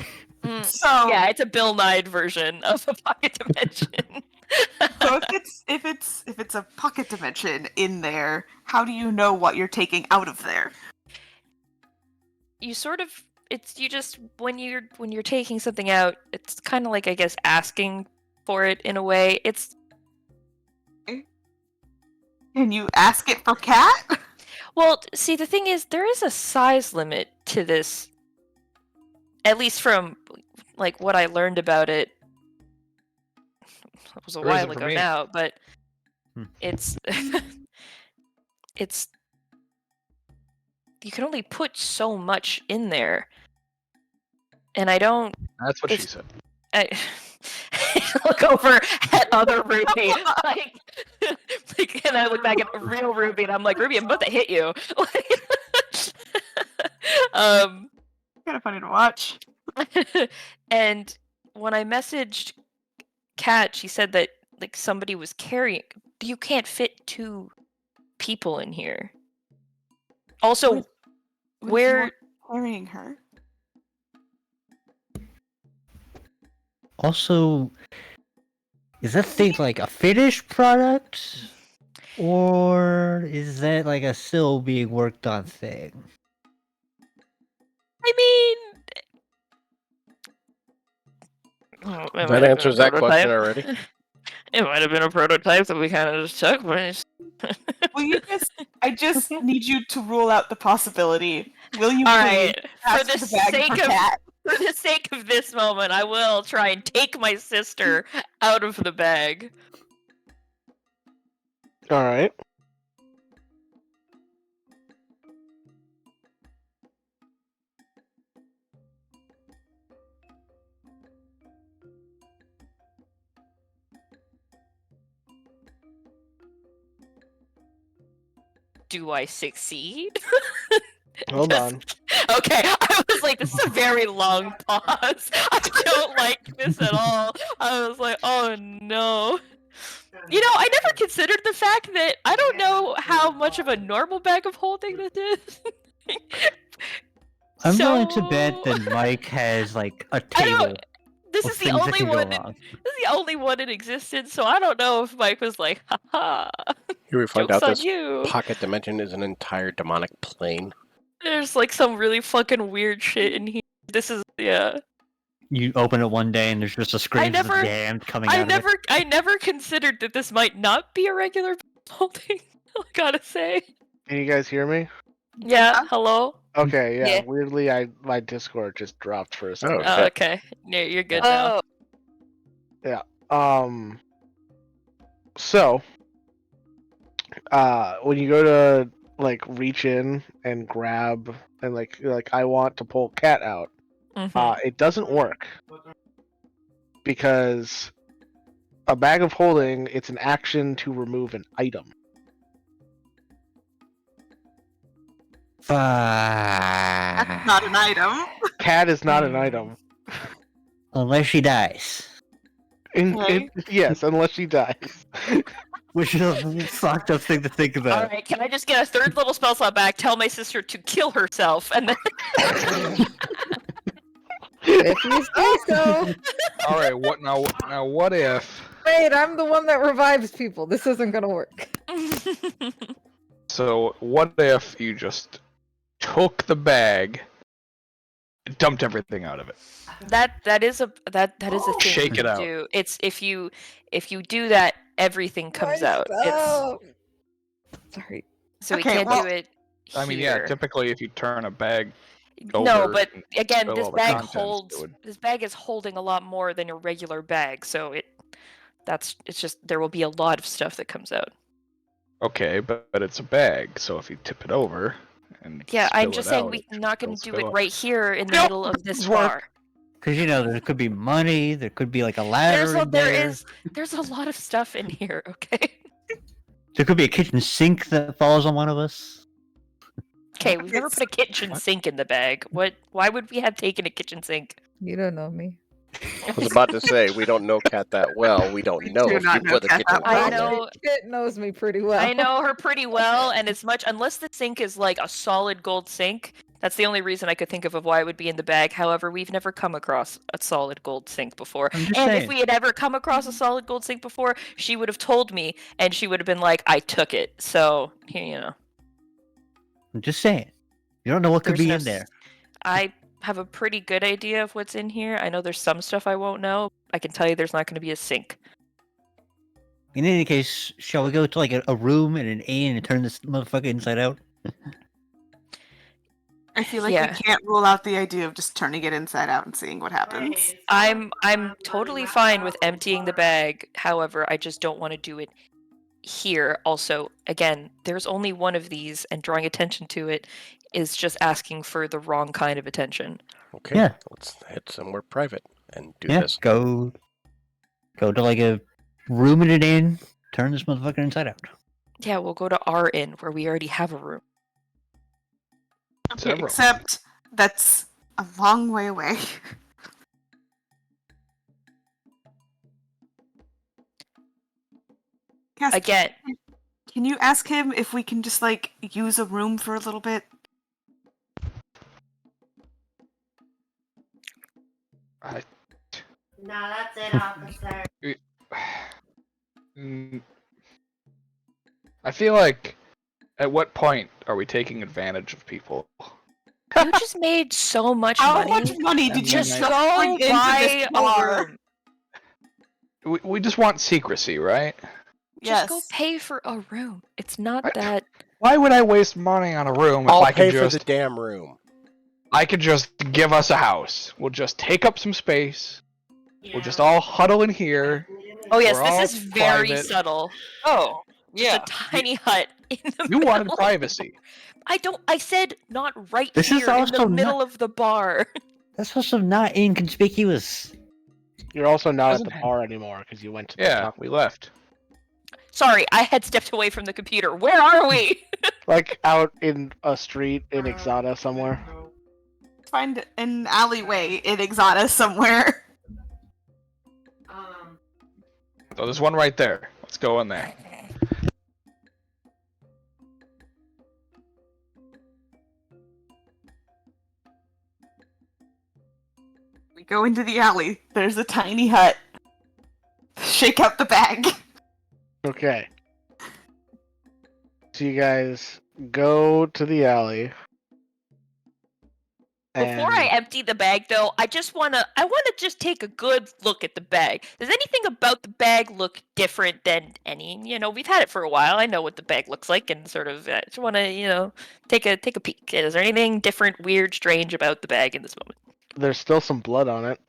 so Yeah, it's a Bill Nye version of a pocket dimension. So if it's a pocket dimension in there, how do you know what you're taking out of there? You sort of you just when you're taking something out, it's kind of like, I guess, asking for it in a way. It's Can you ask it for cat? well, see, the thing is, there is a size limit to this. At least from like what I learned about it. It was a There isn't while for ago me. now, but Hmm. it's it's you can only put so much in there, and I don't. That's what she It's- said. I look over at other Ruby, like, and I look back at real Ruby, and I'm like, Ruby, I'm about to hit you. um, Kind of funny to watch. and when I messaged Kat, she said that like somebody was carrying. You can't fit 2 people in here. Also, What if where you're carrying her? Also, is that thing like a finished product? Or is that like a still being worked on thing? I mean, That answers that question already. It might have been a prototype that we kind of just took, but it's... Will I just need you to rule out the possibility. Will you All please right. ask For the the bag sake for of cat? for the sake of this moment, I will try and take my sister out of the bag. All right. Do I succeed? Hold Just- on. Okay, I was like, this is a very long pause. I don't like this at all. I was like, oh no. You know, I never considered the fact that I don't know how much of a normal bag of holding this is. I'm willing to bet So- that Mike has like a I table. don't. This of is the things that only can go one. wrong. This is the only one in existence, so I don't know if Mike was like, haha, Here we find joke's out on this you. pocket dimension is an entire demonic plane. There's like some really fucking weird shit in here. This is yeah. You open it one day and there's just a screams of never- the damned coming out of it. I never considered that this might not be a regular holding. I gotta say. Can you guys hear me? Yeah. Hello. Okay, yeah. Yeah. Weirdly, my Discord just dropped for a second. Oh, Oh, shit. okay. Yeah, you're good now. Oh, So, when you go to like reach in and grab and like I want to pull cat out, Mhm. it doesn't work because a bag of holding, it's an action to remove an item. That's not an item. Cat is not an item. Unless she dies. Right. Yes, unless she dies. Which is a fucked up thing to think All about. right. Can I just get a third level spell slot back? Tell my sister to kill herself, and then. If you say so. All right, what now? Now, what if? Wait, I'm the one that revives people. This isn't gonna work. So, what if you just took the bag dumped everything out of it. That is a thing Shake you it out. do. It's if you do that, everything comes out. Sorry. So we Okay, can't well- do it here. I mean, yeah, typically if you turn a bag No, over but and again, spill this all the bag contents, holds. it would- This bag is holding a lot more than your regular bag, so it's just there will be a lot of stuff that comes out. Okay, but it's a bag, so if you tip it over and Yeah, I'm spill just it saying out, we're it not going will to do spill it out. right here in the No, middle of this this work. bar. Because there could be money, there could be like a ladder in there. There's a lot of stuff in here. Okay. There could be a kitchen sink that falls on one of us. Okay, we've never put a kitchen sink in the bag. What? Why would we have taken a kitchen sink? You don't know me. I was about to say, we don't know Kat that well. We don't know do if not you know put a Kat kitchen that sink I in there. know. Kit knows me pretty well. I know her pretty well, and as much unless the sink is like a solid gold sink, that's the only reason I could think of why it would be in the bag. However, we've never come across a solid gold sink before. I'm just And saying. if we had ever come across a solid gold sink before, she would have told me, and she would have been like, "I took it." So here, you know. I'm just saying. You don't know what could There's be no in there. I have a pretty good idea of what's in here. I know there's some stuff I won't know. I can tell you there's not going to be a sink. In any case, shall we go to like a room and an inn and turn this motherfucker inside out? I feel like Yeah. we can't rule out the idea of just turning it inside out and seeing what happens. I'm totally fine with emptying the bag. However, I just don't want to do it here. Also, again, there's only one of these, and drawing attention to it is just asking for the wrong kind of attention. Okay, Yeah. let's head somewhere private and do Yeah, this. go to like a room in an inn, turn this motherfucker inside out. Yeah, we'll go to our inn where we already have a room. Okay, Several. except that's a long way away. Cass, Again, can you ask him if we can just like use a room for a little bit? No, that's it, officer. I feel like, at what point are we taking advantage of people? you just made so much How money. much money did you Just Just go bring into buy this a bar? room. We just want secrecy, right? Just go Yes. pay for a room. It's not I- that. Why would I waste money on a room if I'll I pay could for just the damn room. I could just give us a house? We'll just take up some space. We'll just all huddle in here. Oh yes, We're this all is very private. subtle. Oh, Just yeah. a tiny hut in the You middle. wanted privacy. I said not right This is here in also the middle of the bar. That's also not inconspicuous. You're also not Doesn't at the have- bar anymore because you went to the Yeah, top. we left. Sorry, I had stepped away from the computer. Where are we? Like out in a street in Exata somewhere. Find an alleyway in Exata somewhere. Oh, there's one right there. Let's go in there. We go into the alley. There's a tiny hut. Shake out the bag. Okay. So you guys go to the alley. Before I empty the bag, though, I wanna just take a good look at the bag. Does anything about the bag look different than any? We've had it for a while. I know what the bag looks like, and sort of just wanna, take a peek. Is there anything different, weird, strange about the bag in this moment? There's still some blood on it.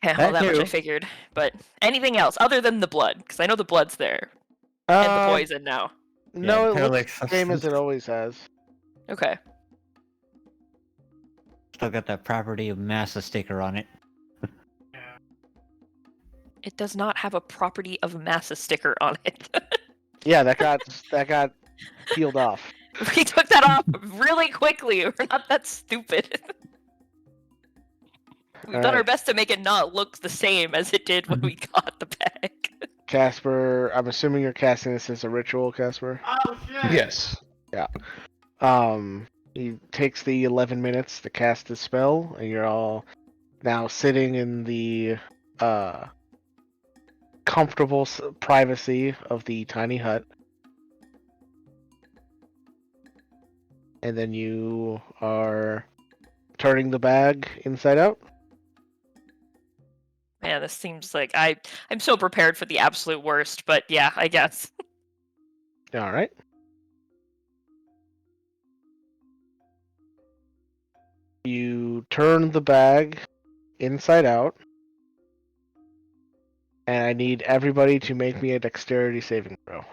Okay, well, that much I too. figured. But anything else other than the blood? Because I know the blood's there and the poison now. No, it parallax looks the same as it substance. always has. Okay. Still got that property of massa sticker on it. It does not have a property of massa sticker on it. Yeah, that got peeled off. We took that off really quickly. We're not that stupid. We've done our Alright. best to make it not look the same as it did when we got the bag. Casper, I'm assuming you're casting this as a ritual, Casper. Oh shit! Yes. He takes the 11 minutes to cast the spell, and you're all now sitting in the comfortable privacy of the tiny hut. And then you are turning the bag inside out? Man, this seems like I'm so prepared for the absolute worst, but yeah, I guess. All right. You turn the bag inside out, and I need everybody to make me a dexterity saving throw.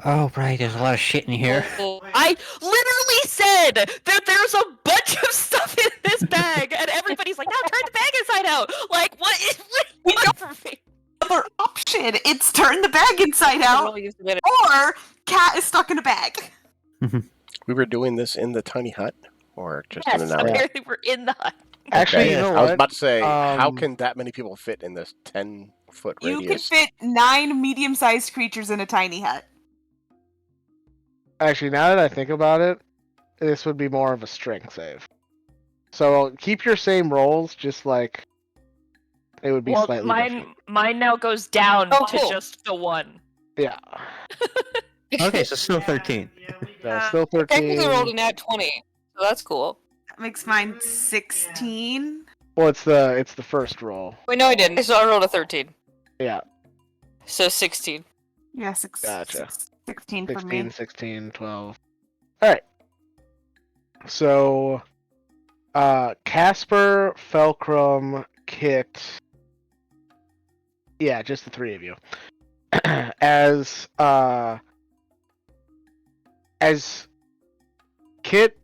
Oh, right. There's a lot of shit in here. Oh, I literally said that there's a bunch of stuff in this bag, and everybody's like, "No, turn the bag inside out." Like, what is what for me? Other option. It's turn the bag inside out, or cat is stuck in a bag. We were doing this in the tiny hut, or just in Yes, an alley? apparently we're in the hut. Actually, Okay. you know I was what? about to say, how Um, can that many people fit in this 10-foot You can radius? fit 9 medium-sized creatures in a tiny hut. Actually, now that I think about it, this would be more of a strength save. So keep your same rolls, just like it would be Well, slightly different. mine now goes down Oh, to cool. just the 1. Yeah. Okay, so still 13. So still Technically 13. rolled a nat 20, so that's cool. That makes mine 16. Well, it's the first roll. Wait, no, I didn't. So I rolled a 13. Yeah. So 16. Yeah, Gotcha. 16 for 16, me. 16, 12. Alright. So, Casper, Felcrum, Kit. Yeah, just the 3 of you. As Kit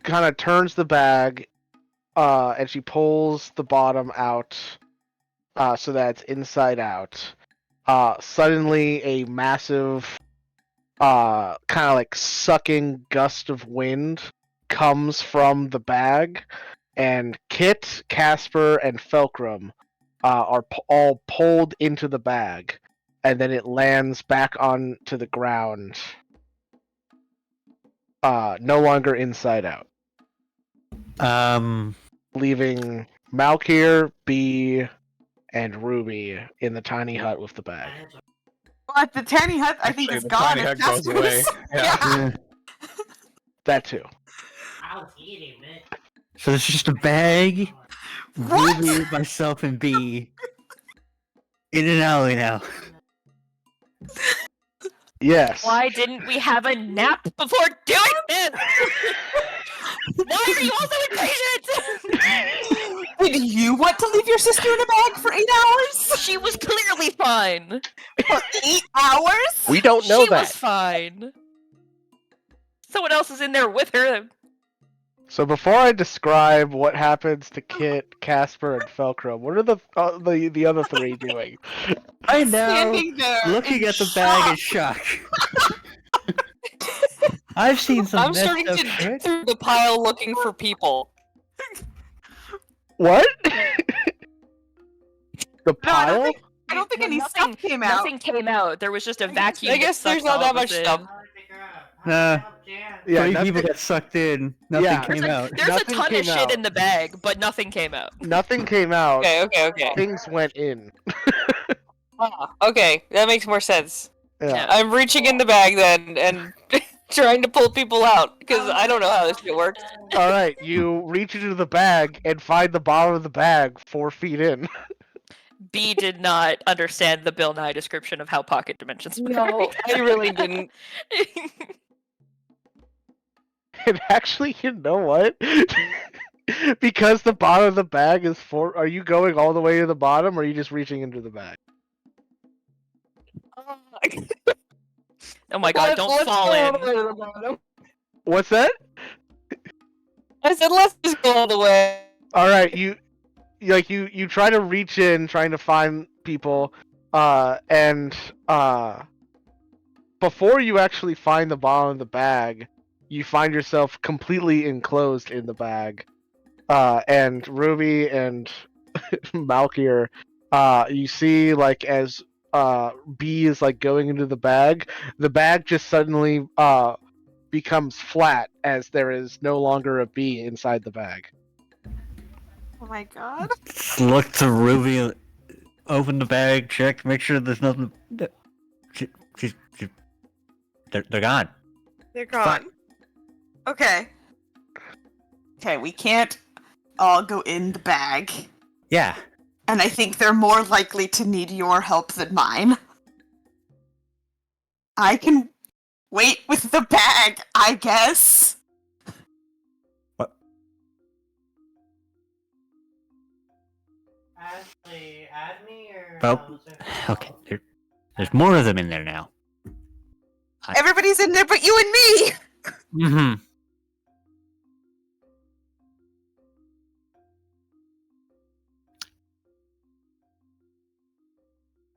kind of turns the bag, and she pulls the bottom out, so that it's inside out. Suddenly a massive, kind of like sucking gust of wind comes from the bag, and Kit, Casper, and Felcrum are all pulled into the bag, and then it lands back onto the ground, no longer inside out, leaving Malkir, Bee, and Ruby in the tiny hut with the bag. But the tiny hut, I think, Actually, is the gone. tiny if hut goes Casper's- away. Yeah. That too. I was eating it. So it's just a bag, What? Ruby, myself, and B in an alley now. Yes. Why didn't we have a nap before doing this? Why are you all so impatient? Did you want to leave your sister in a bag for 8 hours? She was clearly fine. For 8 hours? We don't know She that. was fine. Someone else is in there with her. So before I describe what happens to Kit, Casper, and Felcrum, what are the other 3 doing? I know. Standing there Looking in at the bag in shock. shock. I've seen some I'm messed starting up to dig shit. through the pile looking for people. What? The No, I don't pile? think, I don't think any stuff came out. Nothing came out. There was just a vacuum. I guess that there's sucked not that all much this in. stuff. Nah. Yeah, 3 nothing, people got sucked in. Nothing Yeah. came out. There's a Nothing ton came of shit out. in the bag, but nothing came out. nothing came out. Okay. Things went in. Okay, that makes more sense. Yeah. I'm reaching in the bag then and trying to pull people out because I don't know how this shit works. All right, you reach into the bag and find the bottom of the bag 4 feet in. B did not understand the Bill Nye description of how pocket dimensions work. No, I really didn't. And actually, you know what? Because the bottom of the bag is 4. Are you going all the way to the bottom, or are you just reaching into the bag? Oh my god, don't fall in. What's that? I said let's just go all the way. All right, you try to reach in, trying to find people, and before you actually find the bottom of the bag, you find yourself completely enclosed in the bag, and Ruby and Malkir, you see like as B is like going into the bag just suddenly becomes flat as there is no longer a bee inside the bag. Oh my god. Look to Ruby, open the bag, check, make sure there's nothing. They're gone. They're gone. Okay. Okay, we can't all go in the bag. Yeah. And I think they're more likely to need your help than mine. I can wait with the bag, I guess. What? Ashley, add me or... Well, okay. There's more of them in there now. Everybody's in there but you and me! Mm-hmm.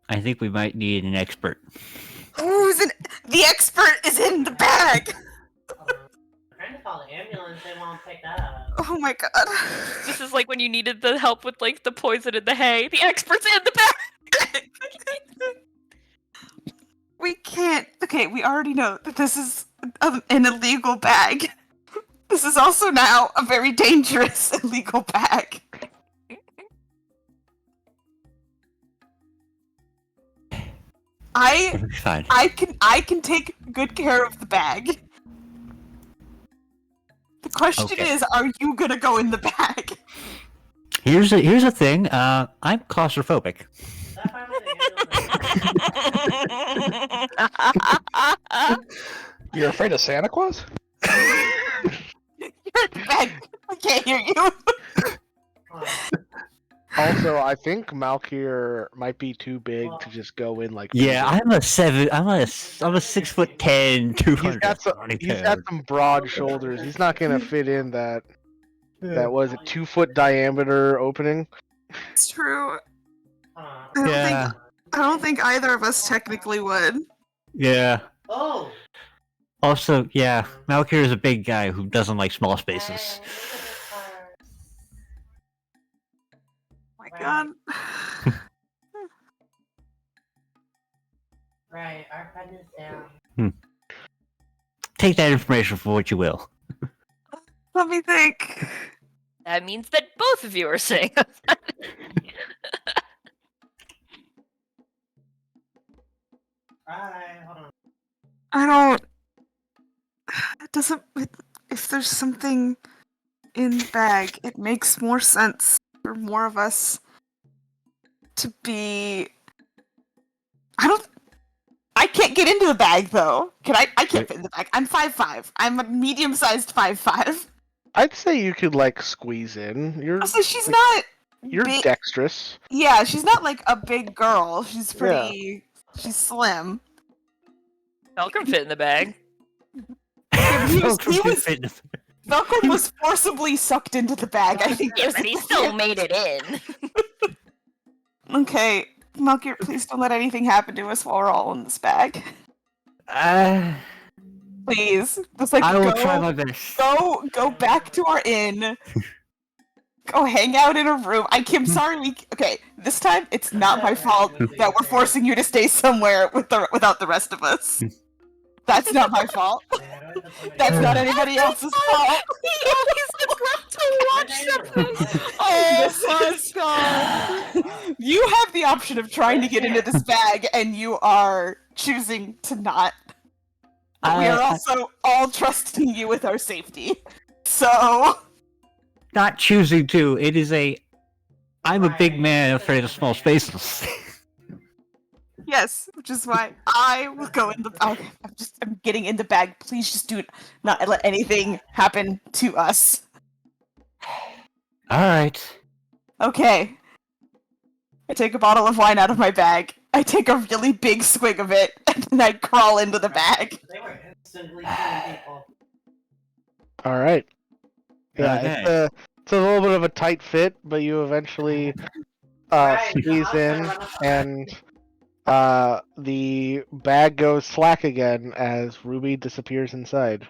I think we might need an expert. The expert is in the bag! I'm trying to call the ambulance, they won't pick up. Oh my god. This is like when you needed the help with like the poison in the hay. The expert's in the bag. We can't. Okay, we already know that this is an illegal bag. This is also now a very dangerous illegal bag. Fine. I can take good care of the bag. The question Okay. is, are you gonna go in the bag? Here's the thing. I'm claustrophobic. That finally You're afraid of Santa Claus? You're in the bag. I can't hear you. Also, I think Malkir might be too big to just go in like. Yeah, I'm a 6'10", 200. He's got some broad shoulders. He's not gonna fit in that. That was a 2-foot diameter opening. It's true. I Yeah. I don't think either of us technically would. Yeah. Oh! Also, yeah, Malkir is a big guy who doesn't like small spaces. Oh my god. Right, our pen is down. Take that information for what you will. Let me think. That means that both of you are saying. Right, hold on. I don't. It doesn't. If there's something in the bag, it makes more sense for more of us to be. I can't get into the bag though. Can I? I can't fit in the bag. I'm 5'5". I'm a medium-sized 5'5". I'd say you could like squeeze in. Also, she's not. You're big. dexterous. Yeah, she's not like a big girl. She's pretty. She's slim. Malcolm fit in the bag. Malcolm was forcibly sucked into the bag. I think. Yeah, but he still made it in. Okay, Malkir, please don't let anything happen to us while we're all in this bag. Please, just like I will try my best. Go back to our inn. Go hang out in a room. I'm sorry. Okay, this time it's not my fault that we're forcing you to stay somewhere without the rest of us. That's not my fault. That's not anybody else's fault. He always neglects to watch something. Oh my god! You have the option of trying to get into this bag, and you are choosing to not. But we are also all trusting you with our safety. So. Not choosing to. It is a. I'm a big man afraid of small spaces. Yes, which is why I will go in the. I'm getting in the bag. Please just do it. Not let anything happen to us. All right. Okay. I take a bottle of wine out of my bag. I take a really big swig of it, and then I crawl into the bag. They were instantly killing people. All right. Yeah, Okay. it's a little bit of a tight fit, but you eventually squeeze in, and the bag goes slack again as Ruby disappears inside.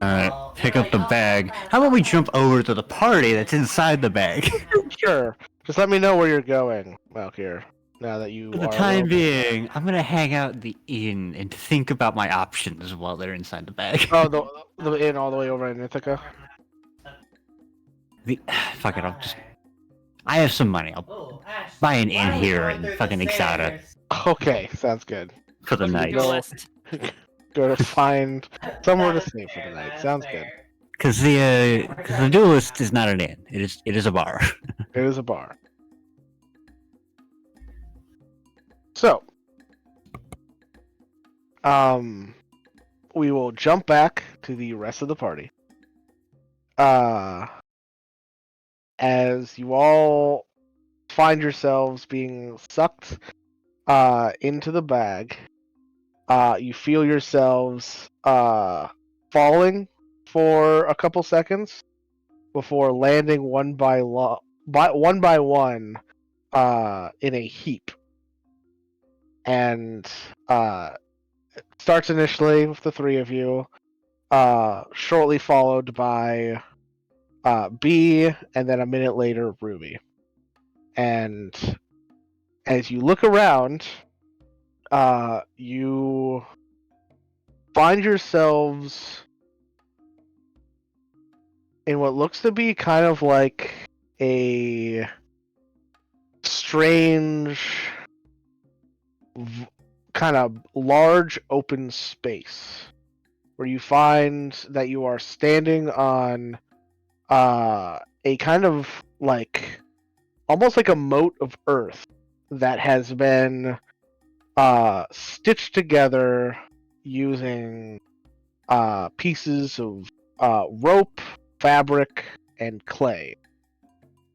Alright, pick up the bag. How about we jump over to the party that's inside the bag? Sure. Just let me know where you're going, Malkir. Now that you For the are time alone. being, I'm gonna hang out at the inn and think about my options while they're inside the bag. Oh, the inn all the way over in Ithaca. Fuck it, I have some money. I'll Oh, Ash, buy an why inn are we here going in through fucking the Ixada stairs? Okay, sounds good. for the night. Your list. Go to find somewhere to That stay for the stairs, night. that Sounds stairs. good. Because the duelist is not an inn. It is a bar. It is a bar. So, we will jump back to the rest of the party. As you all find yourselves being sucked into the bag, you feel yourselves falling for a couple seconds before landing one by one in a heap. And it starts initially with the three of you, shortly followed by B, and then a minute later, Ruby. And as you look around, you find yourselves in what looks to be kind of like a strange, kind of large open space where you find that you are standing on a kind of like almost like a moat of earth that has been stitched together using pieces of rope, fabric, and clay.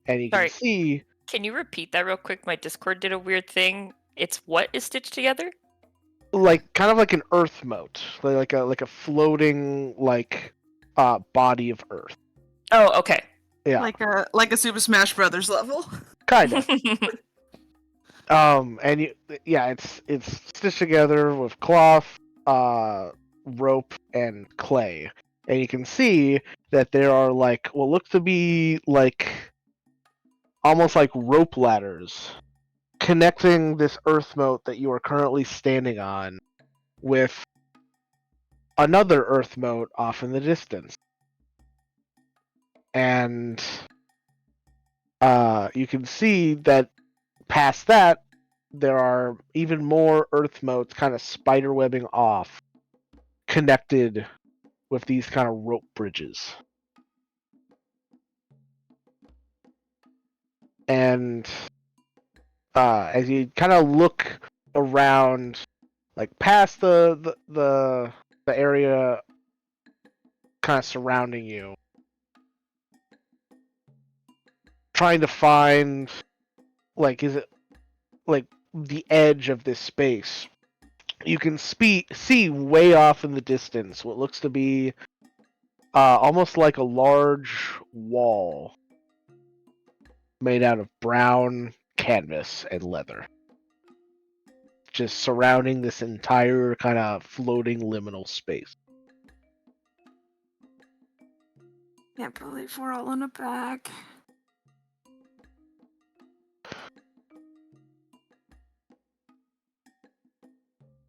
And you can Sorry. see, Can you repeat that real quick? My Discord did a weird thing. It's what is stitched together? like kind of like an earth moat, like a floating like body of earth. Oh, okay. Yeah, Like a Super Smash Brothers level. kind of. And it's stitched together with cloth, rope, and clay. And you can see that there are like what looks to be like almost like rope ladders connecting this earth moat that you are currently standing on with another earth moat off in the distance. And you can see that past that, there are even more earth moats kind of spiderwebbing off, connected with these kind of rope bridges. And as you kind of look around, like past the area kind of surrounding you, trying to find, like, is it like the edge of this space? You can see way off in the distance what looks to be almost like a large wall made out of brown canvas and leather, just surrounding this entire kind of floating liminal space. Can't believe we're all in a bag.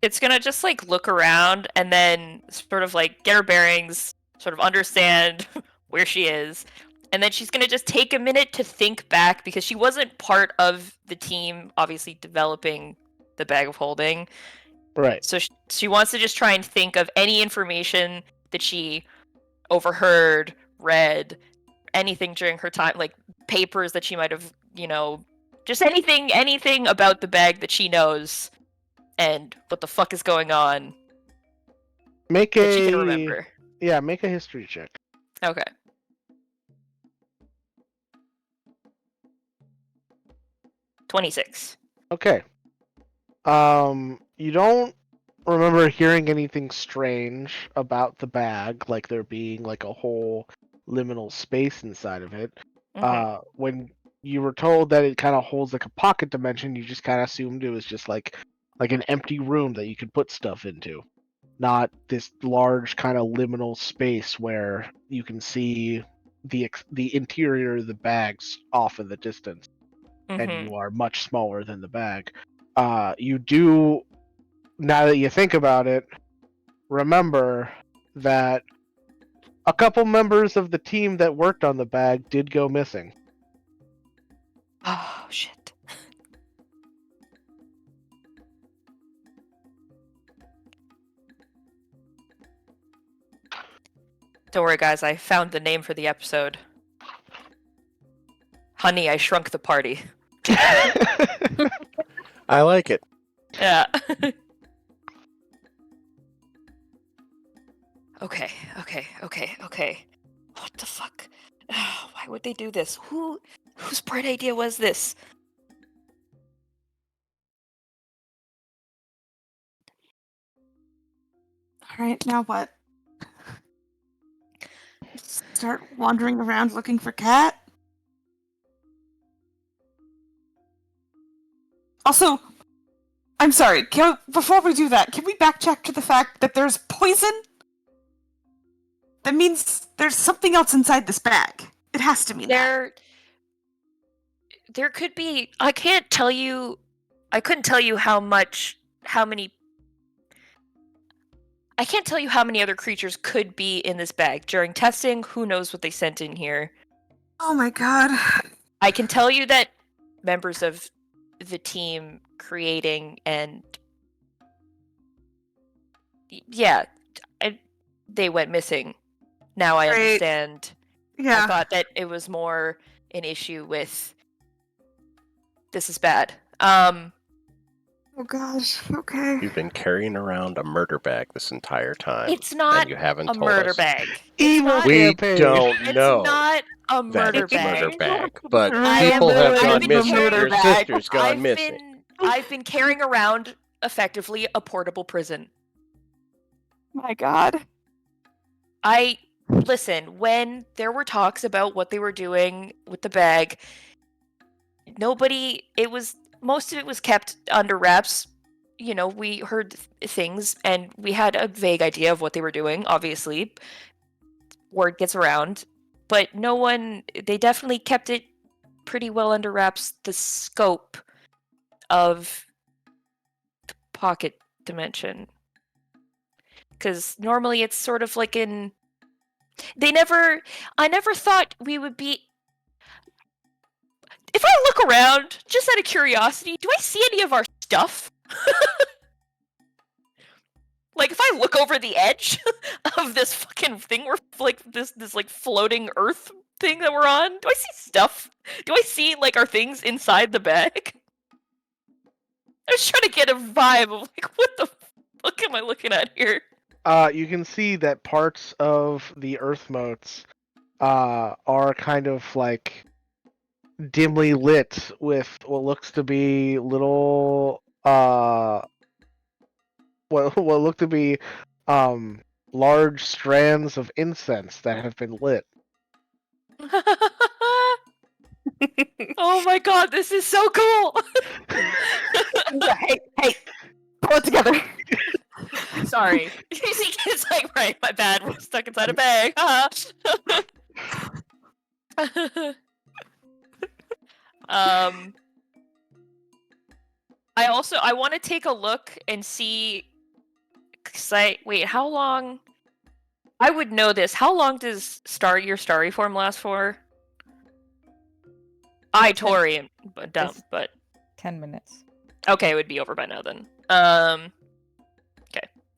It's gonna just like look around and then sort of like get her bearings, sort of understand where she is, and then she's gonna just take a minute to think back because she wasn't part of the team, obviously developing the bag of holding. Right. So she wants to just try and think of any information that she overheard, read, anything during her time, like papers that she might have, just anything about the bag that she knows and what the fuck is going on Make that she can remember. Make a history check. Okay. $26. Okay. You don't remember hearing anything strange about the bag, like there being like a whole liminal space inside of it. When you were told that it kind of holds like a pocket dimension, you just kind of assumed it was just like an empty room that you could put stuff into, not this large kind of liminal space where you can see the interior of the bags off in the distance, and you are much smaller than the bag. You do, now that you think about it, remember that a couple members of the team that worked on the bag did go missing. Oh, shit. Don't worry, guys. I found the name for the episode. Honey, I Shrunk the Party. I like it. Yeah. Okay. What the fuck? Why would they do this? Whose bright idea was this? All right, now what? Start wandering around looking for Cat? Also, I'm sorry, before we do that, can we backtrack to the fact that there's poison? That means there's something else inside this bag. It has to mean that. There could be. I couldn't tell you how many. I can't tell you how many other creatures could be in this bag. During testing, who knows what they sent in here. Oh my god. I can tell you that members of the team creating and they went missing. Now I understand. Yeah. I thought that it was more an issue with this is bad. Oh gosh. Okay. You've been carrying around a murder bag this entire time. It's not and you haven't a told murder us. bag. Evil We campaign. don't know It's not a murder that it's bag. murder bag, but I people am- have I've gone been missing. carrying Your a bag. sister's gone missing. I've been carrying around effectively a portable prison. My god. Listen, when there were talks about what they were doing with the bag, most of it was kept under wraps. You know, we heard things and we had a vague idea of what they were doing, obviously. Word gets around, but they definitely kept it pretty well under wraps, the scope of the pocket dimension. Because normally it's sort of like I never thought we would be. If I look around, just out of curiosity, do I see any of our stuff? Like, if I look over the edge of this fucking thing, we're like this like floating Earth thing that we're on. Do I see stuff? Do I see like our things inside the bag? I was trying to get a vibe of like, what the fuck am I looking at here? You can see that parts of the Earth motes are kind of like dimly lit with what looks to be little what look to be large strands of incense that have been lit. Oh my god, this is so cool! Hey, pull it together. Sorry. It's like, right, my bad, we're stuck inside a bag. I want to take a look and see. Wait, how long? I would know this. How long does your starry form last for? Tori, but dumb, but 10 minutes. okay, it would be over by now then. Okay.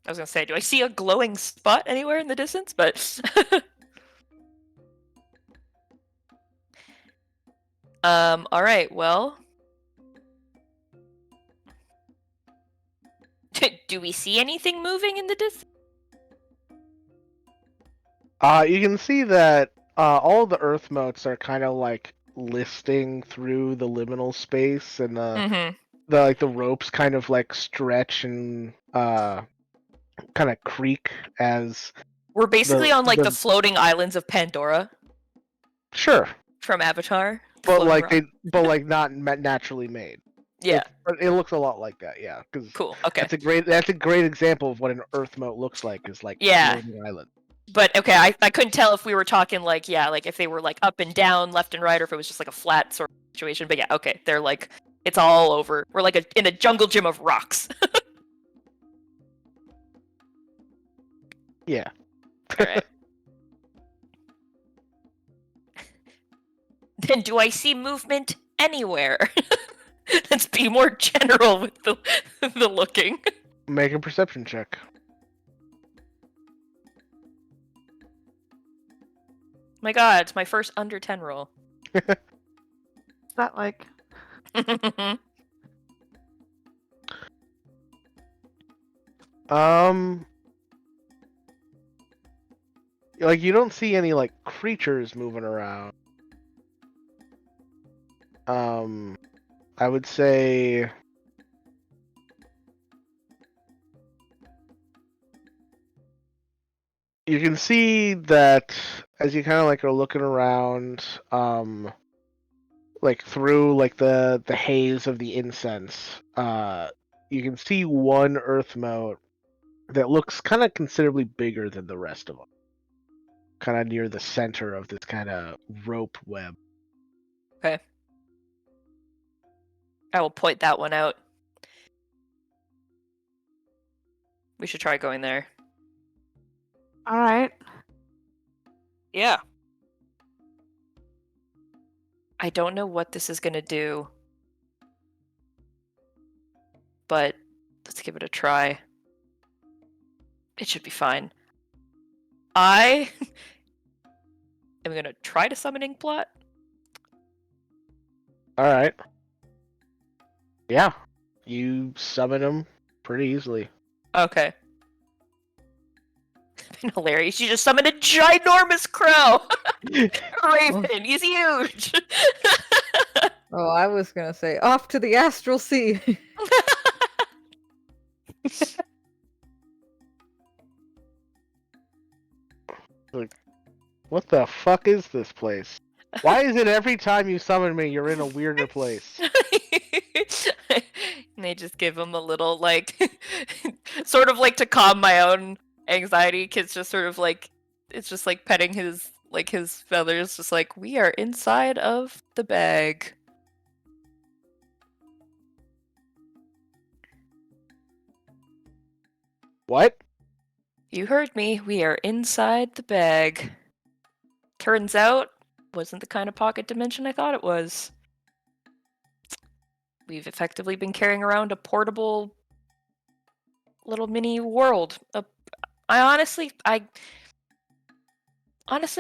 I was gonna say, do I see a glowing spot anywhere in the distance? But all right. Well, do we see anything moving in the distance? You can see that all the Earth motes are kind of like listing through the liminal space, and the ropes kind of like stretch and kind of creak as We're basically on like the floating islands of Pandora. Sure. From Avatar. But like not naturally made. Yeah. It looks a lot like that, yeah. Cool. Okay. That's a great example of what an Earth mote looks like. Is like floating island. But okay, I couldn't tell if we were talking like like if they were like up and down, left and right, or if it was just like a flat sort of situation. But yeah, okay, they're like it's all over. We're like in a jungle gym of rocks. Yeah. All right. Then do I see movement anywhere? Let's be more general with the looking. Make a perception check. My god, it's my first under 10 roll. Is that like? Like you don't see any like creatures moving around. I would say you can see that as you kind of like are looking around, like through like the haze of the incense, you can see one earth mote that looks kind of considerably bigger than the rest of them. Kind of near the center of this kind of rope web. Okay. I will point that one out. We should try going there. All right. Yeah. I don't know what this is going to do, but let's give it a try. It should be fine. I am going to try to summon Inkblot. Alright. Yeah. You summon him pretty easily. Okay. Hilarious. You just summoned a ginormous crow! Raven, he's huge! Oh, I was gonna say off to the astral sea. Like, what the fuck is this place? Why is it every time you summon me, you're in a weirder place? And they just give him a little, like, sort of like to calm my own anxiety. Kid's just sort of like, it's just like petting his, like, his feathers, just like, we are inside of the bag. What? You heard me. We are inside the bag. Turns out, wasn't the kind of pocket dimension I thought it was. We've effectively been carrying around a portable little mini world. I honestly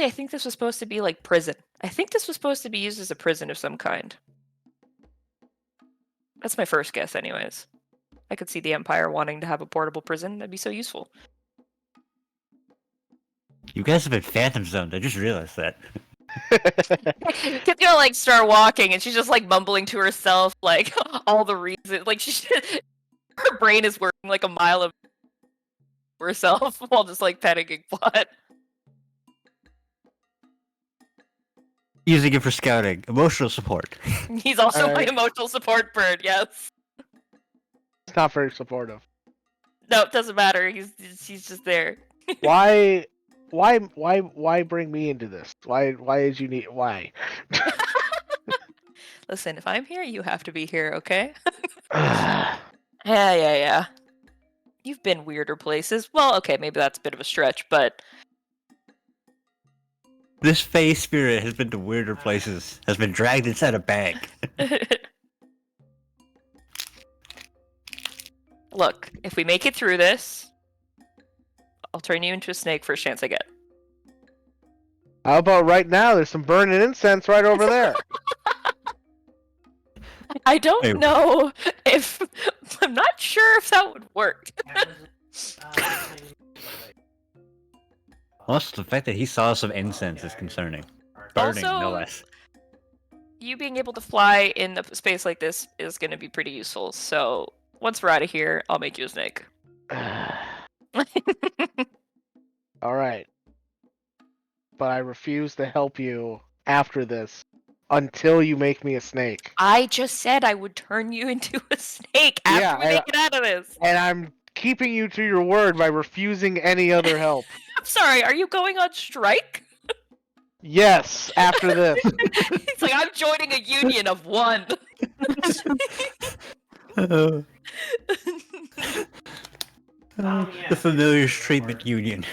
think this was supposed to be like prison. I think this was supposed to be used as a prison of some kind. That's my first guess, anyways. I could see the Empire wanting to have a portable prison. That'd be so useful. You guys have been phantom zoned. I just realized that. Kid's gonna like start walking, and she's just like mumbling to herself, like all the reasons. Like her brain is working like a mile of herself while just like petting Inkblot. Using it for scouting, emotional support. He's also my Alright. emotional support bird. Yes. It's not very supportive. No, it doesn't matter. He's just there. Why bring me into this? Why did you need why? Listen, if I'm here, you have to be here, okay? Yeah. You've been weirder places. Well, okay, maybe that's a bit of a stretch, but This Fey spirit has been to weirder places, has been dragged inside a bag. look, if we make it through this, I'll turn you into a snake first chance I get. How about right now? There's some burning incense right over there. I don't Hey. know if I'm not sure if that would work. Also, the fact that he saw some incense is concerning. Burning, no Also- less. You being able to fly in a space like this is going to be pretty useful. So once we're out of here, I'll make you a snake. All right. But I refuse to help you after this until you make me a snake. I just said I would turn you into a snake after Yeah, we make it out of this. And I'm keeping you to your word by refusing any other help. I'm sorry, are you going on strike? Yes, after this. He's like, I'm joining a union of one. The familiar treatment union.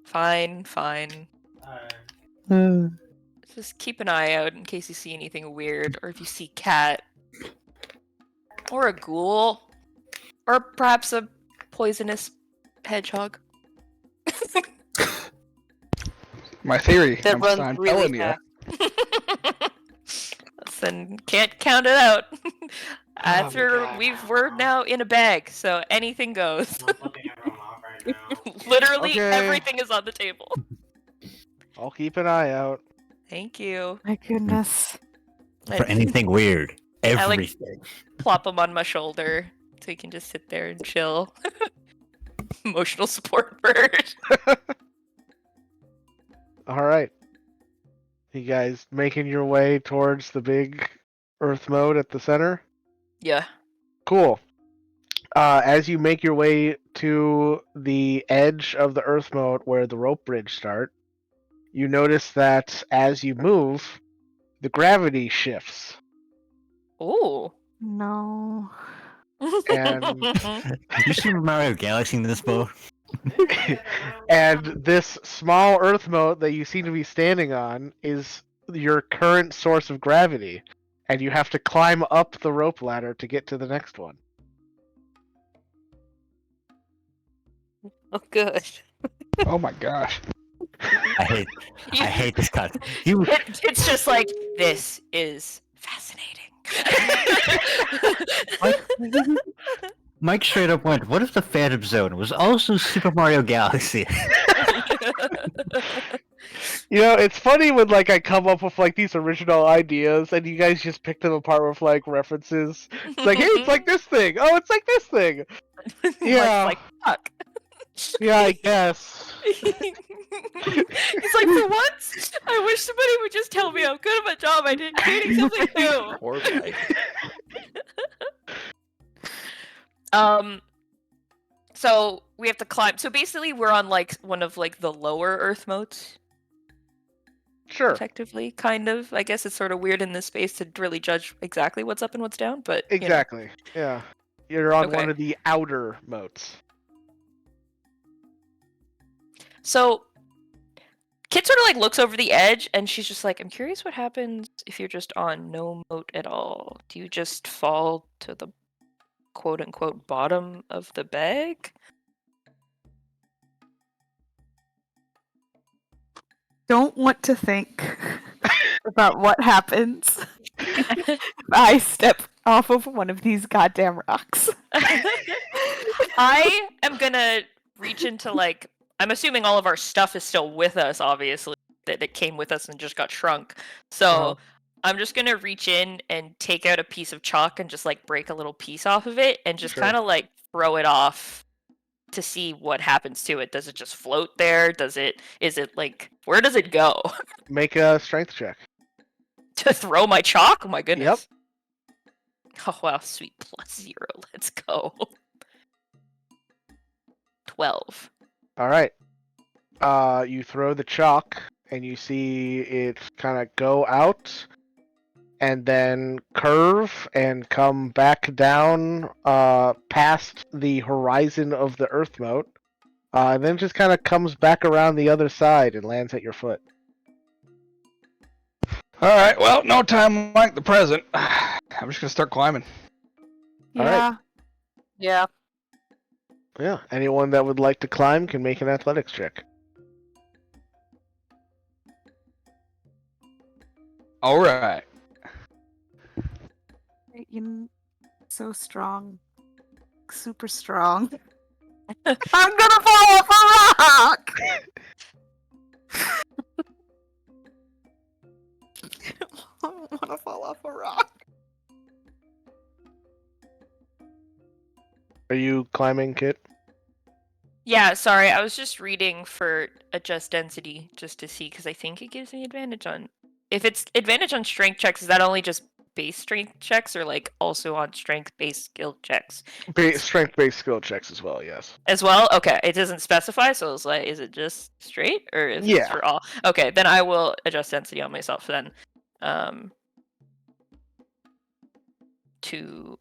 Fine. Just keep an eye out in case you see anything weird, or if you see cat, or a ghoul, or perhaps a poisonous hedgehog. My theory. That I'm, runs I'm really telling you. Listen, can't count it out. my After God. we're now in a bag, so anything goes. I'm flipping everyone off right now. Literally Okay. everything is on the table. I'll keep an eye out. Thank you. My goodness. For anything weird. I like Everything. plop him on my shoulder so he can just sit there and chill. Emotional support bird. All right. You guys making your way towards the big Earth mode at the center? Yeah. Cool. As you make your way to the edge of the Earth mode where the rope bridge start, you notice that as you move, the gravity shifts. Ooh. No. And You Super Mario Galaxy in this mode? and this small Earth mote that you seem to be standing on is your current source of gravity, and you have to climb up the rope ladder to get to the next one. Oh, good. Oh my gosh. I hate this concept. You It's just like, this is fascinating. Mike straight up went, what if the Phantom Zone was also Super Mario Galaxy? You know, it's funny when like I come up with like these original ideas, and you guys just pick them apart with like references. It's like, hey, it's like this thing. Oh, it's like this thing. Yeah. Like, fuck. Yeah, I guess. He's like, for once, I wish somebody would just tell me how good of a job I did creating something new. Poor Mike. So we have to climb. So basically, we're on like one of like the lower Earth modes, Sure. effectively, kind of. I guess it's sort of weird in this space to really judge exactly what's up and what's down, but you know. Exactly. Yeah. You're on one Okay. of the outer moats. So Kit sort of like looks over the edge, and she's just like, "I'm curious what happens if you're just on no moat at all. Do you just fall to the quote unquote bottom of the bag?" Don't want to think about what happens if I step off of one of these goddamn rocks. I am gonna reach into like, I'm assuming all of our stuff is still with us, obviously, that it came with us and just got shrunk. So I'm just gonna reach in and take out a piece of chalk and just like break a little piece off of it and just Sure. kind of like throw it off to see what happens to it. Does it just float there? Is it like, where does it go? Make a strength check. To throw my chalk? Oh my goodness. Yep. Oh wow, sweet +0. Let's go. 12. All right. You throw the chalk, and you see it kind of go out, and then curve and come back down past the horizon of the Earth moat, and then just kind of comes back around the other side and lands at your foot. Alright, well, no time like the present. I'm just gonna start climbing. All right. Yeah. Yeah. Yeah. Anyone that would like to climb can make an athletics check. Alright. You're so strong. Super strong. I'm gonna fall off a rock! I don't wanna fall off a rock. Are you climbing, Kit? Yeah, sorry, I was just reading for adjust density just to see, because I think it gives me advantage on... If it's advantage on strength checks, is that only just base strength checks, or like also on strength-based skill checks? Strength-based skill checks as well, yes. As well? Okay, it doesn't specify, so it's like, is it just straight, or is it Yeah. for all? Okay, then I will adjust density on myself then. To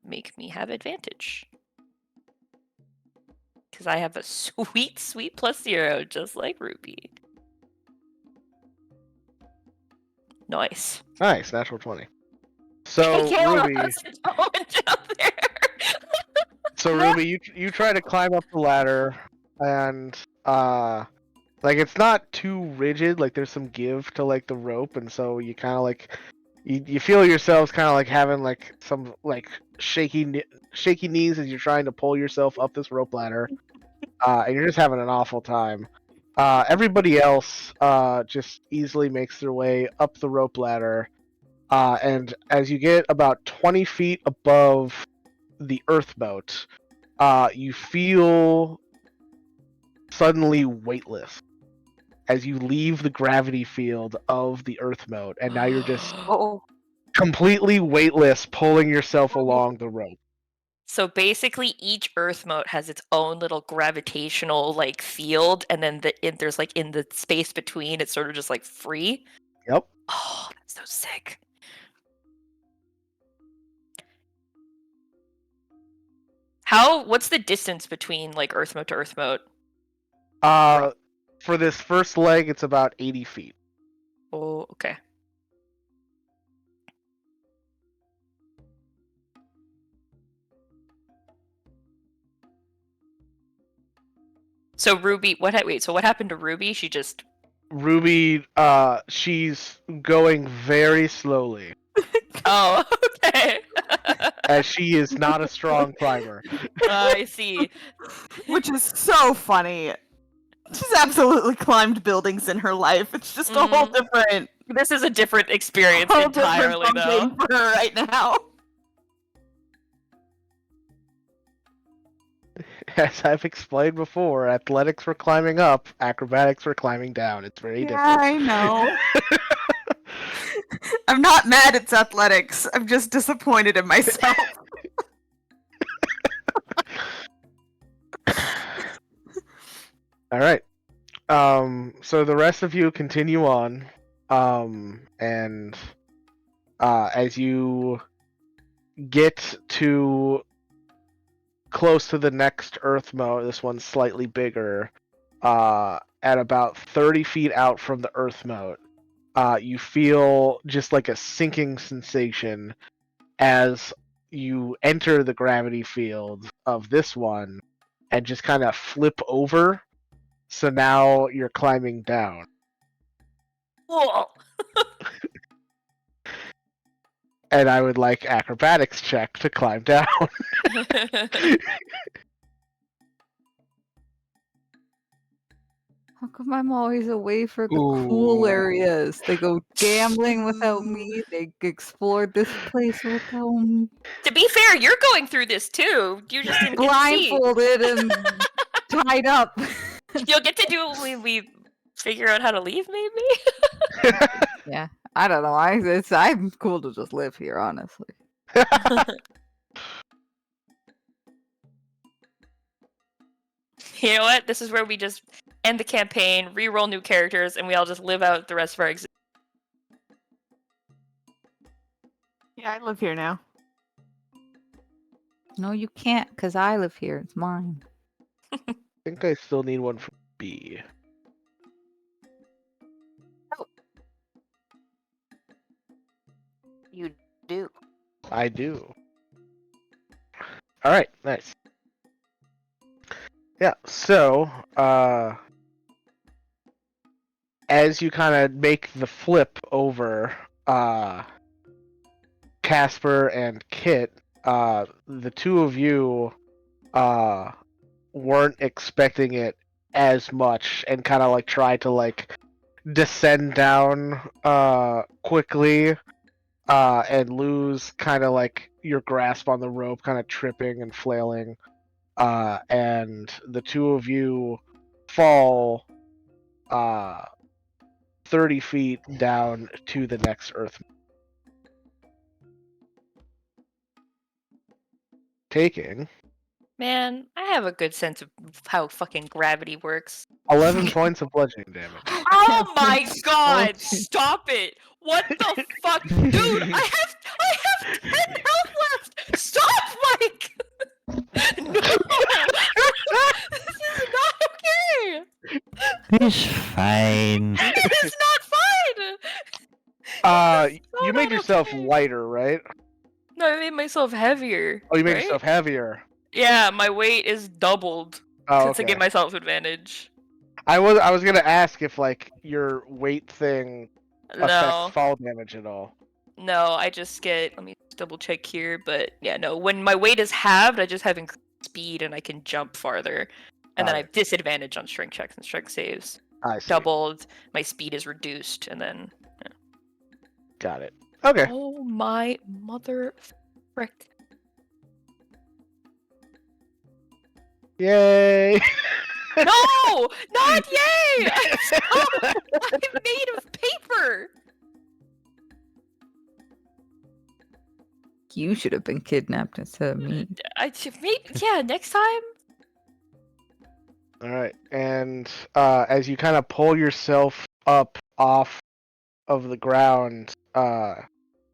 make me have advantage. Because I have a sweet, sweet +0, just like Ruby. Nice. Nice, natural 20. So, Kayla Ruby, wants to go and jump there. you try to climb up the ladder, and Like it's not too rigid. Like there's some give to like the rope, and so you kind of like you feel yourselves kind of like having like some like shaky knees as you're trying to pull yourself up this rope ladder, and you're just having an awful time. Everybody else just easily makes their way up the rope ladder, and as you get about 20 feet above the earth moat, you feel suddenly weightless as you leave the gravity field of the earth moat, and now you're just Oh, completely weightless, pulling yourself along the rope. So basically, each Earth mote has its own little gravitational like field, and then there's like in the space between, it's sort of just like free. Yep. Oh, that's so sick. What's the distance between like Earth mote to Earth mote? For this first leg, it's about 80 feet. Oh, okay. So Ruby, so what happened to Ruby? She just Ruby, she's going very slowly, Oh, okay. as she is not a strong climber. I see. Which is so funny. She's absolutely climbed buildings in her life. It's just a whole different, This is a different experience whole entirely, different though. thing for her right now. As I've explained before, athletics were climbing up, acrobatics were climbing down. It's very different. I know. I'm not mad at athletics. I'm just disappointed in myself. All right. So the rest of you continue on, and as you get to close to the next Earth mote, this one's slightly bigger, at about 30 feet out from the Earth mote, you feel just like a sinking sensation as you enter the gravity field of this one and just kind of flip over. So now you're climbing down. Whoa. And I would like acrobatics check to climb down. How come I'm always away for the cool Ooh. areas? They go gambling without me. They explored this place without me. To be fair, you're going through this too. You're just in Blindfolded and tied up. You'll get to do it when we figure out how to leave, maybe? Yeah, I don't know. I'm cool to just live here, honestly. You know what? This is where we just end the campaign, re-roll new characters, and we all just live out the rest of our existence. Yeah, I live here now. No, you can't, because I live here. It's mine. I think I still need one from B. you do. I do. Alright, nice. Yeah, so, as you kind of make the flip over, Casper and Kit, the two of you, weren't expecting it as much and kind of like tried to like descend down, quickly, and lose kind of like your grasp on the rope, kind of tripping and flailing. And the two of you fall 30 feet down to the next Earth. Taking Man, I have a good sense of how fucking gravity works. 11 points of bludgeoning damage. Oh my god! Stop it! What the fuck? Dude, I have 10 health left! Stop, Mike! No! This is not okay! It's fine. It is not fine! You made not yourself okay. lighter, right? No, I made myself heavier. Oh, you made right? yourself heavier. Yeah, my weight is doubled Oh, to give okay. myself advantage. I was gonna ask if like your weight thing affects No, fall damage at all. no, I just get. Let me double check here, but yeah, no. When my weight is halved, I just have increased speed and I can jump farther, and then I Got have disadvantage on strength checks and strength saves. I see. Doubled, my speed is reduced, and then. Got it. Okay. Oh my mother frick! Yay! No, not yay! I'm made of paper. You should have been kidnapped instead of me. Yeah, next time. All right, and as you kind of pull yourself up off of the ground,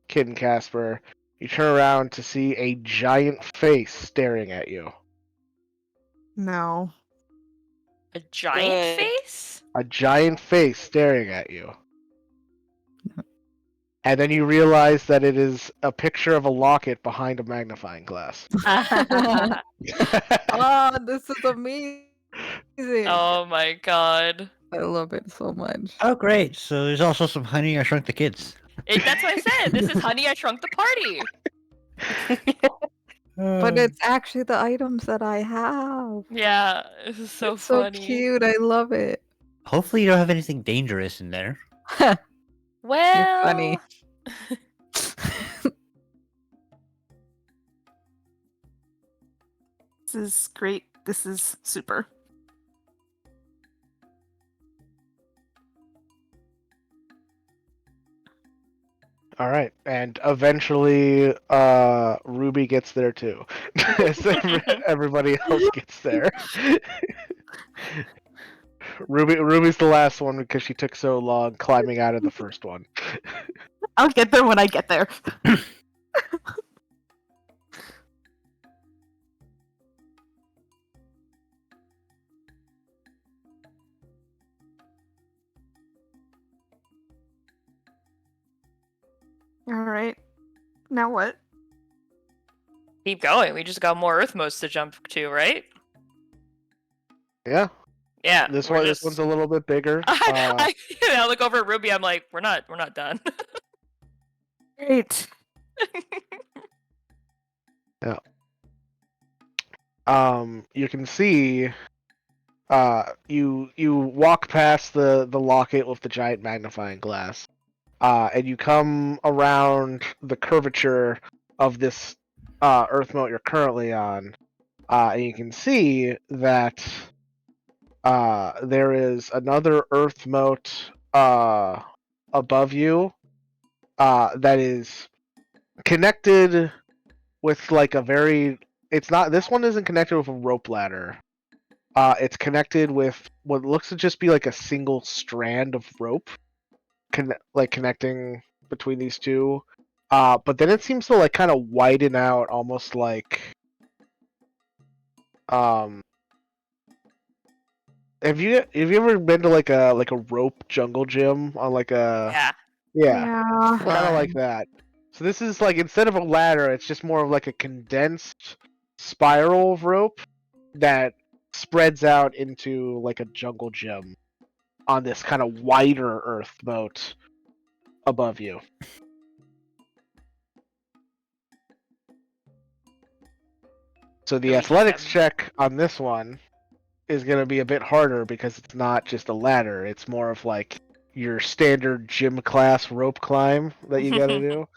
Kid and Casper, you turn around to see a giant face staring at you. No. A giant Good. face? A giant face staring at you. And then you realize that it is a picture of a locket behind a magnifying glass. Oh, this is amazing. Oh my god. I love it so much. Oh, great. So there's also some Honey, I Shrunk the Kids. That's what I said. This is Honey, I Shrunk the Party. But it's actually the items that I have. Yeah, this is so It's so funny. cute. I love it. Hopefully you don't have anything dangerous in there. Well, funny. This is great. This is super. All right, and eventually, Ruby gets there too. So everybody else gets there. Ruby's the last one because she took so long climbing out of the first one. I'll get there when I get there. All right. Now what? keep going. We just got more Earth modes to jump to, right? Yeah, Yeah. this we're one. just- This one's a little bit bigger. I look over at Ruby. I'm like, we're not done. Great. You can see, you walk past the locket with the giant magnifying glass, and you come around the curvature of this Earth moat you're currently on, and you can see that there is another Earth moat above you that is connected with like a very. It's not. This one isn't connected with a rope ladder. It's connected with what looks to just be like a single strand of rope, connecting between these two. But then it seems to like kind of widen out, almost like. Have you ever been to like a rope jungle gym on like a Yeah. kind of like that. So this is like instead of a ladder, it's just more of like a condensed spiral of rope that spreads out into like a jungle gym on this kind of wider earth moat above you. So the athletics check on this one is going to be a bit harder because it's not just a ladder, it's more of like your standard gym class rope climb that you got to do.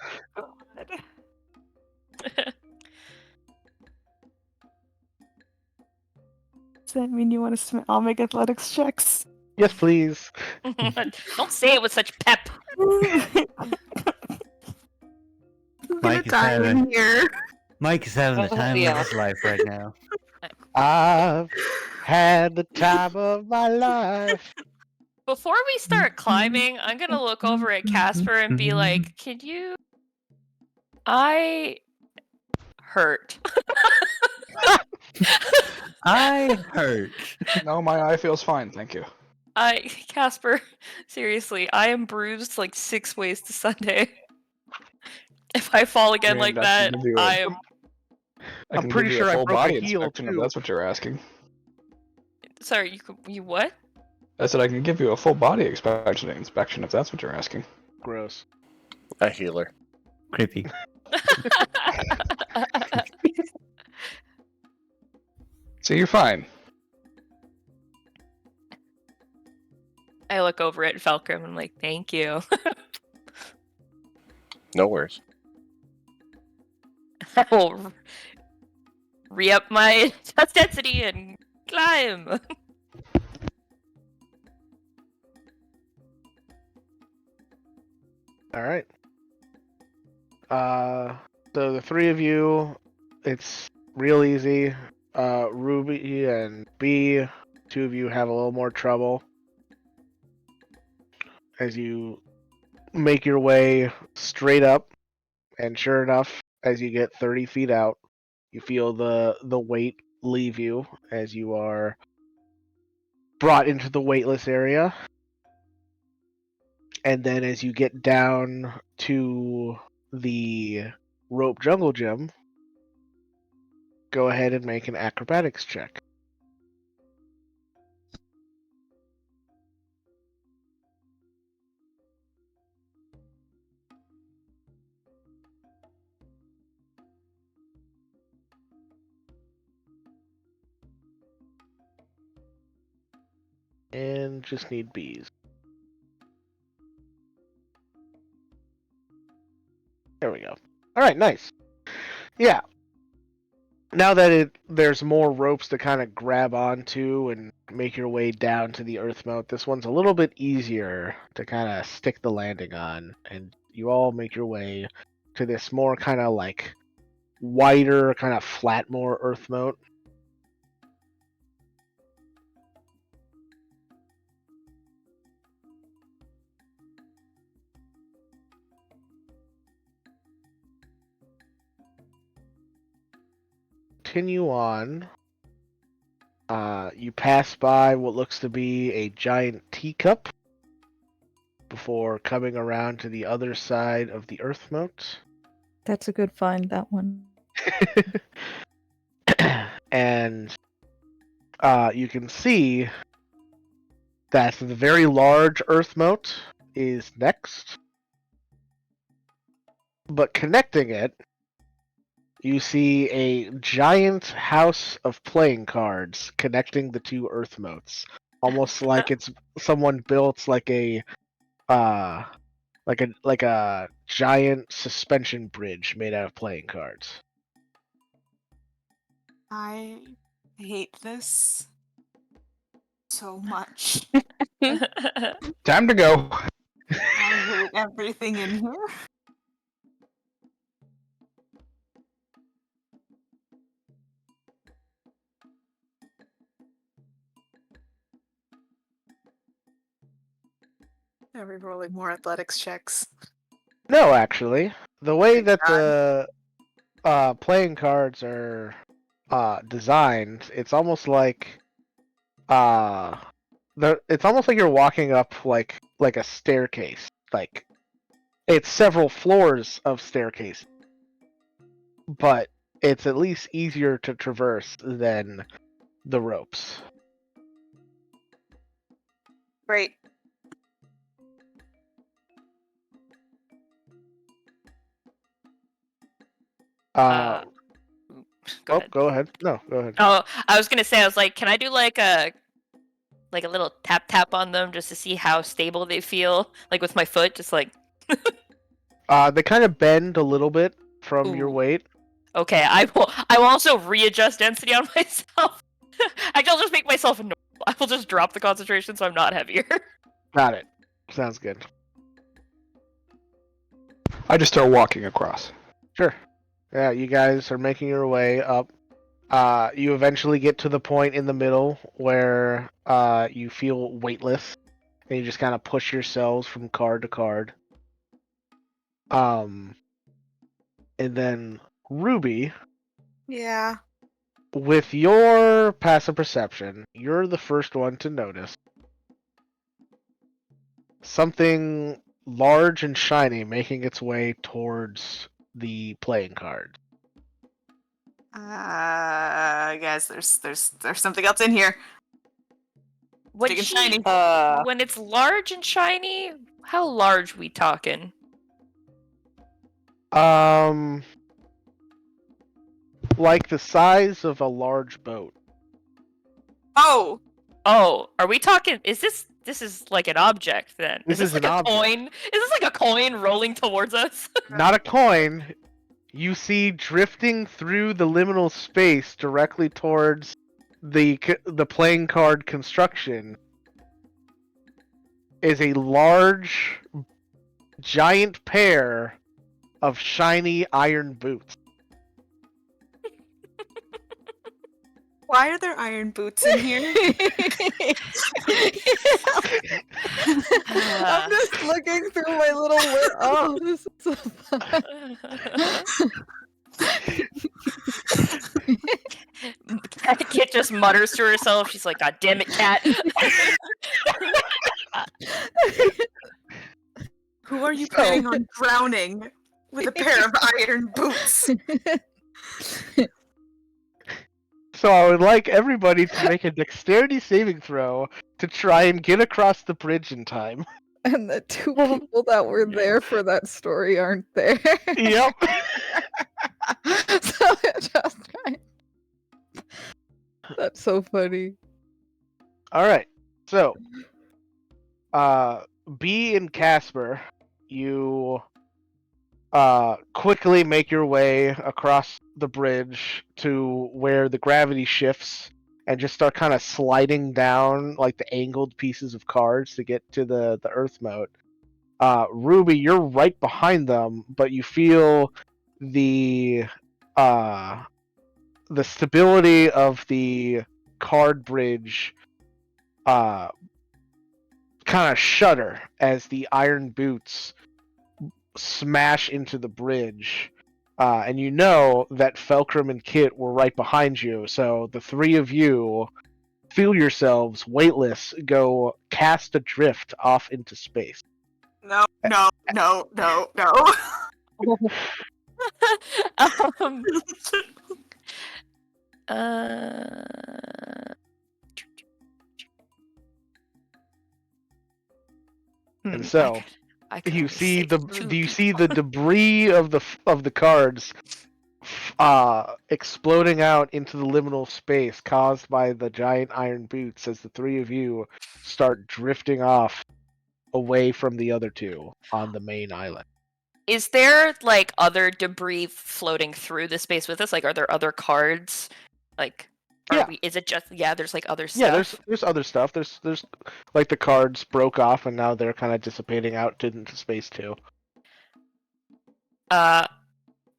Does that mean you want us to all make athletics checks? Yes, please. Don't say it with such pep. Mike is Die in here. Mike is having the time yeah. of his life right now. I've had the time of my life. Before we start climbing, I'm gonna look over at Casper and be like, "Can you? I hurt." I hurt. No, my eye feels fine, thank you. Casper, seriously, I am bruised like 6 ways to Sunday. If I fall again mean, like I that, can give you a- I am. I I'm can pretty give you sure I full broke a body heel, inspection if too. that's what you're asking. Sorry, you what? I said I can give you a full body inspection if that's what you're asking. Gross. A healer. Creepy. So you're fine. I look over at Falcrum and I'm like, thank you. No worries. I will re-up my touch density and climb. All right. So the three of you, it's real easy. Ruby and B, two of you have a little more trouble as you make your way straight up, and sure enough, as you get 30 feet out, you feel the weight leave you as you are brought into the weightless area. And then as you get down to the rope jungle gym, go ahead and make an acrobatics check. And just need bees. There we go. Alright, nice. Yeah. Now that there's more ropes to kind of grab onto and make your way down to the earth moat, this one's a little bit easier to kind of stick the landing on, and you all make your way to this more kind of like wider, kind of flat, more earth moat. Continue on. You pass by what looks to be a giant teacup before coming around to the other side of the earth moat. That's a good find, that one. And you can see that the very large earth moat is next. But connecting it, you see a giant house of playing cards connecting the two earth moats. Almost like it's someone built like a giant suspension bridge made out of playing cards. I hate this so much. Time to go. I hate everything in here. Are we rolling more athletics checks? No, actually, the way Thank that God. the playing cards are designed, it's almost like it's almost like you're walking up like a staircase. Like it's several floors of staircase, but it's at least easier to traverse than the ropes. Great. Go ahead. Go ahead. No, go ahead. Oh, I was gonna say, I was like, can I do like a little tap on them just to see how stable they feel, like with my foot, just like. They kind of bend a little bit from your Ooh. weight. Okay, I will also readjust density on myself. I'll just make myself normal. I will just drop the concentration so I'm not heavier. Got it. Sounds good. I just start walking across. Sure. Yeah, you guys are making your way up. You eventually get to the point in the middle where you feel weightless, and you just kind of push yourselves from card to card. And then Ruby, Yeah. with your passive perception, you're the first one to notice something large and shiny making its way towards the playing card. Guys, there's something else in here. When Big and she, shiny. when it's large and shiny, how large we talking? Like the size of a large boat. Oh, Oh, are we talking? Is this is like an object then? This is like an a object. coin? Is this like a coin rolling towards us? Not a coin. You see drifting through the liminal space directly towards the playing card construction is a large, giant pair of shiny iron boots. why are there iron boots in here? I'm just looking through my little. Oh, this is so fun. Kit just mutters to herself. She's like, "God damn it, cat!" Who are you planning on drowning with a pair of iron boots? So I would like everybody to make a dexterity saving throw to try and get across the bridge in time. And the two people that were there for that story aren't there. Yep. So just right. That's so funny. All right. So, B and Casper, you quickly make your way across the bridge to where the gravity shifts and just start kind of sliding down like the angled pieces of cards to get to the Earth moat. Ruby, you're right behind them, but you feel the stability of the card bridge kind of shudder as the iron boots smash into the bridge. And you know that Felcrum and Kit were right behind you, so the three of you feel yourselves weightless go cast adrift off into space. No. um, And so I could you only see save two do you see people. the debris of the cards exploding out into the liminal space caused by the giant iron boots as the three of you start drifting off away from the other two on the main island. Is there like other debris floating through the space with us? Like, are there other cards? Like, Yeah. is it just there's like other Yeah, stuff? there's other stuff. There's like the cards broke off and now they're kind of dissipating out into space too.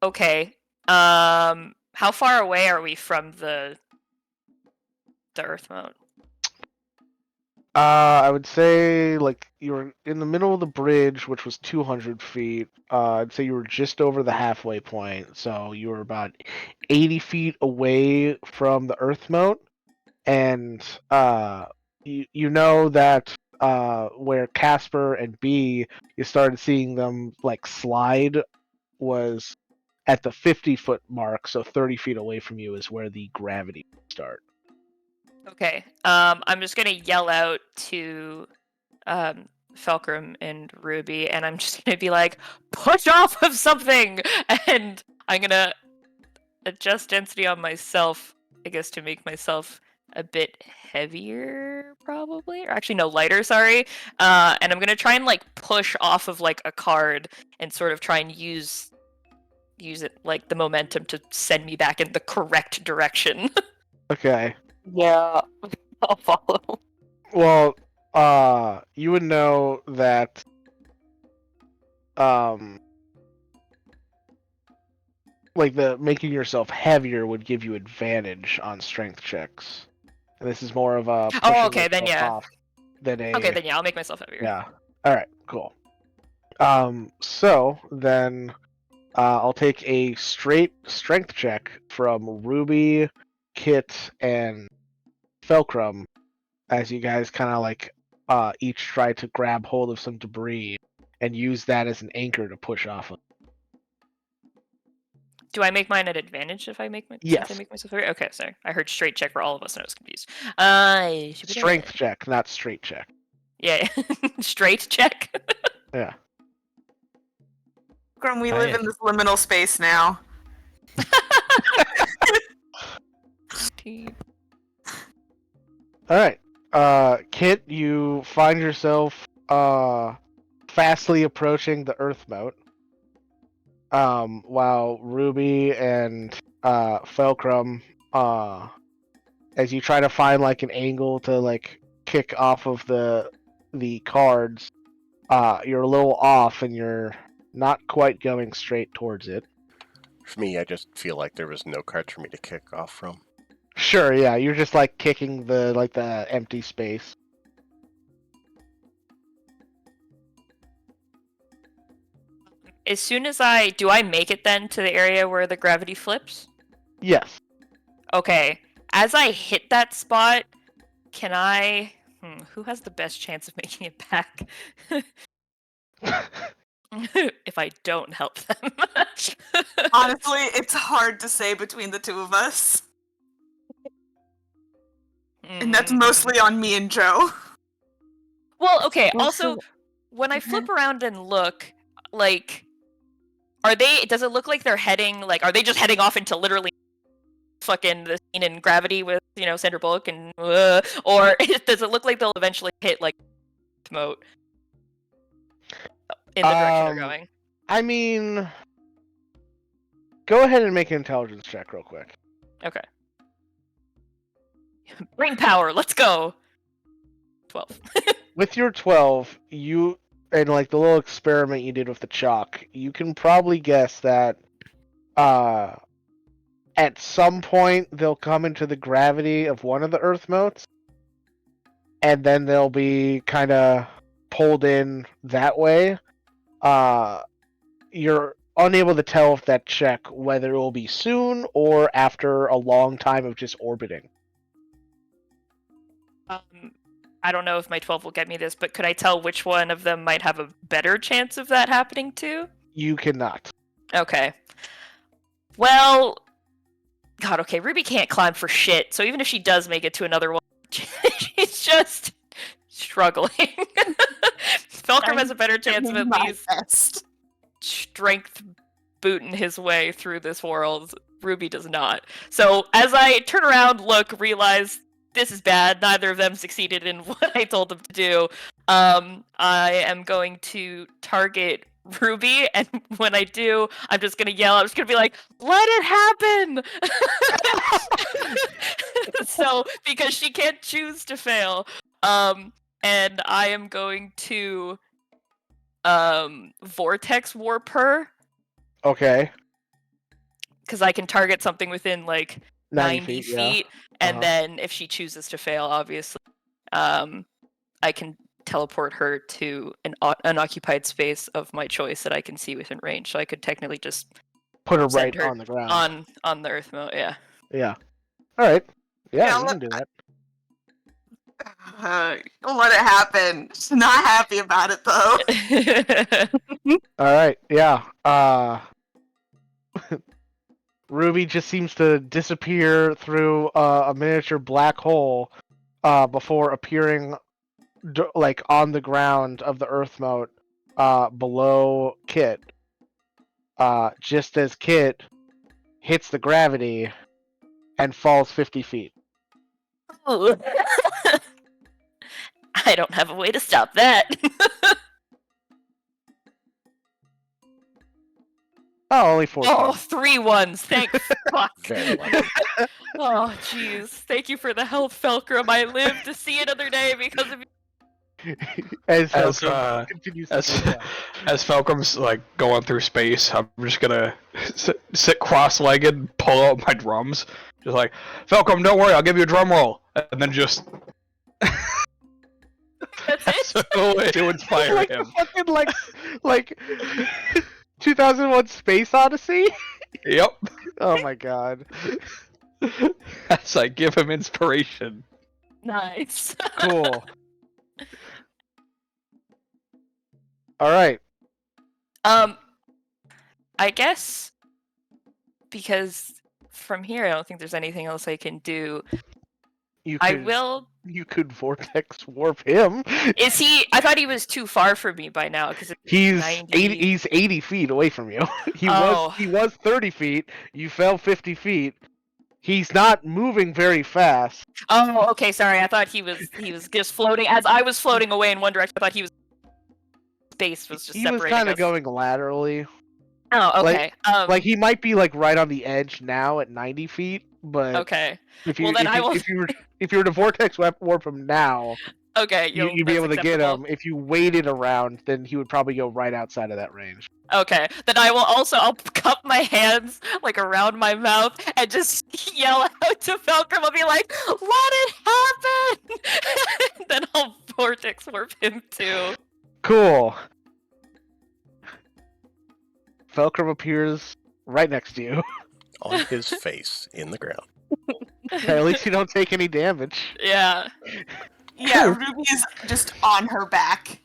Okay. How far away are we from the Earth moat? I would say like you were in the middle of the bridge, which was 200 feet. I'd say you were just over the halfway point, so you were about 80 feet away from the Earth moat, and you know that where Casper and B, you started seeing them like slide was at the 50-foot mark, so 30 feet away from you is where the gravity would start. Okay. I'm just gonna yell out to Felcrum and Ruby, and I'm just gonna be like, "Push off of something!" And I'm gonna adjust density on myself, I guess, to make myself a bit heavier, probably, or actually no, lighter. Sorry. And I'm gonna try and like push off of like a card and sort of try and use it like the momentum to send me back in the correct direction. Okay. Yeah, I'll follow. Well, you would know that, like the making yourself heavier would give you advantage on strength checks. And this is more of a pushing okay, then yourself yeah. off than a. Okay, then yeah, I'll make myself heavier. Yeah. All right. Cool. So then, I'll take a straight strength check from Ruby, Kit, and Felcrum as you guys kind of like each try to grab hold of some debris and use that as an anchor to push off of. Do I make mine at advantage if I make my Yes. since I make myself three? Okay, sorry. I heard straight check for all of us and I was confused. Strength check, not straight check. Yeah, straight check. Yeah. Grum, we Oh, live yeah. in this liminal space now. All right. Kit, you find yourself fastly approaching the Earth moat. While Ruby and Felcrum, as you try to find like an angle to like kick off of the cards, you're a little off and you're not quite going straight towards it. For me, I just feel like there was no card for me to kick off from. Sure, yeah, you're just like kicking the empty space. As soon as do I make it then to the area where the gravity flips? Yes. Okay. As I hit that spot, can I? Who has the best chance of making it back? If I don't help them. Honestly, it's hard to say between the two of us. And that's mostly on me and Joe. Well, okay. Well, Also, so- when I flip around and look, like, does it look like they're heading, like, are they just heading off into literally fucking the scene in Gravity with, Sandra Bullock and, or does it look like they'll eventually hit, like, moat in the direction they're going? I mean, go ahead and make an intelligence check real quick. Okay. Brain power, let's go! 12. With your 12, and like the little experiment you did with the chalk, you can probably guess that at some point they'll come into the gravity of one of the Earth motes, and then they'll be kind of pulled in that way. You're unable to tell if that check whether it will be soon or after a long time of just orbiting. I don't know if my 12 will get me this, but could I tell which one of them might have a better chance of that happening too? You cannot. Okay. Well, God, okay, Ruby can't climb for shit, so even if she does make it to another one, she's just struggling. Felcrum has a better chance of at least strength booting his way through this world. Ruby does not. So as I turn around, look, realize this is bad. Neither of them succeeded in what I told them to do. I am going to target Ruby, and when I do, I'm just gonna yell. I'm just gonna be like, "Let it happen!" So because she can't choose to fail, and I am going to vortex warp her. Okay. Because I can target something within like 90 feet, yeah. and then if she chooses to fail, obviously, I can teleport her to an unoccupied space of my choice that I can see within range. So I could technically just Put her send right her on the ground. on the Earth moat. Yeah. Yeah. All right. Yeah, Yeah, you can do that. Don't let it happen. She's not happy about it though. All right. Yeah. Ruby just seems to disappear through a miniature black hole before appearing like on the ground of the Earth moat below Kit. Just as Kit hits the gravity and falls 50 feet. Ooh. I don't have a way to stop that. Oh, only 14. Oh, 3 ones. Thank fuck. Very lucky. Oh, jeez. Thank you for the help, Felcrum. I live to see another day because of you. As As continues as to go down. as Falcom's like going through space, I'm just gonna sit cross-legged, pull out my drums, just like Falcom, don't worry, I'll give you a drum roll, and then just That's it? so to inspire like him. the fucking like 2001 Space Odyssey. Yep. Oh my god. As I give him inspiration. Nice. Cool. All right. I guess because from here I don't think there's anything else I can do. You I could, will. You could vortex warp him. Is he? I thought he was too far from me by now because He's 90. He's 80 feet away from you. He Oh. was 30 feet. You fell 50 feet. He's not moving very fast. Oh, okay. Sorry, I thought he was just floating. As I was floating away in one direction, I thought he was. Space was just He was separating kind of us. going laterally. Oh, okay. Like he might be like right on the edge now at 90 feet, but Okay. if you Well, then I will. if you were to vortex warp him now, Okay, you'd be able to get him. If you waited around, then he would probably go right outside of that range. Okay, then I'll cup my hands like around my mouth and just yell out to Falcrum. I'll be like, "Let it happen!" Then I'll vortex warp him too. Cool. Felcrum appears right next to you. On his face in the ground. At least you don't take any damage. Yeah. Yeah, Ruby is just on her back.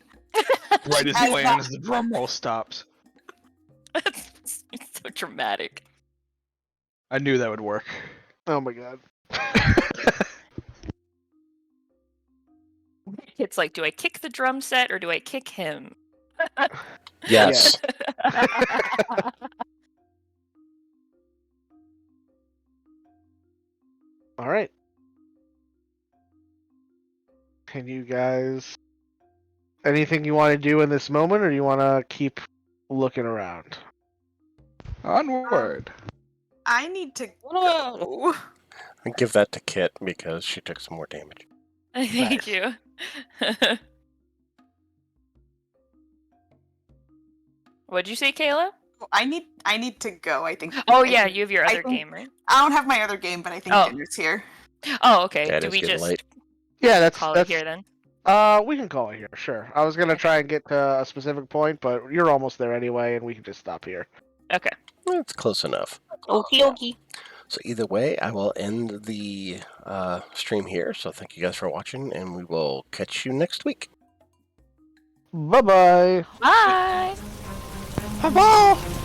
Right as he lands, the drum roll stops. It's so dramatic. I knew that would work. Oh my god. It's like, do I kick the drum set or do I kick him? Yes. All right. Can you guys... Anything you want to do in this moment, or you want to keep looking around? Onward. I need to Whoa. I give that to Kit because she took some more damage. Thank you. What'd you say, Kayla? I need to go, I think. Oh I yeah, think- you have your I other think- game, right? I don't have my other game, but I think Oh. dinner's here. Oh, okay. That Do is we getting just late. Yeah, call it here then? We can call it here, sure. I was gonna try and get to a specific point, but you're almost there anyway, and we can just stop here. Okay. It's close enough. Okie dokie. So either way, I will end the stream here. So thank you guys for watching, and we will catch you next week. Bye-bye! Bye. Bye-bye!